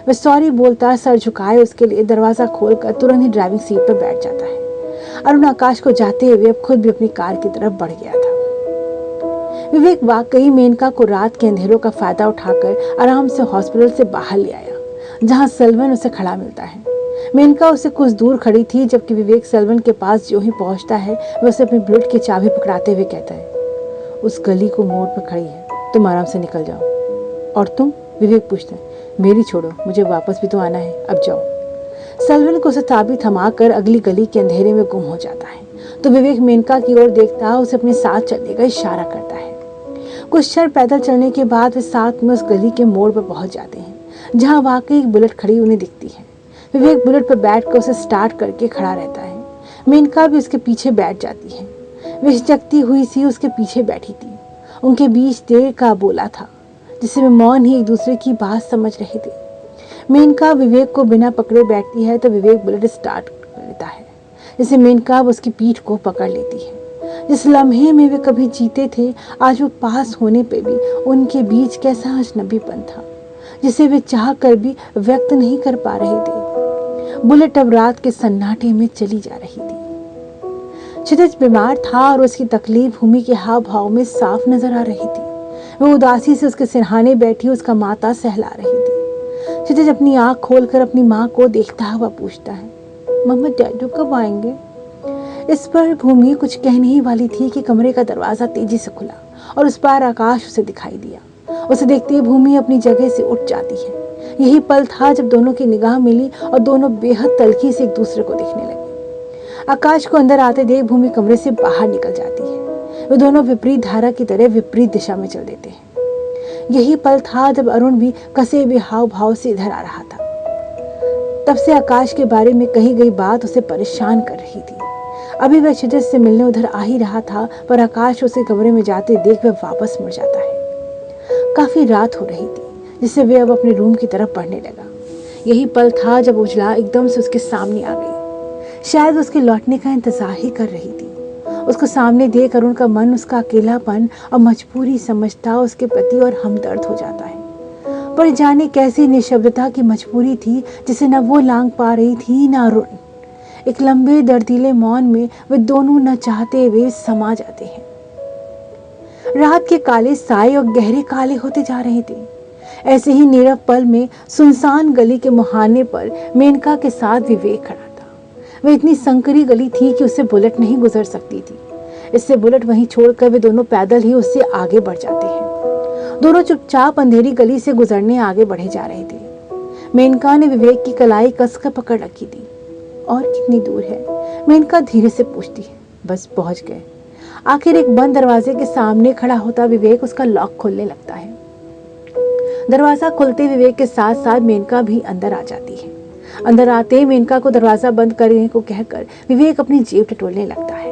वह सॉरी बोलता सर झुकाए उसके लिए दरवाजा खोलकर तुरंत ही ड्राइविंग सीट पर बैठ जाता है। अरुण आकाश को जाते हुए अब खुद भी अपनी कार की तरफ बढ़ गया था। विवेक वाकई मेनका को रात के अंधेरों का फायदा उठाकर आराम से हॉस्पिटल से बाहर ले आया, जहां सलवन उसे खड़ा मिलता है। मेनका उससे कुछ दूर खड़ी थी, जबकि विवेक सलवन के पास जो ही पहुंचता है वह उसे अपनी बुलेट की चाबी पकड़ाते हुए कहता है, उस गली को मोड़ पर खड़ी है, तुम आराम से निकल जाओ। और तुम? विवेक पूछता है। मेरी छोड़ो, मुझे वापस भी तो आना है, अब जाओ। सलवन को उसे चाबी थमाकर अगली गली के अंधेरे में गुम हो जाता है, तो विवेक मेनका की ओर देखता उसे अपने साथ चलने का इशारा करता है। कुछ क्षण पैदल चलने के बाद वे साथ में उस गली के मोड़ पर पहुंच जाते हैं, जहां वाकई एक बुलेट खड़ी उन्हें दिखती है। विवेक बुलेट पर बैठकर उसे स्टार्ट करके खड़ा रहता है। मेनका भी उसके पीछे बैठ जाती है। वे हिचकती हुई सी उसके पीछे बैठी थी। उनके बीच देर का बोला था, जिससे वे मौन ही एक दूसरे की बात समझ रहे थे। मेनका विवेक को बिना पकड़े बैठती है तो विवेक बुलेट स्टार्ट कर लेता है, जिससे मेनका उसकी पीठ को पकड़ लेती है। जिस लम्हे में वे कभी जीते थे, आज वो पास होने पे भी उनके बीच कैसा अजनबीपन था, जिसे वे चाह कर भी व्यक्त नहीं कर पा रहे थे। बुलेट अब रात के सन्नाटे में चली जा रही थी। क्षितिज बीमार था और उसकी तकलीफ भूमि के हाव भाव में साफ नजर आ रही थी। वह उदासी से उसके सिरहाने बैठी उसका माथा सहला रही थी। क्षितिज अपनी आंख खोलकर अपनी माँ को देखता हुआ पूछता है, मम्मा डैडू कब आएंगे? इस पर भूमि कुछ कहने ही वाली थी कि कमरे का दरवाजा तेजी से खुला और उस पार आकाश उसे दिखाई दिया। उसे देखते ही भूमि अपनी जगह से उठ जाती है। यही पल था जब दोनों की निगाह मिली और दोनों बेहद तल्खी से एक दूसरे को देखने लगे। आकाश को अंदर आते देख भूमि कमरे से बाहर निकल जाती है। वे दोनों विपरीत धारा की तरह विपरीत दिशा में चल देते हैं। यही पल था जब अरुण भी कसे हुए हाव भाव से इधर आ रहा था। तब से आकाश के बारे में कही गई बात उसे परेशान कर रही थी। अभी वह क्षितिज से मिलने उधर आ ही रहा था, पर आकाश उसे कमरे में जाते देख वह वापस मुड़ जाता है। काफी रात हो रही थी, जिससे वे अब अपने रूम की तरफ बढ़ने लगा। यही पल था जब उजला एकदम से उसके सामने आ गई। शायद उसके लौटने का इंतजार ही कर रही थी। उसको सामने देख अरुण का मन उसका अकेलापन और मजबूरी समझता उसके प्रति और हमदर्द हो जाता है। पर जाने कैसी निशब्दता की मजबूरी थी, जिसे न वो लांग पा रही थी न अरुण। एक लंबे दर्दीले मौन में वे दोनों न चाहते हुए समा जाते हैं। रात के काले साए और गहरे काले होते जा रहे थे। ऐसे ही नीरव पल में सुनसान गली के मुहाने पर मेनका के साथ विवेक खड़ा था। वह इतनी संकरी गली थी कि उससे बुलेट नहीं गुजर सकती थी। इससे बुलेट वहीं छोड़कर वे दोनों पैदल ही उससे आगे बढ़ जाते हैं। दोनों चुपचाप अंधेरी गली से गुजरने आगे बढ़े जा रहे थे। मेनका ने विवेक की कलाई कसकर पकड़ रखी थी। और कितनी दूर है? मेनका धीरे से पूछती है। बस पहुंच गए। आखिर एक बंद दरवाजे के सामने खड़ा होता विवेक उसका लॉक खोलने लगता है। दरवाजा खुलते विवेक के साथ साथ मेनका भी अंदर आ जाती है। अंदर आते मेनका को दरवाजा बंद करने को कहकर विवेक अपनी जेब टटोलने लगता है।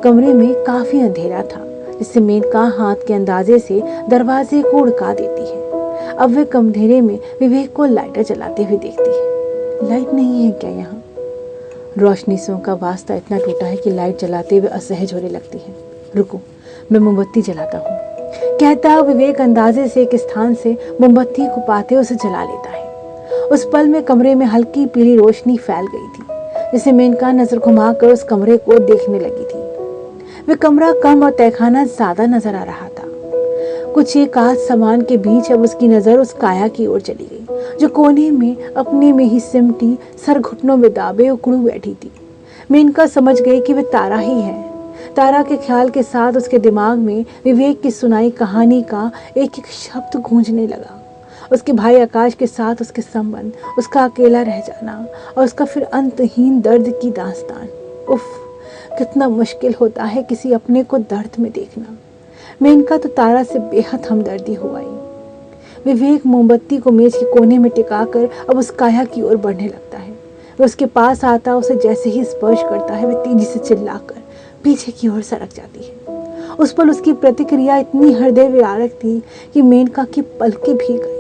कमरे में काफी अंधेरा था, जिससे मेनका हाथ के अंदाजे से दरवाजे को उड़का देती है। अब वे अंधेरे में विवेक को लाइटर जलाते हुए देखती है। लाइट नहीं है क्या यहाँ? रोशनी से उनका वास्ता इतना टूटा है कि लाइट जलाते हुए असहज होने लगती है। रुको, मैं मोमबत्ती जलाता हूँ, कहता विवेक अंदाजे से एक स्थान से मोमबत्ती को पाते उसे जला लेता है। उस पल में कमरे में हल्की पीली रोशनी फैल गई थी, जिसे मेनका नजर घुमाकर उस कमरे को देखने लगी थी। वह कमरा कम और तहखाना ज्यादा नजर आ रहा था। कुछ एक आध सामान के बीच अब उसकी नजर उस काया की ओर चली गई, जो कोने में अपने में ही सिमटी सर घुटनों में दाबे उकड़ू बैठी थी। मेनका समझ गई कि वह तारा ही है। तारा के ख्याल के साथ उसके दिमाग में विवेक की सुनाई कहानी का एक एक शब्द गूंजने लगा। उसके भाई आकाश के साथ उसके संबंध, उसका अकेला रह जाना और उसका फिर अंतहीन दर्द की दास्तान। उफ, कितना मुश्किल होता है किसी अपने को दर्द में देखना। मेनका तो तारा से बेहद हमदर्दी हो आई। विवेक मोमबत्ती को मेज के कोने में टिकाकर अब उस काया की ओर बढ़ने लगता है। वह उसके पास आता, उसे जैसे ही स्पर्श करता है वह तेजी से चिल्लाकर पीछे की ओर सरक जाती है। उस पल उसकी प्रतिक्रिया इतनी हृदय विदारक थी कि मेनका की पलकें भीग गई।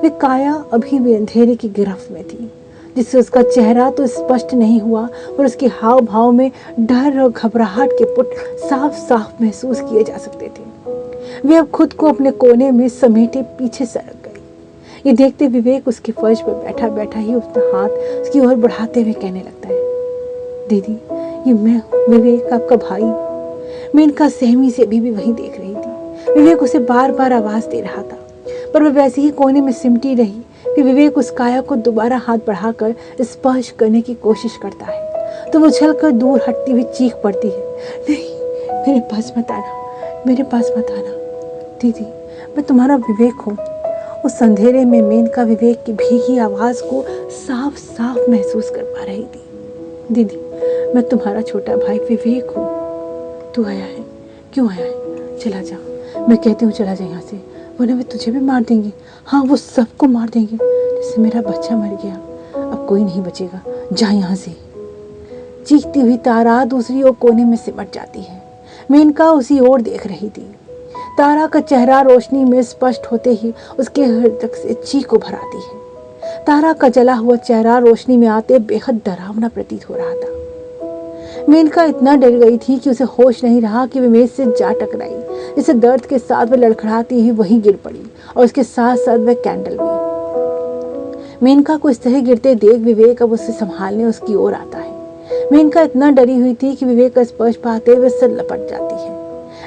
वे काया अभी भी अंधेरे की गिरफ्त में थी, जिससे उसका चेहरा तो स्पष्ट नहीं हुआ पर उसके हाव भाव में डर और घबराहट के पुट साफ साफ महसूस किए जा सकते थे। वे अब खुद को अपने कोने में समेटे पीछे सरक गई। ये देखते विवेक उसके फर्श पर बैठा बैठा ही उसका हाथ उसकी ओर बढ़ाते हुए कहने लगता है, दीदी ये मैं हूँ विवेक, आपका भाई। मेनका सहमी से अभी भी वहीं देख रही थी। विवेक उसे बार बार आवाज दे रहा था पर वह वैसे ही कोने में सिमटी रही। फिर विवेक उस काया को दोबारा हाथ बढ़ाकर स्पर्श करने की कोशिश करता है तो वो उछलकर दूर हटती हुई चीख पड़ती है, नहीं मेरे पास मत आना, मेरे पास मत आना। दीदी मैं तुम्हारा विवेक हूँ। उस अंधेरे में मेनका विवेक की भीगी आवाज को साफ साफ महसूस कर पा रही थी। दीदी मैं तुम्हारा छोटा भाई विवेक हूँ। तू आया है, क्यों आया है? चला जा, मैं कहती हूँ चला जा यहाँ से, वरना वे तुझे भी मार देंगे। हाँ वो सबको मार देंगे, जैसे मेरा बच्चा मर गया, अब कोई नहीं बचेगा, जा यहाँ से। चीखती हुई तारा दूसरी ओर कोने में सिमट जाती है। मेनका उसी ओर देख रही थी। तारा का चेहरा रोशनी में स्पष्ट होते ही उसके हृदय से चीख उभर आती है। तारा का जला हुआ चेहरा रोशनी में आते बेहद डरावना प्रतीत हो रहा था। मेनका इतना डर गई थी कि उसे होश नहीं रहा कि वह मेज से जा टकराई, जिससे दर्द के साथ वह लड़खड़ाती ही वहीं गिर पड़ी और उसके साथ साथ वह कैंडल भी। मेनका को इस तरह गिरते देख विवेक अब उसे संभालने उसकी ओर आता है। मेनका इतना डरी हुई थी कि विवेक का स्पर्श पाते हुए सिर लपट जाती है।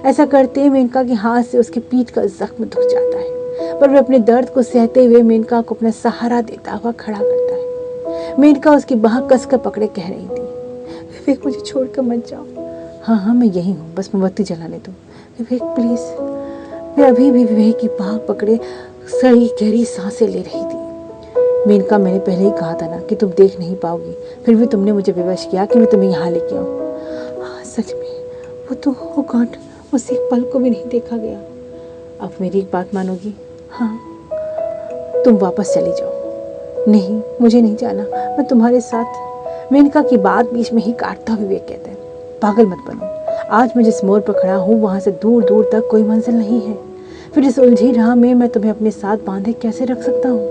ऐसा करते मेनका के हाथ से उसकी पीठ का जख्म दुख जाता है पर वह अपने दर्द को सहते हुए मेनका को अपना सहारा देता हुआ खड़ा करता है। मेनका उसकी बाह कसकर पकड़े कह रही थी, विवेक मुझे छोड़कर मत जाओ। हाँ मैं यही हूँ, बस मोमबत्ती जलाने दो विवेक प्लीज। मैं अभी भी विवेक की बाह पकड़े सही गहरी सांसें ले रही थी। मेनका मैंने पहले ही कहा था ना कि तुम देख नहीं पाओगी, फिर भी तुमने मुझे विवश किया कि मैं तुम्हें यहाँ लेके आऊँ। हाँ सच में वो तो हो गॉड, मुझसे एक पल को भी नहीं देखा गया। अब मेरी एक बात मानोगी? हाँ तुम वापस चली जाओ। नहीं मुझे नहीं जाना, मैं तुम्हारे साथ। मेनका की बात बीच में ही काटता विवेक कहता है, पागल मत बनो। आज मैं जिस मोड़ पर खड़ा हूँ वहाँ से दूर दूर तक कोई मंजिल नहीं है, फिर इस उलझी राह में मैं तुम्हें अपने साथ बांधे कैसे रख सकता हूँ?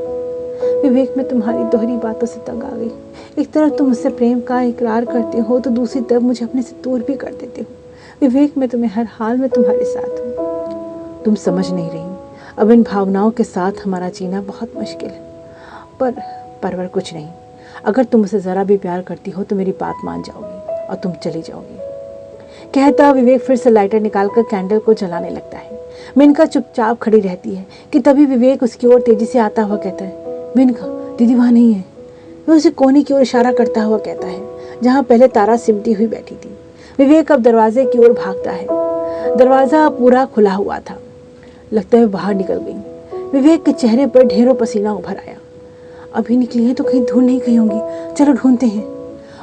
विवेक मैं तुम्हारी दोहरी बातों से तंग आ गई। एक तरफ तुम मुझसे प्रेम का इकरार करते हो तो दूसरी तरफ मुझे अपने से दूर भी कर देते हो। विवेक मैं तुम्हें हर हाल में तुम्हारे साथ हूँ। तुम समझ नहीं रही, अब इन भावनाओं के साथ हमारा जीना बहुत मुश्किल है। पर कुछ नहीं, अगर तुम मुझसे ज़रा भी प्यार करती हो तो मेरी बात मान जाओगी और तुम चली जाओगी। कहता विवेक फिर से लाइटर निकालकर कैंडल को जलाने लगता है। मेनका चुपचाप खड़ी रहती है कि तभी विवेक उसकी ओर तेजी से आता हुआ कहता है, मेनका दीदी वहाँ नहीं है। वह उसे कोने की ओर इशारा करता हुआ कहता है जहाँ पहले तारा सिमटी हुई बैठी थी। विवेक अब दरवाजे की ओर भागता है। दरवाज़ा पूरा खुला हुआ था, लगता है बाहर निकल गई। विवेक के चेहरे पर ढेरों पसीना उभर आया। अभी निकली है तो कहीं ढूंढ नहीं गई होंगी, चलो ढूंढते हैं।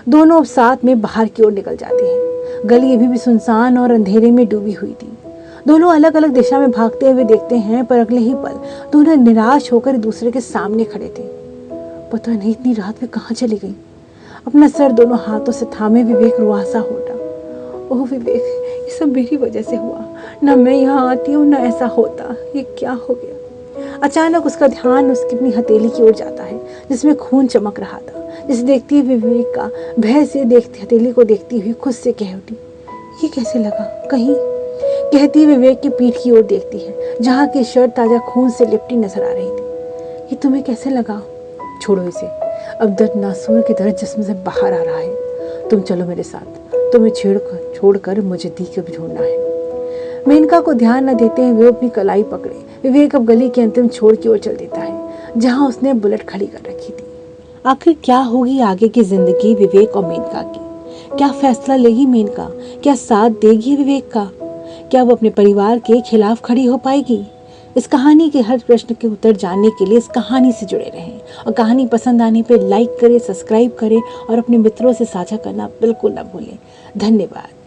दोनों अब साथ में बाहर की ओर निकल जाते हैं। गली अभी भी सुनसान और अंधेरे में डूबी हुई थी। दोनों अलग अलग दिशा में भागते हुए देखते हैं पर अगले ही पल दोनों निराश होकर एक दूसरे के सामने खड़े थे। पता नहीं इतनी रात में कहाँ चली गई। अपना सर दोनों हाथों से थामे विवेक रुआसा हो उठा। ओह विवेक, ये सब मेरी वजह से हुआ, ना मैं यहाँ आती हूँ ना ऐसा होता, ये क्या हो गया? अचानक उसका ध्यान उसकी अपनी हथेली की ओर जाता है जिसमें खून चमक रहा था। जिसे देखती हुई विवेक का भय से देखती हथेली को देखती हुई खुद से कह उठी, ये कैसे लगा कहीं? कहती विवेक की पीठ की ओर देखती है जहाँ की शर्ट ताजा खून से लिपटी नजर आ रही थी। ये तुम्हें कैसे लगा? छोड़ो इसे, अब दर्द नासूर की तरह जिस्म से बाहर आ रहा है। तुम चलो मेरे साथ, तुम्हें छोड़कर मुझे दी कभी ढूंढना है। मेनका को ध्यान न देते हुए वो अपनी कलाई पकड़े विवेक अब गली के अंतिम छोर की ओर चल देता है जहाँ उसने बुलेट खड़ी कर रखी थी। आखिर क्या होगी आगे की जिंदगी विवेक और मेनका की? क्या फैसला लेगी मेनका? क्या साथ देगी विवेक का? क्या वो अपने परिवार के खिलाफ खड़ी हो पाएगी? इस कहानी के हर प्रश्न के उत्तर जानने के लिए इस कहानी से जुड़े रहें और कहानी पसंद आने पे लाइक करें, सब्सक्राइब करें और अपने मित्रों से साझा करना बिल्कुल न भूलें। धन्यवाद।